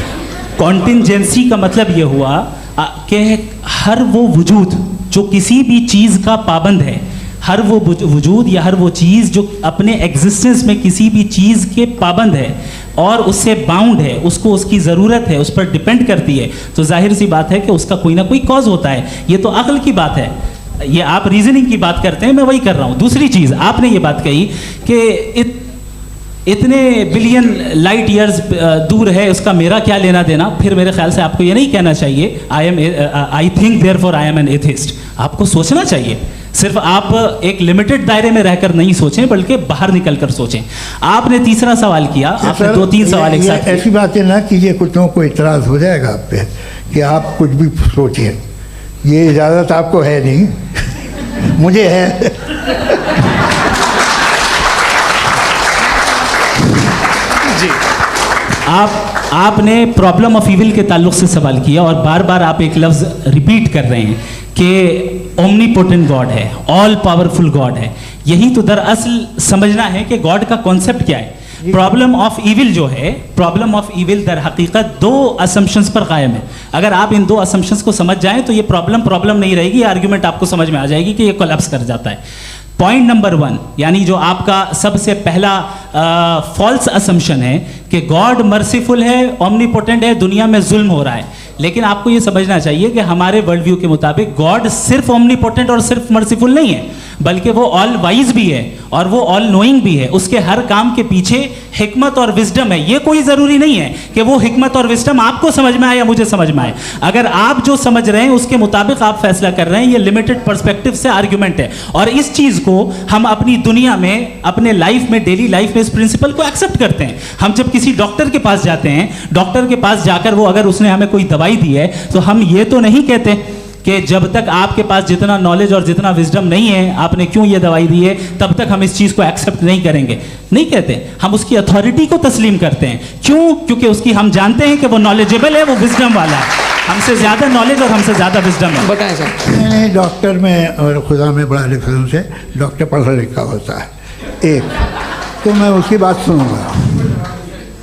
कॉन्टिजेंसी का मतलब ये हुआ कि हर वो वजूद जो किसी भी चीज़ का पाबंद है, हर वो वजूद या हर वो चीज़ जो अपने एग्जिस्टेंस में किसी भी चीज़ के पाबंद है और उससे बाउंड है, उसको उसकी ज़रूरत है, उस पर डिपेंड करती है, तो जाहिर सी बात है कि उसका कोई ना कोई कॉज होता है। ये तो अक्ल की बात है। ये आप रीजनिंग की बात करते हैं, मैं वही कर रहा हूँ। दूसरी चीज़ आपने ये बात कही कि इतने बिलियन लाइट ईयर्स दूर है, उसका मेरा क्या लेना देना। फिर मेरे ख्याल से आपको ये नहीं कहना चाहिए I think therefore I am an atheist. आपको सोचना चाहिए, सिर्फ आप एक लिमिटेड दायरे में रहकर नहीं सोचें बल्कि बाहर निकलकर सोचें। आपने तीसरा सवाल किया, आपने 2-3 सवाल एक साथ। ऐसी बातें ना कीजिए, कुछ लोगों को इतराज़ हो जाएगा आप पे कि आप कुछ भी सोचिए। ये इजाज़त आपको है नहीं, मुझे है। जी आपने प्रॉब्लम ऑफ इविल के ताल्लुक से सवाल किया और बार बार आप एक लफ्ज़ रिपीट कर रहे हैं कि ओमनीपोटेंट गॉड है, ऑल पावरफुल गॉड है। यही तो दरअसल समझना है कि गॉड का कॉन्सेप्ट क्या है। प्रॉब्लम ऑफ इविल जो है, प्रॉब्लम ऑफ इविल दर हकीकत 2 असम्पशंस पर कायम है। अगर आप इन 2 असम्पशंस को समझ जाएं तो ये प्रॉब्लम नहीं रहेगी, आर्ग्यूमेंट आपको समझ में आ जाएगी कि ये कोलैप्स कर जाता है। पॉइंट नंबर 1 यानी जो आपका सबसे पहला फॉल्स असम्पशन है कि गॉड मर्सीफुल है, ओमनीपोटेंट है, दुनिया में जुल्म हो रहा है। लेकिन आपको ये समझना चाहिए कि हमारे वर्ल्ड व्यू के मुताबिक गॉड सिर्फ ओमनीपोटेंट और सिर्फ मर्सीफुल नहीं है, बल्कि वो ऑल वाइज भी है और वो ऑल नोइंग भी है। उसके हर काम के पीछे हिकमत और विजडम है। ये कोई ज़रूरी नहीं है कि वो हिकमत और विजडम आपको समझ में आए या मुझे समझ में आए। अगर आप जो समझ रहे हैं उसके मुताबिक आप फैसला कर रहे हैं, ये लिमिटेड पर्सपेक्टिव से आर्ग्यूमेंट है। और इस चीज़ को हम अपनी दुनिया में, अपने लाइफ में, डेली लाइफ में इस प्रिंसिपल को एक्सेप्ट करते हैं। हम जब किसी डॉक्टर के पास जाते हैं, डॉक्टर के पास जाकर वो अगर उसने हमें कोई दवाई दी है तो हम ये तो नहीं कहते कि जब तक आपके पास जितना नॉलेज और जितना विजडम नहीं है, आपने क्यों ये दवाई दी है, तब तक हम इस चीज़ को एक्सेप्ट नहीं करेंगे। नहीं कहते, हम उसकी अथॉरिटी को तस्लीम करते हैं। क्यों? क्योंकि उसकी हम जानते हैं कि वो नॉलेजेबल है, वो विजडम वाला है, हमसे ज़्यादा नॉलेज और हमसे ज़्यादा विजडम है। बताएं सर। मैंने डॉक्टर में और खुदा में बड़ा डिफरेंस है। डॉक्टर पढ़ा लिखा होता है एक, तो मैं उसकी बात सुनूंगा।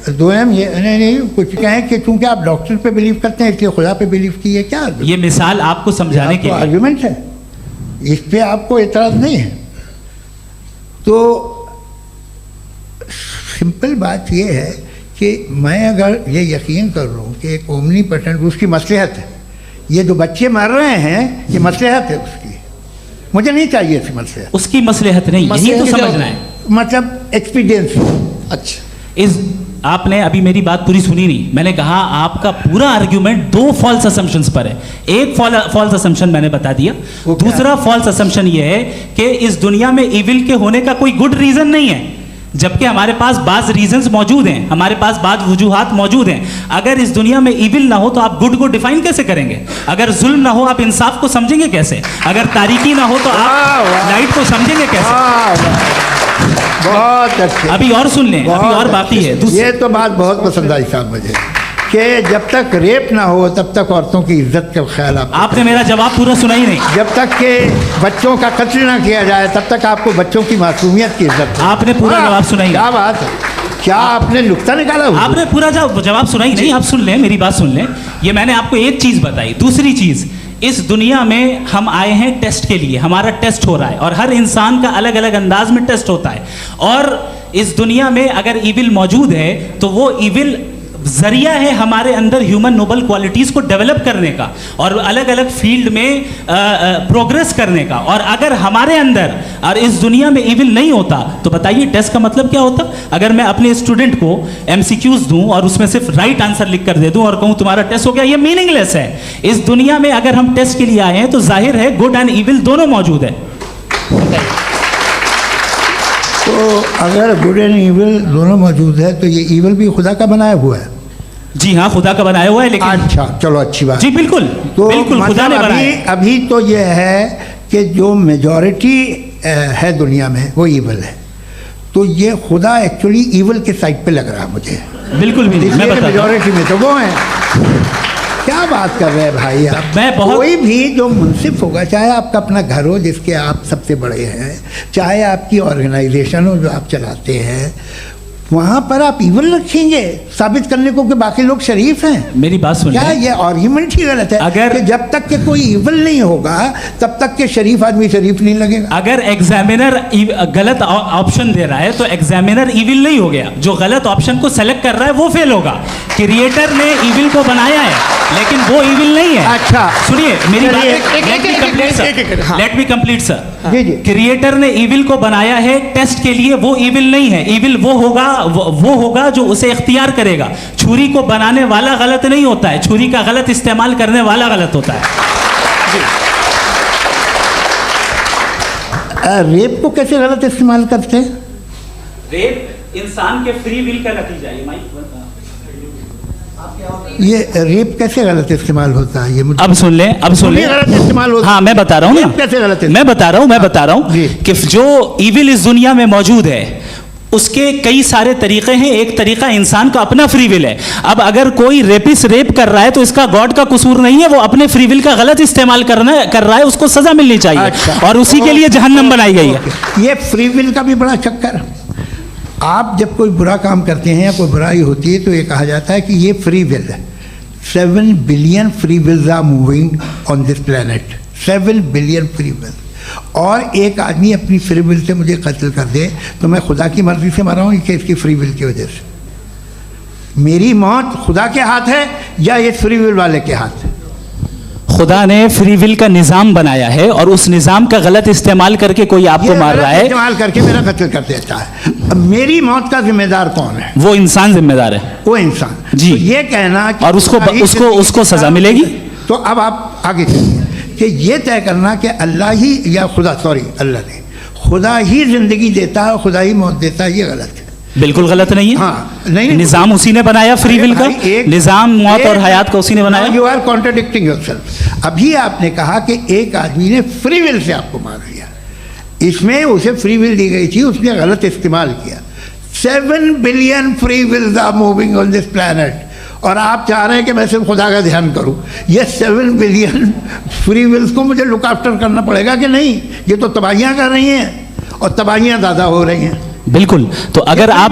दोयम ये नहीं कुछ कहें कि चूंकि आप डॉक्टर पे बिलीव करते हैं इसलिए खुदा पे बिलीव किए, क्या ये मिसाल आपको समझाने के लिए आर्ग्यूमेंट है, इस पे आपको एतराज़ नहीं है। तो सिंपल बात ये है कि मैं अगर ये यकीन कर लूँ कि एक ओमनीपोटेंट उसकी मसलहत है, ये जो बच्चे मर रहे हैं ये मसलहत है उसकी, मुझे नहीं चाहिए थी मसलहत, उसकी मसलहत नहीं, यही तो समझना है। मतलब एक्सपीरियंस। अच्छा, इस आपने अभी मेरी बात पूरी सुनी नहीं। मैंने कहा आपका पूरा आर्ग्यूमेंट दो फॉल्स असम्पशंस पर है। एक फॉल्स असम्पशन मैंने बता दिया, दूसरा फॉल्स असम्पशन ये है कि इस दुनिया में इविल के होने का कोई गुड रीजन नहीं है, जबकि हमारे पास बाज रीजंस मौजूद हैं, हमारे पास बाज वजूहात मौजूद हैं। अगर इस दुनिया में इविल ना हो तो आप गुड को डिफाइन कैसे करेंगे? अगर जुल्म ना हो आप इंसाफ को समझेंगे कैसे? अगर तारीकी ना हो तो आप लाइट को समझेंगे कैसे? बहुत अच्छे। अभी और सुन लें, अभी और बाकी है। ये तो बात बहुत पसंद आई साहब मुझे कि जब तक रेप ना हो तब तक औरतों की इज्जत का ख्याल आपने मेरा जवाब पूरा सुना ही नहीं। जब तक के बच्चों का कत्ल ना किया जाए तब तक आपको बच्चों की मासूमियत की इज्जत। आपने पूरा जवाब सुना ही नहीं। क्या बात है, क्या आपने नुक्ता निकाला? आपने पूरा जवाब सुना ही नहीं। आप सुन लें, मेरी बात सुन लें। ये मैंने आपको एक चीज बताई। दूसरी चीज, इस दुनिया में हम आए हैं टेस्ट के लिए, हमारा टेस्ट हो रहा है और हर इंसान का अलग अलग अंदाज में टेस्ट होता है। और इस दुनिया में अगर इविल मौजूद है तो वो इविल जरिया है हमारे अंदर ह्यूमन नोबल क्वालिटीज को डेवलप करने का और अलग अलग फील्ड में प्रोग्रेस करने का। और अगर हमारे अंदर और इस दुनिया में इविल नहीं होता तो बताइए टेस्ट का मतलब क्या होता? अगर मैं अपने स्टूडेंट को MCQs दूं और उसमें सिर्फ राइट आंसर लिख कर दे दूं और कहूं तुम्हारा टेस्ट हो गया, ये मीनिंगलेस है। इस दुनिया में अगर हम टेस्ट के लिए आए हैं तो जाहिर है गुड एंड इविल दोनों मौजूद है। तो अगर गुड एंड इविल दोनों मौजूद है तो ये इविल भी खुदा का बनाया हुआ है? जी हाँ, खुदा का बनाया हुआ है। लेकिन अच्छा, चलो अच्छी बात। जी बिल्कुल, तो बिल्कुल खुदा ने बनाया। अभी तो ये है कि जो मेजॉरिटी है दुनिया में वो इविल है, तो ये खुदा एक्चुअली इविल के साइड पे लग रहा है मुझे। बिल्कुल भी नहीं, मैं बता मेजॉरिटी में तो वो है। क्या बात कर रहे हैं भाई आप? मैं बहुत कोई भी जो मुंसिफ होगा, चाहे आपका अपना घर हो जिसके आप सबसे बड़े हैं, चाहे आपकी ऑर्गेनाइजेशन हो जो आप चलाते हैं, वहाँ पर आप इविल रखेंगे साबित करने को कि बाकी लोग शरीफ हैं? मेरी बात सुन क्या ये आर्ग्यूमेंट ही गलत है? अगर कि जब तक के कोई इविल नहीं होगा तब तक के शरीफ आदमी शरीफ नहीं लगेगा। अगर एग्जामिनर गलत ऑप्शन दे रहा है तो एग्जामिनर इविल नहीं हो गया, जो गलत ऑप्शन को सेलेक्ट कर रहा है वो फेल होगा। क्रिएटर ने इविल को बनाया है लेकिन वो इविल नहीं है। अच्छा सुनिए मेरी बात, लेट मी कंप्लीट सर। जी जी। क्रिएटर ने इविल को बनाया है टेस्ट के लिए, वो इविल नहीं है। इविल वो होगा जो उसे इख्तियार करेगा। छुरी को बनाने वाला गलत नहीं होता है, छुरी का गलत इस्तेमाल करने वाला गलत होता है। रेप को कैसे गलत इस्तेमाल करते हैं? रेप इंसान के फ्री विल का नतीजा है। ये रेप कैसे गलत इस्तेमाल होता है? ये मुझे अब सुन लें, अब सुन लें। गलत इस्तेमाल होता है। हाँ मैं बता रहा हूँ ना, कैसे गलत? मैं बता रहा हूँ जी। कि जो इविल इस दुनिया में मौजूद है उसके कई सारे तरीके हैं। एक तरीका इंसान का अपना फ्री विल है। अब अगर कोई रेपिस्ट रेप कर रहा है तो इसका गॉड का कसूर नहीं है, वो अपने फ्री विल का गलत इस्तेमाल कर रहा है, उसको सजा मिलनी चाहिए। अच्छा। और उसी के लिए जहन्नम बनाई गई है। ये फ्री विल का भी बड़ा चक्कर। आप जब कोई बुरा काम करते हैं या कोई बुराई होती है तो ये कहा जाता है कि ये फ्री विल है। 7 billion free wills are moving on this planet. 7 billion free will. और एक आदमी अपनी फ्री विल से मुझे कत्ल कर दे तो मैं खुदा की मर्जी से मरा हूँ कि इसकी फ्री विल की वजह से? मेरी मौत खुदा के हाथ है या ये फ्री विल वाले के हाथ है? खुदा ने फ्री विल का निजाम बनाया है और उस निजाम का गलत इस्तेमाल करके कोई आपको मार रहा है, इस्तेमाल करके मेरा कत्ल कर देता है। अब मेरी मौत का जिम्मेदार कौन है? वो इंसान जिम्मेदार है। वो इंसान। जी। तो ये कहना कि और उसको सजा मिलेगी। तो अब आप आगे चलिए कि ये तय करना कि अल्लाह ही या अल्लाह ने खुदा ही जिंदगी देता है, खुदा ही मौत देता है, ये गलत है। बिल्कुल गलत नहीं है। हाँ, नहीं, निजाम उसी ने बनाया फ्री विल का। निजाम मौत और हयात का उसी ने बनाया। You are contradicting yourself. अभी आपने कहा कि एक आदमी ने फ्री विल से आपको मार दिया, इसमें उसे फ्री विल दी गई थी, उसने गलत इस्तेमाल किया। 7 billion free wills are moving on this planet और आप चाह रहे हैं कि मैं सिर्फ खुदा का ध्यान करूं। ये 7 बिलियन फ्री विल्स को मुझे लुक आफ्टर करना पड़ेगा कि नहीं? ये तो तबाहियां कर रही हैं और तबाहियां ज़्यादा हो रही हैं। बिल्कुल। तो अगर आप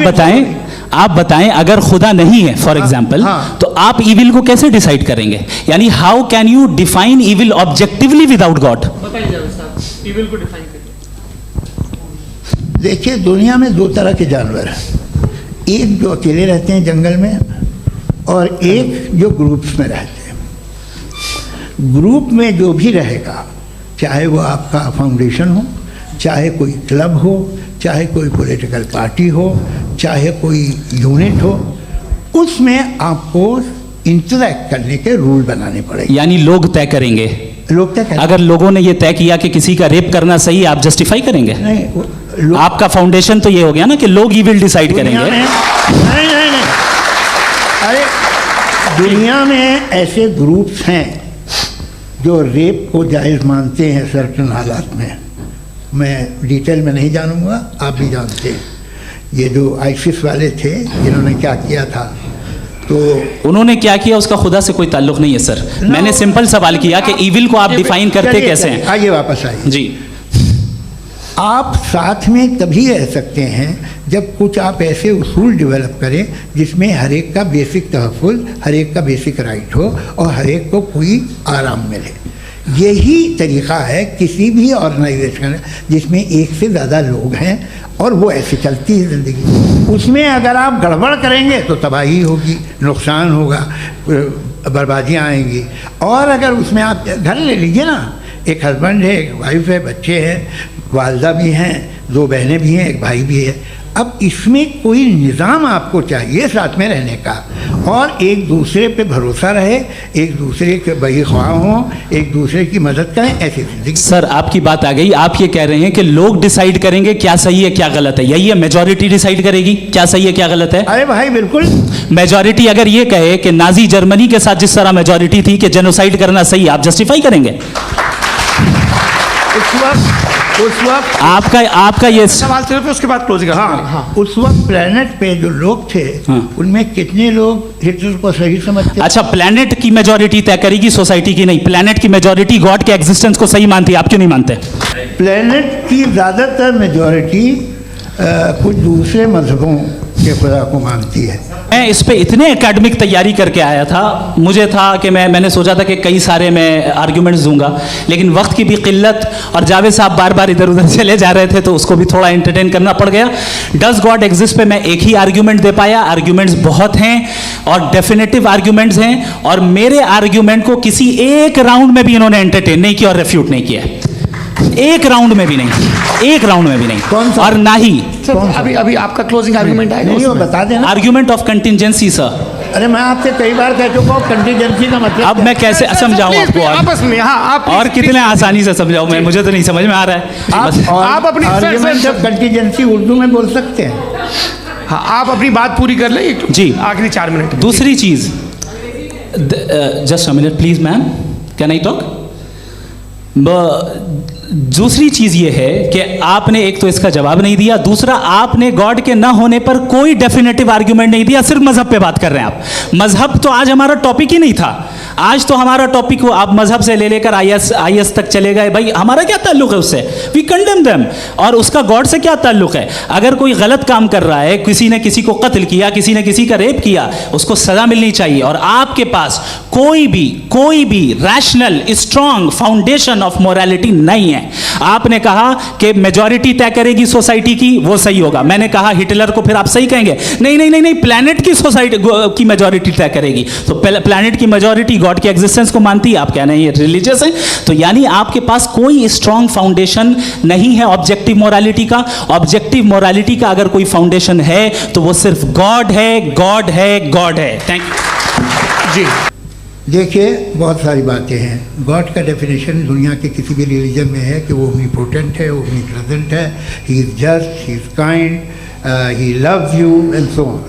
बताएं अगर खुदा नहीं है फॉर एग्जाम्पल, तो आप इविल को कैसे डिसाइड करेंगे? यानी how can you define evil objectively without God? Evil को डिफाइन करिए। देखिए दुनिया में 2 तरह के जानवर हैं। एक जो अकेले रहते हैं जंगल में और एक जो ग्रुप्स में रहते हैं। ग्रुप में जो भी रहेगा, चाहे वो आपका फाउंडेशन हो, चाहे कोई क्लब हो, चाहे कोई पॉलिटिकल पार्टी हो, चाहे कोई यूनिट हो, उसमें आपको इंटरैक्ट करने के रूल बनाने पड़ेंगे। यानी लोग तय करेंगे। लोग तय करेंगे। अगर लोगों ने ये तय किया कि किसी का रेप करना सही है, आप जस्टिफाई करेंगे? नहीं, आपका फाउंडेशन तो ये हो गया ना कि लोग ही विल डिसाइड करेंगे। नहीं, अरे दुनिया में ऐसे ग्रुप्स हैं जो रेप को जायज़ मानते हैं सर्टन हालात में। मैं डिटेल में नहीं जानूंगा, आप भी जानते हैं। ये जो आईसिस वाले थे जिन्होंने क्या किया था, तो उन्होंने क्या किया उसका खुदा से कोई ताल्लुक नहीं है सर। मैंने सिंपल सवाल किया कि ईविल को आप डिफाइन करते कैसे हैं? आइए वापस आइए जी। आप साथ में तभी रह सकते हैं जब कुछ आप ऐसे उसूल डेवलप करें जिसमें हर एक का बेसिक तहफ़्फ़ुज़, हर एक का बेसिक राइट हो और हर एक को कोई आराम मिले। यही तरीक़ा है किसी भी ऑर्गेनाइजेशन जिसमें एक से ज़्यादा लोग हैं और वो ऐसे चलती है ज़िंदगी। उसमें अगर आप गड़बड़ करेंगे तो तबाही होगी, नुकसान होगा, बर्बादियाँ आएंगी। और अगर उसमें आप घर ले लीजिए ना, एक हस्बैंड है, एक वाइफ है, बच्चे हैं, वालदा भी हैं, 2 बहनें भी हैं, एक भाई भी है। अब इसमें कोई निज़ाम आपको चाहिए साथ में रहने का, और एक दूसरे पे भरोसा रहे, एक दूसरे के बहीख्वाह हों, एक दूसरे की मदद करें, ऐसी जिंदगी। सर आपकी बात आ गई। आप ये कह रहे हैं कि लोग डिसाइड करेंगे क्या सही है क्या गलत है, यही है? मेजॉरिटी डिसाइड करेगी क्या सही है क्या गलत है? अरे भाई बिल्कुल। मेजॉरिटी अगर ये कहे कि नाजी जर्मनी के साथ जिस तरह मेजॉरिटी थी कि जेनोसाइड करना सही, आप जस्टिफाई करेंगे? उस वक्त आपका ये सवाल सिर्फ उसके बाद क्लोज कर। हाँ, उस वक्त प्लेनेट पे जो लोग थे, उनमें कितने लोग हिटलर को सही समझते? अच्छा, प्लेनेट की मेजॉरिटी तय करेगी, सोसाइटी की नहीं। प्लेनेट की मेजॉरिटी गॉड के एग्जिस्टेंस को सही मानती है, आप क्यों नहीं मानते? प्लेनेट की ज़्यादातर मेजॉरिटी कुछ दूसरे मजहबों के खुदा को मानती है। मैं इस पे इतने एकेडमिक तैयारी करके आया था, मुझे था कि मैंने सोचा था कि कई सारे मैं आर्ग्यूमेंट्स दूंगा, लेकिन वक्त की भी किल्लत और जावेद साहब बार बार इधर उधर चले जा रहे थे तो उसको भी थोड़ा एंटरटेन करना पड़ गया। डज गॉड एग्जिस्ट पे मैं एक ही आर्ग्यूमेंट दे पाया। आर्ग्यूमेंट्स बहुत हैं और डेफिनेटिव आर्ग्यूमेंट्स हैं, और मेरे आर्ग्यूमेंट को किसी एक राउंड में भी इन्होंने एंटरटेन नहीं किया और रेफ्यूट नहीं किया। एक राउंड में भी नहीं, एक राउंड में भी नहीं। कौन सा? और ना ही अभी आपका क्लोजिंग आर्गुमेंट आएगा, नहीं वो बता देना। Argument of contingency sir. अरे मैं आपसे कई बार कह चुका हूँ कंटीजेंसी का मतलब अब मैं कैसे समझाऊं आपको? आपस में आप और कितने आसानी से समझाऊं मैं? मुझे तो नहीं समझ में आ रहा है। आप अपनी आर्ग्यूमेंट ऑफ कंटीजेंसी उर्दू में बोल सकते हैं। हाँ, आप अपनी बात पूरी कर लें जी, आखिरी 4 मिनट। दूसरी चीज, just a minute please ma'am, can I talk? दूसरी चीज ये है कि आपने एक तो इसका जवाब नहीं दिया, दूसरा आपने गॉड के ना होने पर कोई डेफिनेटिव आर्ग्यूमेंट नहीं दिया, सिर्फ मजहब पे बात कर रहे हैं आप। मजहब तो आज हमारा टॉपिक ही नहीं था। आज तो हमारा टॉपिक हो, आप मजहब से ले लेकर आईएस तक चले गए। भाई हमारा क्या ताल्लुक है उससे? We condemn them. और उसका गॉड से क्या ताल्लुक है? अगर कोई गलत काम कर रहा है, किसी ने किसी को कत्ल किया, किसी ने किसी का रेप किया, उसको सजा मिलनी चाहिए। और आपके पास कोई भी rational strong foundation of morality नहीं है। आपने कहा कि मेजॉरिटी तय करेगी सोसाइटी की, वो सही होगा। मैंने कहा हिटलर को फिर आप सही कहेंगे? नहीं, प्लैनेट की सोसाइटी की मेजॉरिटी तय करेगी। तो प्लैनेट की मेजॉरिटी गॉड के एग्जिस्टेंस को मानती है, आप कह रहे हैं ये रिलीजियस है। तो यानी आपके पास कोई स्ट्रॉन्ग फाउंडेशन नहीं है ऑब्जेक्टिव मोरालिटी का। ऑब्जेक्टिव मोरालिटी का अगर कोई फाउंडेशन है तो वो सिर्फ गॉड है, गॉड है, गॉड है। थैंक यू जी। देखिए, बहुत सारी बातें हैं। गॉड का डेफिनेशन दुनिया के किसी भी रिलीजन में है कि वो ओमनीपोटेंट है, ओमनीप्रेजेंट है, he is just, he is kind, he loves you and so on.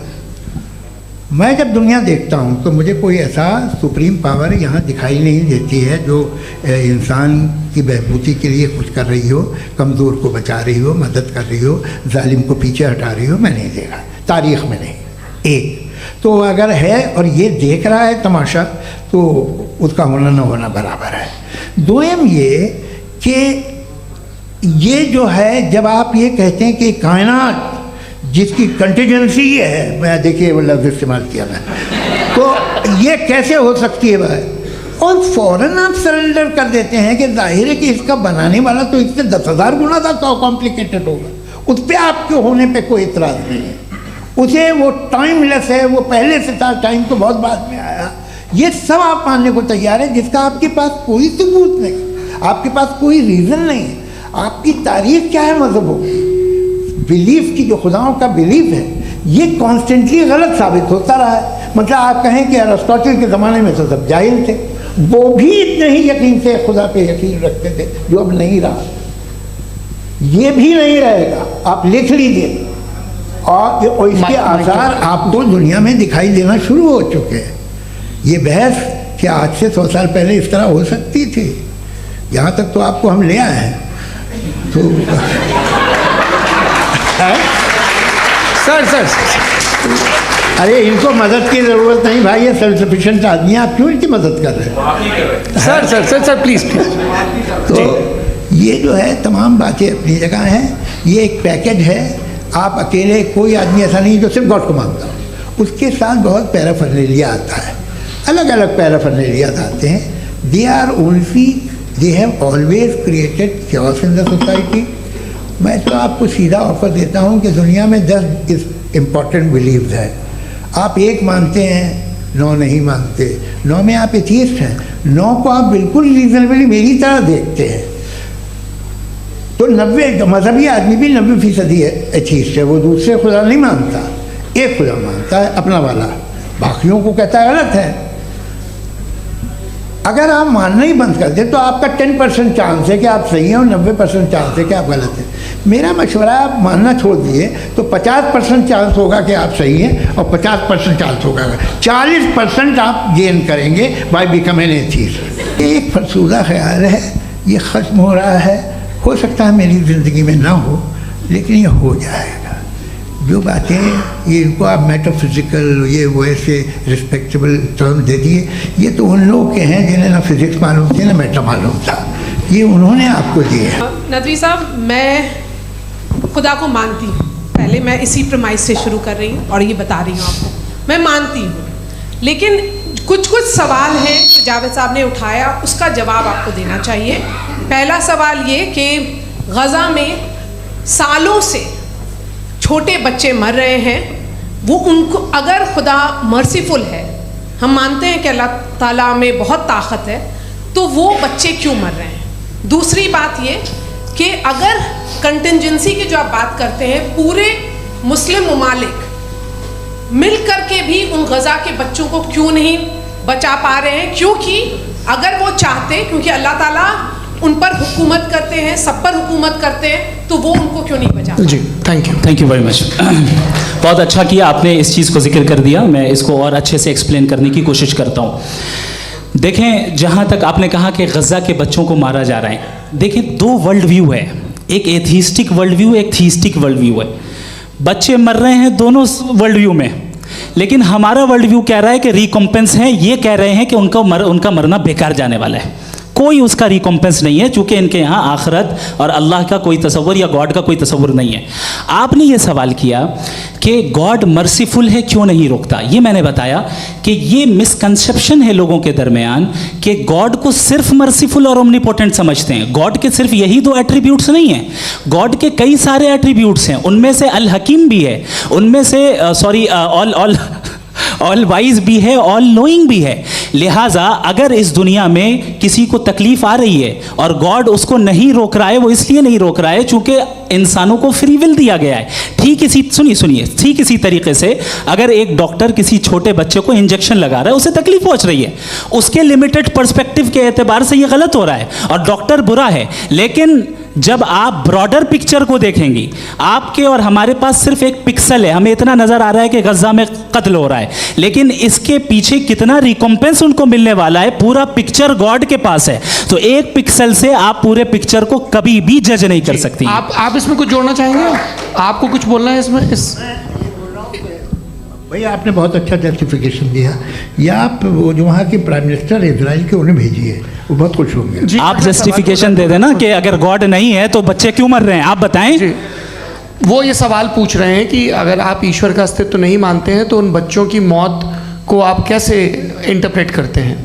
मैं जब दुनिया देखता हूँ तो मुझे कोई ऐसा सुप्रीम पावर यहाँ दिखाई नहीं देती है जो इंसान की बहबूदी के लिए कुछ कर रही हो, कमज़ोर को बचा रही हो, मदद कर रही हो, जालिम को पीछे हटा रही हो। मैं नहीं देखा, तारीख़ में नहीं। एक तो अगर है और ये देख रहा है तमाशा, तो उसका होना न होना बराबर है। दोयम ये कि ये जो है, जब आप ये कहते हैं कि कायनात जिसकी कंटीजेंसी ये है, मैं देखिए वो लफ्ज़ इस्तेमाल किया मैं, तो ये कैसे हो सकती है भाई? और फ़ौरन आप सरेंडर कर देते हैं कि जाहिर है कि इसका बनाने वाला तो इससे 10,000 गुना ज़्यादा कॉम्प्लिकेटेड होगा। उस पर आपके होने पे कोई इतराज़ नहीं है। उसे वो टाइमलेस है, वो पहले से था, टाइम तो बहुत बाद में आया, ये सब आप मानने को तैयार है, जिसका आपके पास कोई सबूत नहीं, आपके पास कोई रीज़न नहीं है। आपकी तारीफ क्या है मज़हबों की? बिलीफ की, जो खुदाओं का बिलीफ है, ये कॉन्स्टेंटली गलत साबित होता रहा है। मतलब आप कहें कि अरिस्टोटल के ज़माने में तो सब जाहिल थे, वो भी इतने ही यकीन से खुदा पे यकीन रखते थे, जो अब नहीं रहा, ये भी नहीं रहेगा, आप लिख लीजिए। और इसके आसार आपको दुनिया में दिखाई देना शुरू हो चुके हैं। ये बहस क्या आज से 100 साल पहले इस तरह हो सकती थी? यहाँ तक तो आपको हम ले आए हैं। तो सर अरे इनको मदद की ज़रूरत नहीं भाई, ये सेल्फ सफिशिएंट आदमी है, आप क्यों इनकी मदद कर रहे हैं? Sir please. तो ये जो है तमाम बातें अपनी जगह हैं। ये एक पैकेज है। आप अकेले, कोई आदमी ऐसा नहीं जो सिर्फ गॉड को मानता हो, उसके साथ बहुत पैराफर्नेलिया आता है, अलग अलग पैराफर्नेलियाज आते हैं। They have always created chaos in the society. मैं तो आपको सीधा ऑफर देता हूँ कि दुनिया में 10 इम्पॉर्टेंट बिलीव्स हैं। आप एक मानते हैं, 9 नहीं मानते, 9 में आप एथीस्ट हैं, 9 को आप बिल्कुल रीजनेबली मेरी तरह देखते हैं। तो 90 मजहबी आदमी भी 90% एथीस्ट है, वो दूसरे खुदा नहीं मानता, एक खुदा मानता है अपना वाला, बाकियों को कहता है गलत है। अगर आप मानना ही बंद कर दें तो आपका 10% चांस है कि आप सही हैं और 90% चांस है कि आप गलत हैं। मेरा मशवरा है, आप मानना छोड़ दिए तो 50% चांस होगा कि आप सही हैं और 50% चांस होगा, 40% आप गेन करेंगे बाय बिकमिंग एन एथीस्ट। ये एक फरसूदा ख्याल है, ये ख़त्म हो रहा है। हो सकता है मेरी ज़िंदगी में ना हो, लेकिन ये हो जाएगा। जो बातें ये इनको आप मेटाफिज़िकल, ये वैसे रिस्पेक्टेबल टर्म दे दिए, ये तो उन लोग के हैं जिन्हें ना फिज़िक्स मालूम थी ना मेटा मालूम था, ये उन्होंने आपको दिए। नदवी साहब, मैं खुदा को मानती हूँ, पहले मैं इसी प्रमाइस से शुरू कर रही हूँ और ये बता रही हूँ आपको, मैं मानती हूँ, लेकिन कुछ सवाल हैं जो जावेद साहब ने उठाया, उसका जवाब आपको देना चाहिए। पहला सवाल ये कि गज़ा में सालों से छोटे बच्चे मर रहे हैं, वो उनको, अगर खुदा मर्सीफुल है, हम मानते हैं कि अल्लाह ताला में बहुत ताकत है, तो वो बच्चे क्यों मर रहे हैं? दूसरी बात ये कि अगर कंटिजेंसी की जो आप बात करते हैं, पूरे मुस्लिम ममालिक मिल कर के भी उन गज़ा के बच्चों को क्यों नहीं बचा पा रहे हैं? क्योंकि अगर वो चाहते, क्योंकि अल्लाह ताला उन पर हुकूमत करते हैं, सब पर हुकूमत करते हैं, तो वो उनको क्यों नहीं बचा? जी, थैंक यू वेरी मच। बहुत अच्छा किया आपने इस चीज़ को जिक्र कर दिया, मैं इसको और अच्छे से एक्सप्लेन करने की कोशिश करता हूँ। देखें, जहाँ तक आपने कहा कि गज़ा के बच्चों को मारा जा रहा है, देखें 2 वर्ल्ड व्यू है, एक एथीस्टिक वर्ल्ड व्यू, एक थीस्टिक वर्ल्ड व्यू है। बच्चे मर रहे हैं दोनों वर्ल्ड व्यू में, लेकिन हमारा वर्ल्ड व्यू कह रहा है कि रिकॉम्पेंस है, ये कह रहे हैं कि उनका मरना बेकार जाने वाला है, कोई उसका रिकॉम्पेंस नहीं है, चूँकि इनके यहाँ आखिरत और अल्लाह का कोई तसव्वुर या गॉड का कोई तसव्वुर नहीं है। आपने ये सवाल किया कि गॉड मर्सीफुल है, क्यों नहीं रोकता? ये मैंने बताया कि ये मिसकंसेप्शन है लोगों के दरमियान कि गॉड को सिर्फ मर्सीफुल और ओमनीपोटेंट समझते हैं। गॉड के सिर्फ यही 2 एट्रीब्यूट्स नहीं हैं, गॉड के कई सारे एट्रीब्यूट्स हैं, उनमें से अल हकीम भी है, उनमें से ऑल वाइज भी है, ऑल नोइंग भी है। लिहाजा अगर इस दुनिया में किसी को तकलीफ आ रही है और गॉड उसको नहीं रोक रहा है, वो इसलिए नहीं रोक रहा है चूंकि इंसानों को फ्री विल दिया गया है। ठीक इसी तरीके से अगर एक डॉक्टर किसी छोटे बच्चे को इंजेक्शन लगा रहा है, उसे तकलीफ पहुंच रही है, उसके लिमिटेड पर्सपेक्टिव के एतबार से ये गलत हो रहा है और डॉक्टर बुरा है। लेकिन जब आप ब्रॉडर पिक्चर को देखेंगी, आपके और हमारे पास सिर्फ एक पिक्सल है, हमें इतना नजर आ रहा है कि गज़ा में कत्ल हो रहा है, लेकिन इसके पीछे कितना रिकॉम्पेंस उनको मिलने वाला है, पूरा पिक्चर गॉड के पास है। तो एक पिक्सल से आप पूरे पिक्चर को कभी भी जज नहीं कर सकती। आप इसमें कुछ जोड़ना चाहेंगे? आपको कुछ बोलना है इसमें? भैया आपने बहुत अच्छा जस्टिफिकेशन दिया। या आप वो जो वहाँ के प्राइम मिनिस्टर इजराइल के, उन्हें भेजिए, वो बहुत खुश होंगे। आप जस्टिफिकेशन दे देना कि अगर गॉड नहीं है तो बच्चे क्यों मर रहे हैं, आप बताएं। वो ये सवाल पूछ रहे हैं कि अगर आप ईश्वर का अस्तित्व नहीं मानते हैं तो उन बच्चों की मौत को आप कैसे इंटरप्रेट करते हैं?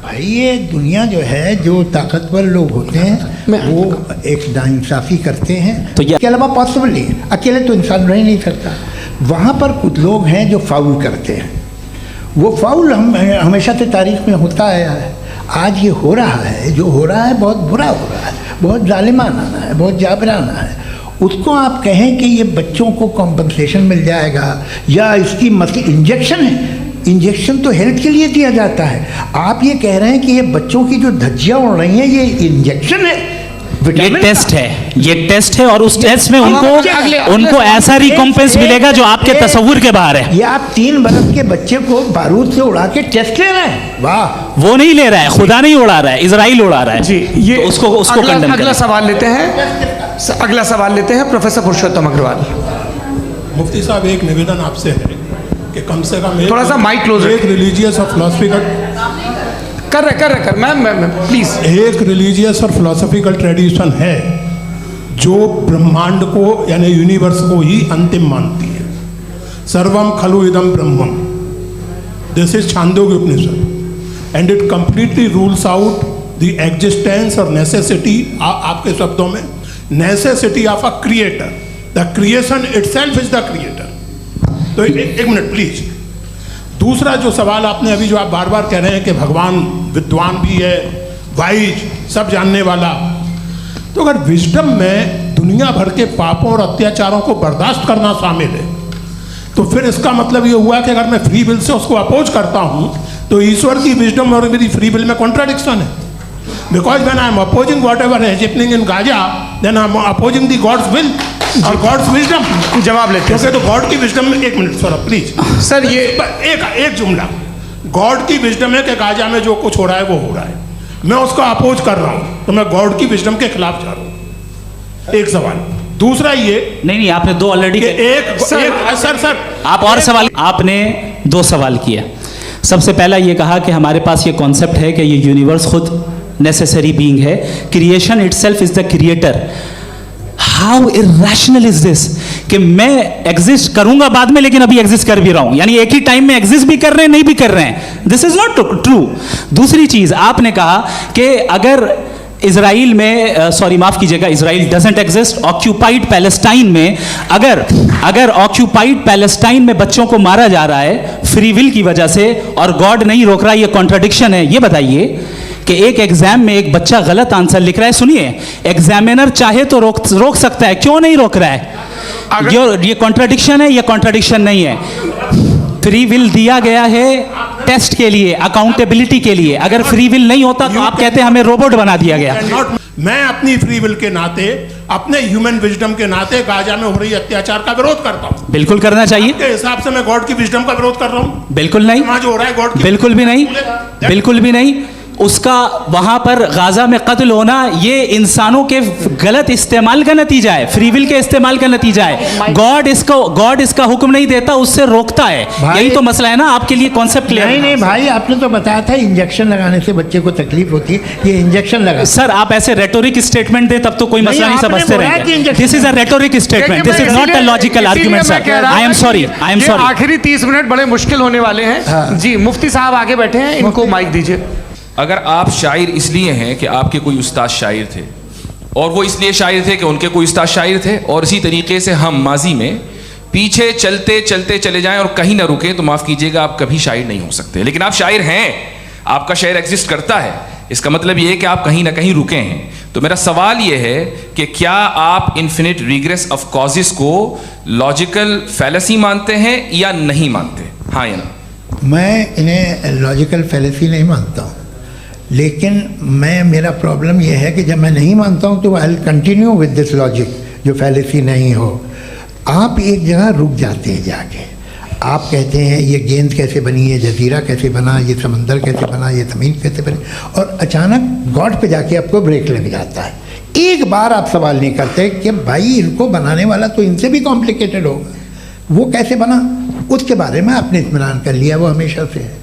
भाई ये दुनिया जो है, जो ताकतवर लोग होते हैं वो एक नाइंसाफ़ी करते हैं, तो इसके अलावा पॉसिबल नहीं है, अकेले तो इंसान रह नहीं सकता। वहाँ पर कुछ लोग हैं जो फाउल करते हैं। वो फाउल हम हमेशा से तारीख में होता आया है। आज ये हो रहा है, जो हो रहा है बहुत बुरा हो रहा है, बहुत जालिमाना है, बहुत जाबराना है। उसको आप कहें कि ये बच्चों को कॉम्पनसेशन मिल जाएगा या इसकी मतलब इंजेक्शन है, इंजेक्शन तो हेल्थ के लिए दिया जाता है। आप ये कह रहे हैं कि ये बच्चों की जो धज्जियाँ उड़ रही हैं ये इंजेक्शन है, ये टेस्ट है, ये टेस्ट है और उस टेस्ट में उनको ऐसा रिकॉम्पेंस मिलेगा जो आपके तस्वुर के बाहर है। ये आप 3 बरस के बच्चे को बारूद से उड़ा के टेस्ट ले रहे हैं। वाह, वो नहीं ले रहा है, खुदा नहीं उड़ा रहा है, इजराइल उड़ा रहा है जी। ये तो उसको अगला सवाल लेते हैं। अगला सवाल लेते हैं प्रोफेसर पुरुषोत्तम अग्रवाल। मुफ्ती साहब, एक निवेदन आपसे है कि कम से कम थोड़ा सा माइक क्लोज एक रिलीजियस और फिलोसफिकल कर मैं प्लीज। एक रिलीजियस और फिलोसफिकल ट्रेडिशन है जो ब्रह्मांड को यानी यूनिवर्स को ही अंतिम मानती है। सर्वम खलु इदम ब्रह्मम, this is Chandogya Upanishad and it completely rules out the existence और नेसेसिटी, आपके शब्दों में necessity of a creator. The creation itself is the creator. तो एक मिनट प्लीज। दूसरा जो सवाल आपने अभी जो आप बार बार कह रहे हैं कि भगवान विद्वान भी है, वाइज, सब जानने वाला, तो अगर विजडम में दुनिया भर के पापों और अत्याचारों को बर्दाश्त करना शामिल है तो फिर इसका मतलब ये हुआ कि अगर मैं फ्री विल से उसको अपोज करता हूँ तो ईश्वर की विजडम और मेरी फ्री विल में कॉन्ट्राडिक्शन है। Because when I am opposing whatever is happening in Gaza, then I am opposing the God's will और गॉड्स विजडम। जवाब लेते हैं क्योंकि तो गॉड की विजडम में, एक मिनट सर प्लीज सर, ये एक जुमला, गॉड की विजडम है कि गाजा में जो कुछ हो रहा है वो हो रहा है, मैं उसको अपोज कर रहा हूं तो मैं गॉड की विजडम के खिलाफ जा रहा हूं। एक सवाल। दूसरा ये नहीं, आपने 2 ऑलरेडी। सर आप और सवाल, आपने 2 सवाल किया। सबसे पहला ये कहा कि हमारे पास ये कॉन्सेप्ट है कि ये यूनिवर्स खुद नेसेसरी बीइंग है, creation itself is the creator. How irrational is this कि मैं एग्जिस्ट करूंगा बाद में लेकिन अभी एग्जिस्ट कर भी रहा हूं, यानी एक ही टाइम में एग्जिस्ट भी कर रहे हैं, नहीं भी कर रहे हैं। This is not true. दूसरी चीज आपने कहा कि अगर इजराइल में, सॉरी माफ कीजिएगा, Israel doesn't exist, occupied Palestine में अगर ऑक्यूपाइड पैलेस्टाइन में बच्चों को मारा जा रहा है फ्री विल की वजह से और गॉड नहीं रोक रहा, ये कॉन्ट्रडिक्शन है। ये बताइए कि एक एग्जाम में एक बच्चा गलत आंसर लिख रहा है, सुनिए, एग्जामिनर चाहे तो रोक सकता है, क्यों नहीं रोक रहा है? ये कॉन्ट्रडिक्शन है, ये कॉन्ट्रडिक्शन नहीं है। फ्री विल दिया गया है टेस्ट के लिए, अकाउंटेबिलिटी के लिए। अगर फ्री विल नहीं होता तो आप कहते हैं हमें रोबोट बना दिया गया। मैं अपनी फ्री विल के नाते, अपने ह्यूमन विजडम के नाते गाजा में हो रही अत्याचार का विरोध करता हूं। बिल्कुल करना चाहिए। के हिसाब से मैं गॉड की विजडम का विरोध कर रहा हूं? बिल्कुल नहीं। जो हो रहा है गॉड, बिल्कुल भी नहीं, बिल्कुल भी नहीं। उसका वहां पर गाजा में कत्ल होना ये इंसानों के गलत इस्तेमाल का नतीजा है, फ्री विल के इस्तेमाल का नतीजा है। गॉड इसका हुक्म नहीं देता, उससे रोकता है। यही तो मसला है ना, आपके लिए कॉन्सेप्ट क्लियर नहीं भाई, आपने तो बताया था इंजेक्शन लगाने से बच्चे को तकलीफ होती है, ये इंजेक्शन लगा। सर आप ऐसे रेटोरिक स्टेटमेंट दे तब तो कोई मसला नहीं समझते रहेंगे। This is a rhetoric statement, this is not a logical argument sir. I am sorry. आखिरी 30 मिनट बड़े मुश्किल होने वाले हैं। जी मुफ्ती साहब आगे बैठे हैं, इनको माइक दीजिए। अगर आप शायर इसलिए हैं कि आपके कोई उस्ताद शायर थे और वो इसलिए शायर थे कि उनके कोई उस्ताद शायर थे, और इसी तरीके से हम माजी में पीछे चलते चलते चले जाएं और कहीं ना रुकें, तो माफ़ कीजिएगा आप कभी शायर नहीं हो सकते। लेकिन आप शायर हैं, आपका शायर एग्जिस्ट करता है, इसका मतलब ये है कि आप कहीं ना कहीं रुके हैं। तो मेरा सवाल ये है कि क्या आप इन्फिनिट रिग्रेस ऑफ कॉजेस को लॉजिकल फैलेसी मानते हैं या नहीं मानते? हाँ या ना? मैं इन्हें लॉजिकल फैलेसी नहीं मानता हूँ, लेकिन मेरा प्रॉब्लम यह है कि जब मैं नहीं मानता हूँ तो I will continue with this logic जो फैलेसी नहीं हो। आप एक जगह रुक जाते हैं जाके, आप कहते हैं ये गेंद कैसे बनी, ये जजीरा कैसे बना, ये समंदर कैसे बना, ये ज़मीन कैसे बनी, और अचानक गॉड पे जाके आपको ब्रेक लग जाता है। एक बार आप सवाल नहीं करते कि भाई इनको बनाने वाला तो इनसे भी कॉम्प्लिकेटेड होगा, वो कैसे बना, उसके बारे में आपने इत्मीनान कर लिया, वो हमेशा से है।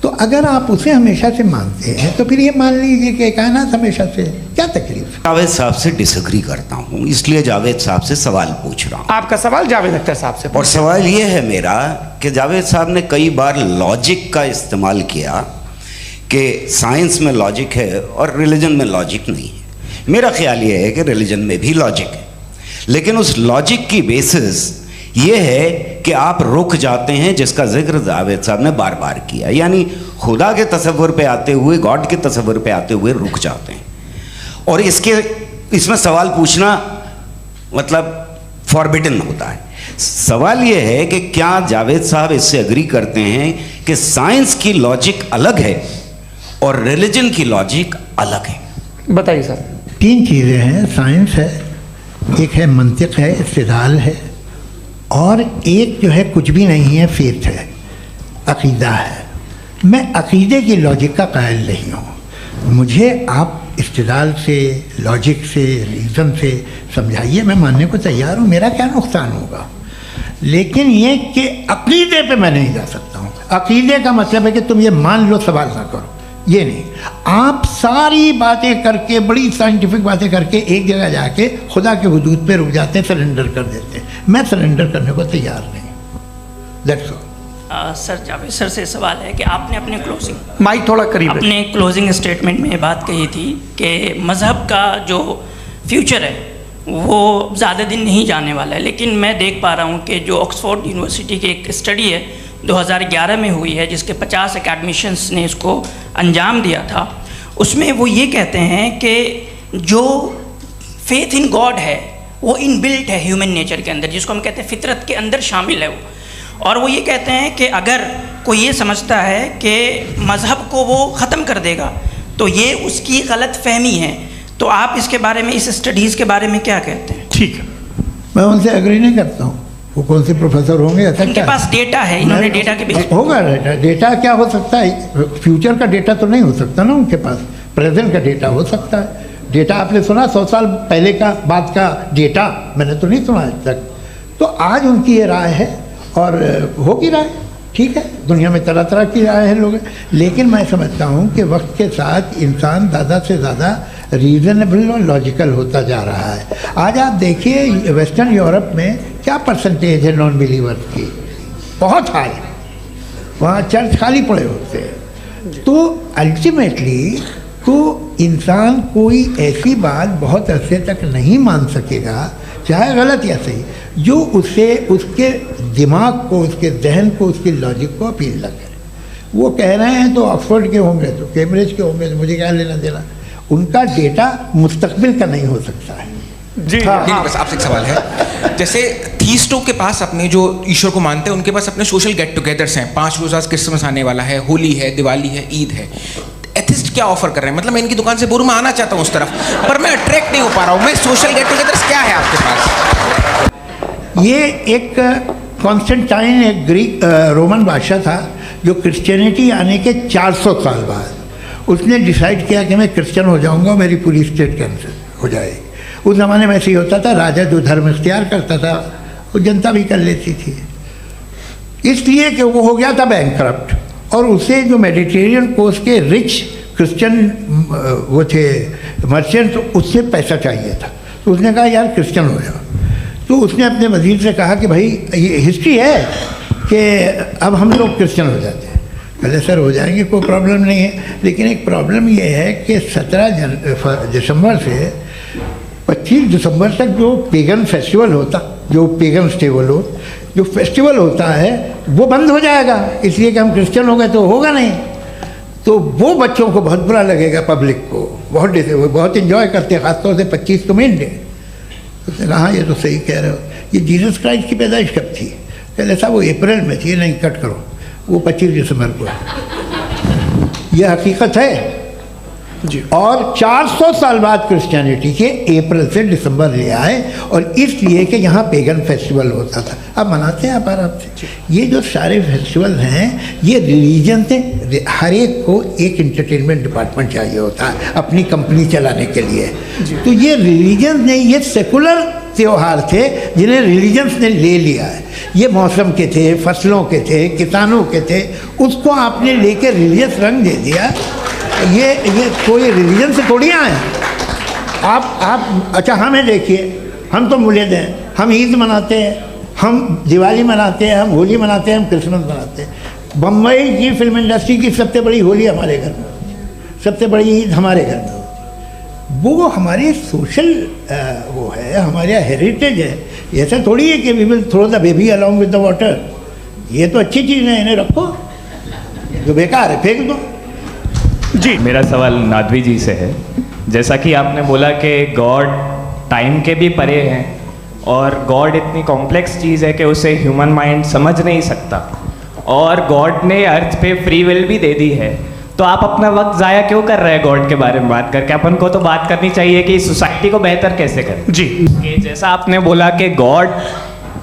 तो अगर आप उसे हमेशा से मानते हैं तो फिर ये मान लीजिए कि कायनात हमेशा से, क्या तकलीफ? जावेद साहब से डिसएग्री करता हूँ, इसलिए जावेद साहब से सवाल पूछ रहा हूँ। आपका सवाल जावेद अख्तर साहब से, और सवाल ये है मेरा कि जावेद साहब ने कई बार लॉजिक का इस्तेमाल किया कि साइंस में लॉजिक है और रिलीजन में लॉजिक नहीं है। मेरा ख्याल ये है कि रिलीजन में भी लॉजिक है, लेकिन उस लॉजिक की बेसिस ये है कि आप रुक जाते हैं, जिसका जिक्र जावेद साहब ने बार बार किया, यानी खुदा के तसव्वुर पे आते हुए, गॉड के तसव्वुर पे आते हुए रुक जाते हैं। और इसमें सवाल पूछना मतलब फॉरबिडन होता है। सवाल यह है कि क्या जावेद साहब इससे एग्री करते हैं कि साइंस की लॉजिक अलग है और रिलीजन की लॉजिक अलग है? बताइए सर। 3 चीज़ें हैं, साइंस है, एक है मंतिक है, इस्तिदलाल है, और एक जो है कुछ भी नहीं है, फेथ है, अकीदा है। मैं अकीदे की लॉजिक का कायल नहीं हूँ। मुझे आप इस्तिदलाल से, लॉजिक से, रीज़न से समझाइए, मैं मानने को तैयार हूँ, मेरा क्या नुकसान होगा। लेकिन ये कि अकीदे पे मैं नहीं जा सकता हूँ। अकीदे का मतलब है कि तुम ये मान लो, सवाल ना करो, ये नहीं। आप सारी बातें करके, बड़ी साइंटिफिक बातें करके एक जगह जाके खुदा के हुदूद पे रुक जाते हैं, सरेंडर कर देते हैं। मैं सरेंडर करने को तैयार नहीं। That's all. Sir, Javed sir से सवाल है कि आपने अपने क्लोजिंग माइक थोड़ा करीब अपने क्लोजिंग स्टेटमेंट में ये बात कही थी कि मज़हब का जो फ्यूचर है वो ज़्यादा दिन नहीं जाने वाला है। लेकिन मैं देख पा रहा हूँ कि जो ऑक्सफोर्ड यूनिवर्सिटी की एक स्टडी है 2011 में हुई है, जिसके 50 एकेडमिशियंस ने इसको अंजाम दिया था, उसमें वो ये कहते हैं कि जो फेथ इन गॉड है वो इनबिल्ट है ह्यूमन नेचर के अंदर, जिसको हम कहते हैं फितरत के अंदर शामिल है वो। और वो ये कहते हैं कि अगर कोई ये समझता है कि मज़हब को वो ख़त्म कर देगा तो ये उसकी गलत फहमी है। तो आप इसके बारे में, इस स्टडीज़ के बारे में क्या कहते हैं? ठीक है, मैं उनसे एग्री नहीं करता हूँ। वो कौन से प्रोफेसर होंगे? ऐसा उनके क्या पास डेटा है, इन्होंने डेटा के बेस होगा। डेटा क्या हो सकता है? फ्यूचर का डेटा तो नहीं हो सकता ना उनके पास, प्रेजेंट का डेटा हो सकता है। डेटा आपने सुना 100 साल पहले का बाद का डेटा? मैंने तो नहीं सुना आज तक। तो आज उनकी ये राय है और होगी राय, ठीक है। दुनिया में तरह तरह की राय है लोग, लेकिन मैं समझता हूँ कि वक्त के साथ इंसान ज़्यादा से ज़्यादा रीज़नेबल और लॉजिकल होता जा रहा है। आज आप देखिए वेस्टर्न यूरोप में क्या परसेंटेज है नॉन बिलीवर्स की, बहुत हाई। वहाँ चर्च खाली पड़े होते हैं। तो अल्टीमेटली तो इंसान कोई ऐसी बात बहुत अरसे तक नहीं मान सकेगा, चाहे गलत या सही, जो उसे, उसके दिमाग को, उसके जहन को, उसकी लॉजिक को अपील न करे। वो कह रहे हैं तो ऑक्सफोर्ड के होंगे, तो कैम्ब्रिज के होंगे, तो मुझे क्या लेना देना। उनका डेटा मुस्तकबिल का नहीं हो सकता है। जी हाँ, नहीं, बस आपसे एक सवाल है। जैसे थीस्टों के पास अपने जो ईश्वर को मानते हैं उनके पास अपने सोशल गेट टुगेदर्स हैं। 5 रोज़ आज क्रिसमस आने वाला है, होली है, दिवाली है, ईद है। एथिस्ट क्या ऑफर कर रहे हैं? मतलब मैं इनकी दुकान से बोलूँ, मैं आना चाहता हूँ उस तरफ, पर मैं अट्रैक्ट नहीं हो पा रहा हूँ। मैं सोशल गेट टुगेदर्स क्या है आपके पास? ये एक कॉन्स्टेंटाइन, एक ग्रीक रोमन बादशाह था जो क्रिश्चियनिटी आने के 400 साल बाद उसने डिसाइड किया कि मैं क्रिश्चियन हो जाऊंगा, मेरी पूरी स्टेट कैंसिल हो जाएगी। उस ज़माने में ऐसे ही होता था, राजा जो धर्म इख्तियार करता था वो जनता भी कर लेती थी, इसलिए कि वो हो गया था बैंकरप्ट। और उसे जो मेडिटेरियन कोस्ट के रिच क्रिश्चियन वो थे मर्चेंट, उससे पैसा चाहिए था। तो उसने कहा यार क्रिश्चियन हो जाओ। तो उसने अपने वजीर से कहा कि भाई ये हिस्ट्री है कि अब हम लोग क्रिश्चियन हो जाते हैं। पहले सर हो जाएंगे, कोई प्रॉब्लम नहीं है, लेकिन एक प्रॉब्लम ये है कि 17 दिसंबर से 25 दिसंबर तक जो पेगन फेस्टिवल होता, जो पेगन जो फेस्टिवल होता है वो बंद हो जाएगा, इसलिए कि हम क्रिश्चियन हो गए तो होगा नहीं। तो वो बच्चों को बहुत बुरा लगेगा, पब्लिक को बहुत इन्जॉय करते हैं, खासतौर से 25 को मेन डे। उसने कहा हाँ ये तो सही कह रहे हो, ये जीसस क्राइस्ट की पैदाइश कब थी? पहले साहब वो अप्रैल में थी। नहीं, कट करो, वो 25 दिसंबर को है। ये हकीकत है जी। और 400 साल बाद क्रिश्चियनिटी के अप्रैल से दिसंबर ले आए, और इसलिए कि यहाँ पेगन फेस्टिवल होता था। अब मनाते हैं आप आराम से। ये जो सारे फेस्टिवल हैं ये रिलीजन से, हर एक को एक इंटरटेनमेंट डिपार्टमेंट चाहिए होता है अपनी कंपनी चलाने के लिए। तो ये रिलीजन ने, ये सेकुलर त्यौहार थे जिन्हें रिलीजन्स ने ले लिया है। ये मौसम के थे, फसलों के थे, किसानों के थे, उसको आपने लेके रिलीजियस रंग दे दिया। ये कोई रिलीजन से थोड़ी आए आप। अच्छा हमें देखिए, हम तो मुल्द हैं, हम ईद मनाते हैं, हम दिवाली मनाते हैं, हम होली मनाते हैं, हम क्रिसमस मनाते हैं। बम्बई की फिल्म इंडस्ट्री की सबसे बड़ी होली हमारे घर में होती है, सबसे बड़ी ईद हमारे घर में होती है। वो हमारी सोशल वो है, हमारा हेरिटेज है। ऐसा थोड़ी है कि we will throw the baby along with the water. ये तो अच्छी चीज़ है, इन्हें रखो, जो बेकार है फेंक दो। जी, मेरा सवाल नादवी जी से है। जैसा कि आपने बोला कि गॉड टाइम के भी परे हैं और गॉड इतनी कॉम्प्लेक्स चीज़ है कि उसे ह्यूमन माइंड समझ नहीं सकता, और गॉड ने अर्थ पे फ्री विल भी दे दी है, तो आप अपना वक्त ज़ाया क्यों कर रहे हैं गॉड के बारे में बात करके? अपन को तो बात करनी चाहिए कि सोसाइटी को बेहतर कैसे करें। जी, कि जैसा आपने बोला कि गॉड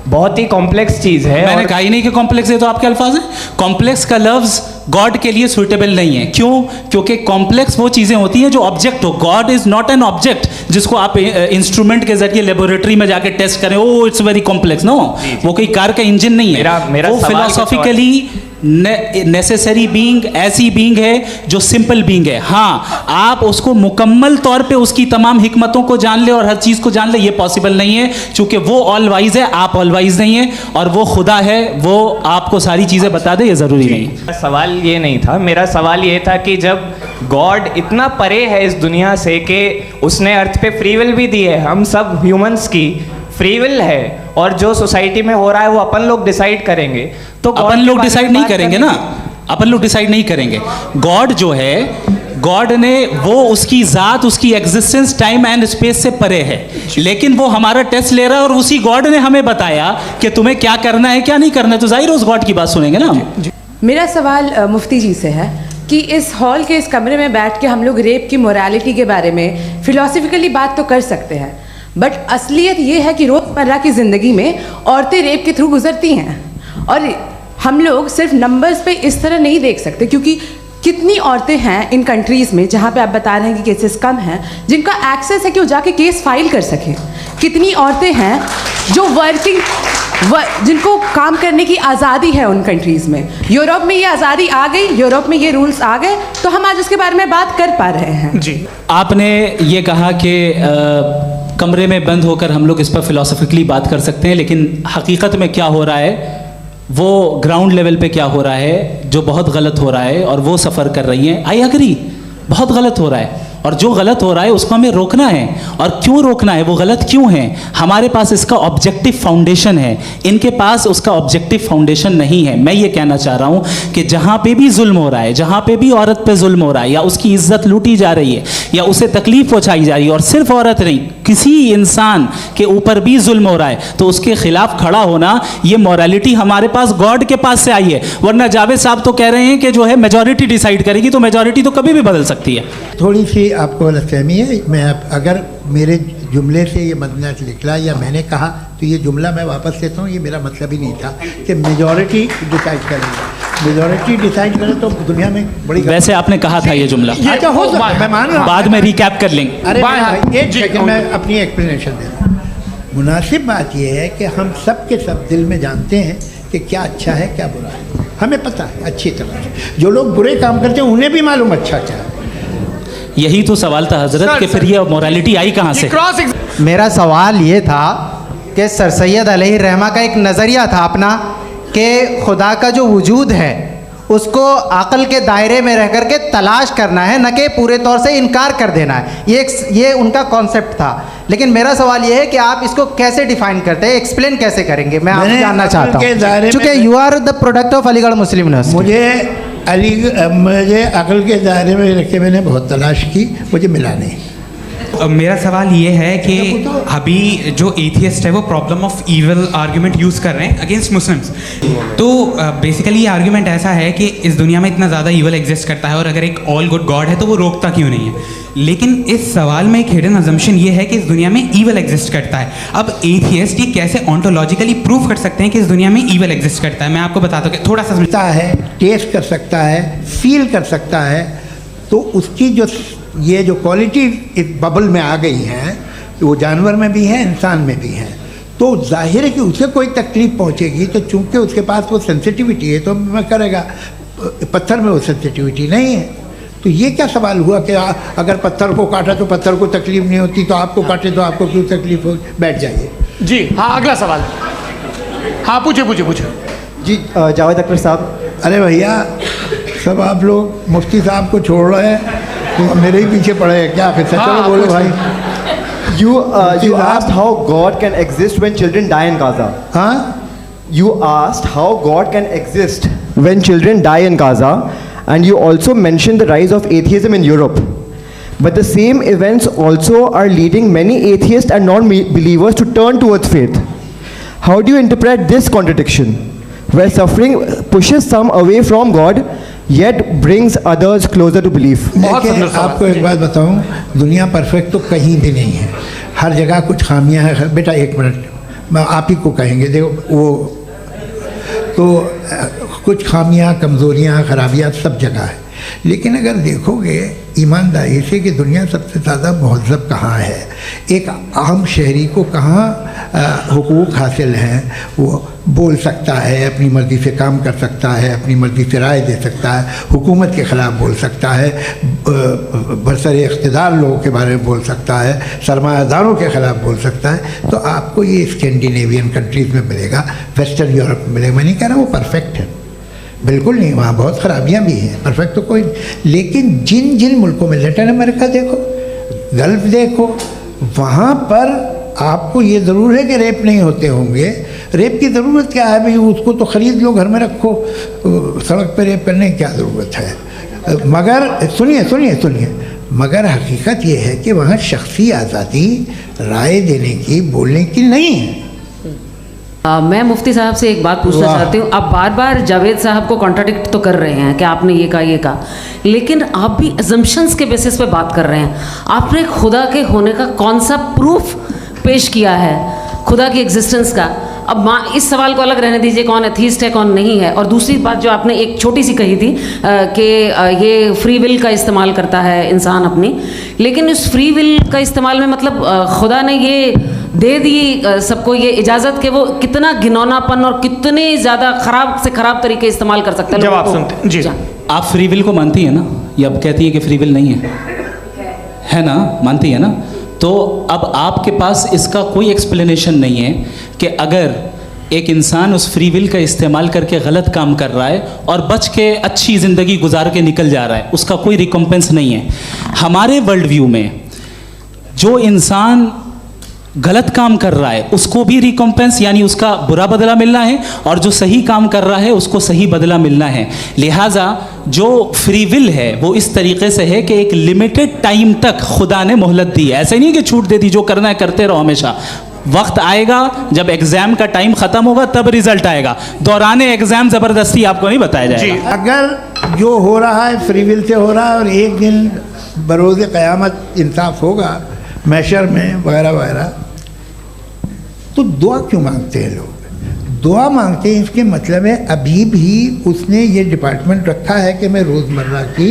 बहुत ही कॉम्प्लेक्स चीज़ है। मैंने कहा ही नहीं कि कॉम्प्लेक्स है, तो आपके अल्फाज हैं। कॉम्प्लेक्स का लफ्ज गॉड के लिए सुइटेबल नहीं है। क्यों? क्योंकि कॉम्प्लेक्स वो चीज़ें होती हैं जो ऑब्जेक्ट हो। God is not an object जिसको आप इंस्ट्रूमेंट के जरिए लेबोरेटरी में जाके टेस्ट करें, oh it's very complex. No, वो कोई कार का इंजन नहीं है। मेरा वो फिलोसॉफिकली नेसेसरी बीइंग ऐसी बीइंग है जो सिंपल बीइंग है। हाँ, आप उसको मुकम्मल तौर पे उसकी तमाम हिकमतों को जान ले और हर चीज़ को जान ले, ये पॉसिबल नहीं है, क्योंकि वो ऑल वाइज है, आप ऑल वाइज नहीं है, और वो खुदा है, वो आपको सारी चीज़ें बता दे, ये ज़रूरी नहीं है। सवाल ये नहीं था, मेरा सवाल ये था कि जब गॉड इतना परे है इस दुनिया से कि उसने अर्थ पे फ्री विल भी दी है, हम सब ह्यूमंस की फ्री विल है, और जो सोसाइटी में हो रहा है वो अपन लोग डिसाइड करेंगे, तो अपन लोग डिसाइड नहीं करेंगे ना, अपन लोग डिसाइड नहीं करेंगे। गॉड जो है, गॉड ने वो उसकी ज़ात, उसकी एग्जिस्टेंस टाइम एंड स्पेस से परे है, लेकिन वो हमारा टेस्ट ले रहा है और उसी गॉड ने हमें बताया कि तुम्हें क्या करना है क्या नहीं करना है, तो जाहिर है उस गॉड की बात सुनेंगे ना हम। मेरा सवाल मुफ्ती जी से है कि इस हॉल के इस कमरे में बैठ के हम लोग रेप की मोरालिटी के बारे में फिलोसफिकली बात तो कर सकते हैं, बट असलियत ये है कि रोज़मर्रा की ज़िंदगी में औरतें रेप के थ्रू गुजरती हैं, और हम लोग सिर्फ नंबर्स पे इस तरह नहीं देख सकते, क्योंकि कितनी औरतें हैं इन कंट्रीज़ में जहाँ पे आप बता रहे हैं कि केसेस कम हैं, जिनका एक्सेस है कि वो जाके केस फाइल कर सकें। कितनी औरतें हैं जो जिनको काम करने की आज़ादी है उन कंट्रीज़ में। यूरोप में ये आज़ादी आ गई, यूरोप में ये रूल्स आ गए, तो हम आज उसके बारे में बात कर पा रहे हैं। जी, आपने ये कहा कि कमरे में बंद होकर हम लोग इस पर फिलोसफिकली बात कर सकते हैं, लेकिन हकीकत में क्या हो रहा है, वो ग्राउंड लेवल पे क्या हो रहा है जो बहुत गलत हो रहा है, और वो सफ़र कर रही हैं। आई एग्री, बहुत गलत हो रहा है, और जो गलत हो रहा है उसको हमें रोकना है। और क्यों रोकना है, वो गलत क्यों है? हमारे पास इसका ऑब्जेक्टिव फाउंडेशन है, इनके पास उसका ऑब्जेक्टिव फाउंडेशन नहीं है। मैं ये कहना चाह रहा हूँ कि जहाँ पे भी जुल्म हो रहा है, जहाँ पे भी औरत पे जुल्म हो रहा है, या उसकी इज्जत लूटी जा रही है, या उसे तकलीफ पहुँचाई जा रही है, और सिर्फ औरत नहीं, किसी इंसान के ऊपर भी जुल्म हो रहा है, तो उसके खिलाफ खड़ा होना, ये मॉरलिटी हमारे पास गॉड के पास से आई है। वरना जावेद साहब तो कह रहे हैं कि जो है मेजॉरिटी डिसाइड करेगी, तो मेजॉरिटी तो कभी भी बदल सकती है। थोड़ी सी आपको गलतफहमी है। मैं अगर मेरे जुमले से ये मदना निकला या मैंने कहा, तो ये जुमला मैं वापस लेता हूँ। ये मेरा मतलब ही नहीं था कि मेजॉरिटी डिसाइड करेगी। मेजॉरिटी डिसाइड करे तो दुनिया में बड़ी, वैसे आपने कहा था ये जुमला। अच्छा, हो सकता है, मैं मान रहा हूँ, बाद में रिकैप कर लेंगे। अरे एक सेकंड, मैं अपनी एक्सप्लेनेशन देता हूँ। मुनासिब बात यह है कि हम सब के सब दिल में जानते हैं कि क्या अच्छा है क्या बुरा है, हमें पता है अच्छी तरह से। जो लोग बुरे काम करते हैं उन्हें भी मालूम अच्छा क्या है। यही तो सवाल था हजरत, कि फिर ये मोरालिटी आई कहाँ से? मेरा सवाल ये था कि सर सैयद अलैहि रहमा का एक नज़रिया था अपना कि खुदा का जो वजूद है उसको अक़ल के दायरे में रह कर के तलाश करना है, न कि पूरे तौर से इनकार कर देना है। ये उनका कॉन्सेप्ट था। लेकिन मेरा सवाल ये है कि आप इसको कैसे डिफाइन करते हैं, एक्सप्लेन कैसे करेंगे? मैं आपसे जानना चाहता हूँ, क्योंकि you are the product of Aligarh Muslim University. मुझे अक़ल के दायरे में रख के मैंने बहुत तलाश की, मुझे मिला नहीं। मेरा सवाल ये है कि अभी जो एथियस्ट है वो problem of evil argument use कर रहे हैं अगेंस्ट मुस्लिम्स। तो बेसिकली ये आर्ग्यूमेंट ऐसा है कि इस दुनिया में इतना ज़्यादा ईविल एग्जिस्ट करता है, और अगर एक ऑल गुड गॉड है तो वो रोकता क्यों नहीं है? लेकिन इस सवाल में एक हिडन अजम्पशन ये है कि इस दुनिया में ईविल एग्जिस्ट करता है। अब एथियस्ट ये कैसे ऑन्टोलॉजिकली प्रूव कर सकते हैं कि इस दुनिया में ईविल एग्जिस्ट करता है? मैं आपको बताता हूँ कि थोड़ा सा समझता है, टेस्ट कर सकता है, फील कर सकता है, तो उसकी जो ये जो क्वालिटी इस बबल में आ गई हैं, वो जानवर में भी है, इंसान में भी है, तो जाहिर है कि उसे कोई तकलीफ पहुंचेगी। तो चूंकि उसके पास वो सेंसिटिविटी है तो मैं करेगा। पत्थर में वो सेंसिटिविटी नहीं है। तो ये क्या सवाल हुआ कि अगर पत्थर को काटा तो पत्थर को तकलीफ नहीं होती, तो आपको काटे तो आपको क्यों तकलीफ हो? बैठ जाइए जी। हाँ, अगला सवाल। हाँ, पूछे जी। जावेद अख्तर साहब। अरे भैया, सब आप लोग मुफ्ती साहब को छोड़ रहे हैं, मेरे ही पीछे पड़े हैं क्या? फिर चलो बोलो भाई। You asked how God can exist when children die in Gaza. हाँ? You asked how God can exist when children die in Gaza, and you also mentioned the rise of atheism in Europe. But the same events also are leading many atheists and non-believers to turn towards faith. How do you interpret this contradiction, where suffering pushes some away from God, yet brings others closer to belief? देखिए, आपको एक बात बताऊं, दुनिया परफेक्ट तो कहीं भी नहीं है, हर जगह कुछ खामियां हैं। बेटा एक मिनट, मैं आप ही को कहेंगे, देखो वो तो कुछ खामियां, कमज़ोरियां, खराबियां सब जगह है। लेकिन अगर देखोगे ईमानदारी से कि दुनिया सबसे ज़्यादा महज़ब कहाँ है, एक आम शहरी को कहाँ हुकूक हासिल हैं, वो बोल सकता है, अपनी मर्ज़ी से काम कर सकता है, अपनी मर्ज़ी से राय दे सकता है, हुकूमत के ख़िलाफ़ बोल सकता है, बरसरे इक़्तिदार लोगों के बारे में बोल सकता है, सरमायादारों के ख़िलाफ़ बोल सकता है। तो आपको ये स्कैंडिनेवियन कंट्रीज़ में मिलेगा, वेस्टर्न यूरोप में मिलेगा। मैं नहीं कह रहा वो परफेक्ट है, बिल्कुल नहीं, वहाँ बहुत ख़राबियाँ भी हैं, परफेक्ट तो कोई। लेकिन जिन जिन मुल्कों में, लैटिन अमेरिका देखो, गल्फ़ देखो, वहाँ पर आपको ये ज़रूर है कि रेप नहीं होते होंगे। रेप की ज़रूरत क्या है भाई? उसको तो ख़रीद लो, घर में रखो, सड़क पर रेप करने की क्या ज़रूरत है? मगर सुनिए, मगर हकीकत ये है कि वहाँ शख्सी आज़ादी राय देने की, बोलने की नहीं है। मैं मुफ्ती साहब से एक बात पूछना चाहती हूँ। आप बार बार जावेद साहब को कॉन्ट्राडिक्ट तो कर रहे हैं कि आपने ये कहा, लेकिन आप भी अजम्पशंस के बेसिस पे बात कर रहे हैं। आपने खुदा के होने का कौन सा प्रूफ पेश किया है, खुदा की एग्जिस्टेंस का? अब इस सवाल को अलग रहने दीजिए, कौन एथीस्ट है कौन नहीं है। और दूसरी बात जो आपने एक छोटी सी कही थी कि ये फ्री विल का इस्तेमाल करता है इंसान अपनी, लेकिन इस फ्री विल का इस्तेमाल में मतलब खुदा ने ये दे दी सबको ये इजाज़त कि वो कितना घिनौनापन और कितने ज़्यादा ख़राब से ख़राब तरीके इस्तेमाल कर सकते हैं। जवाब सुनते जी। आप फ्री विल को मानती हैं ना, या अब कहती है कि फ्री विल नहीं है ना? मानती है ना? तो अब आपके पास इसका कोई एक्सप्लेनेशन नहीं है कि अगर एक इंसान उस फ्री विल का इस्तेमाल करके गलत काम कर रहा है और बच के अच्छी ज़िंदगी गुजार के निकल जा रहा है, उसका कोई रिकम्पेंस नहीं है। हमारे वर्ल्ड व्यू में जो इंसान गलत काम कर रहा है उसको भी रिकम्पेंस यानी उसका बुरा बदला मिलना है, और जो सही काम कर रहा है उसको सही बदला मिलना है। लिहाजा जो फ्री विल है वो इस तरीके से है कि एक लिमिटेड टाइम तक खुदा ने मोहलत दी है। ऐसे नहीं कि छूट दे दी, जो करना है करते रहो हमेशा। वक्त आएगा जब एग्जाम का टाइम खत्म होगा तब रिजल्ट आएगा, दौराने एग्जाम जबरदस्ती आपको नहीं बताया जाएगा। अगर जो हो रहा है फ्री विल से हो रहा है और एक दिन बरोज़ क़यामत इंसाफ होगा मैशर में वगैरह वगैरह, तो दुआ क्यों मांगते हैं लोग? दुआ मांगते हैं इसके मतलब है अभी भी उसने ये डिपार्टमेंट रखा है कि मैं रोज़मर्रा की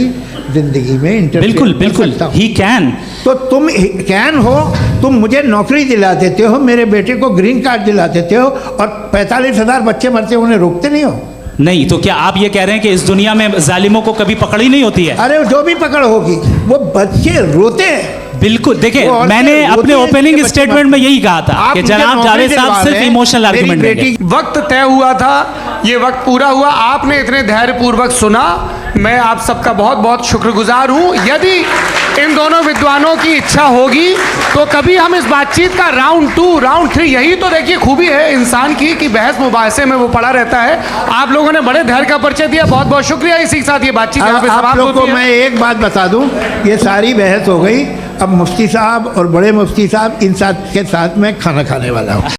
ज़िंदगी में बिल्कुल ही कैन। तो तुम कैन हो, तुम मुझे नौकरी दिला देते हो, मेरे बेटे को ग्रीन कार्ड दिला देते हो, और 45,000 बच्चे मरते हो, उन्हें रोकते नहीं हो। नहीं तो क्या आप ये कह रहे हैं कि इस दुनिया में जालिमों को कभी पकड़ ही नहीं होती है? अरे जो भी पकड़ होगी वो बच्चे रोते हैं। बिल्कुल, देखिए मैंने अपने ओपनिंग स्टेटमेंट में यही कहा था कि जनाब जावेद साहब सिर्फ इमोशनल आर्गुमेंट देंगे। वक्त तय हुआ था, ये वक्त पूरा हुआ, आपने इतने धैर्यपूर्वक सुना, मैं आप सबका बहुत बहुत शुक्रगुजार हूँ। यदि इन दोनों विद्वानों की इच्छा होगी तो कभी हम इस बातचीत का राउंड 2, राउंड 3, यही तो देखिए खूबी है इंसान की कि बहस मुबाहसे में वो पड़ा रहता है। आप लोगों ने बड़े धैर्य का परिचय दिया, बहुत बहुत शुक्रिया। इसी के साथ ये बातचीत आप लोग को मैं एक बात बता दूं, ये सारी बहस हो गई, अब मुफ्ती साहब और बड़े मुफ्ती साहब इन के साथ मैं खाना खाने वाला हूँ।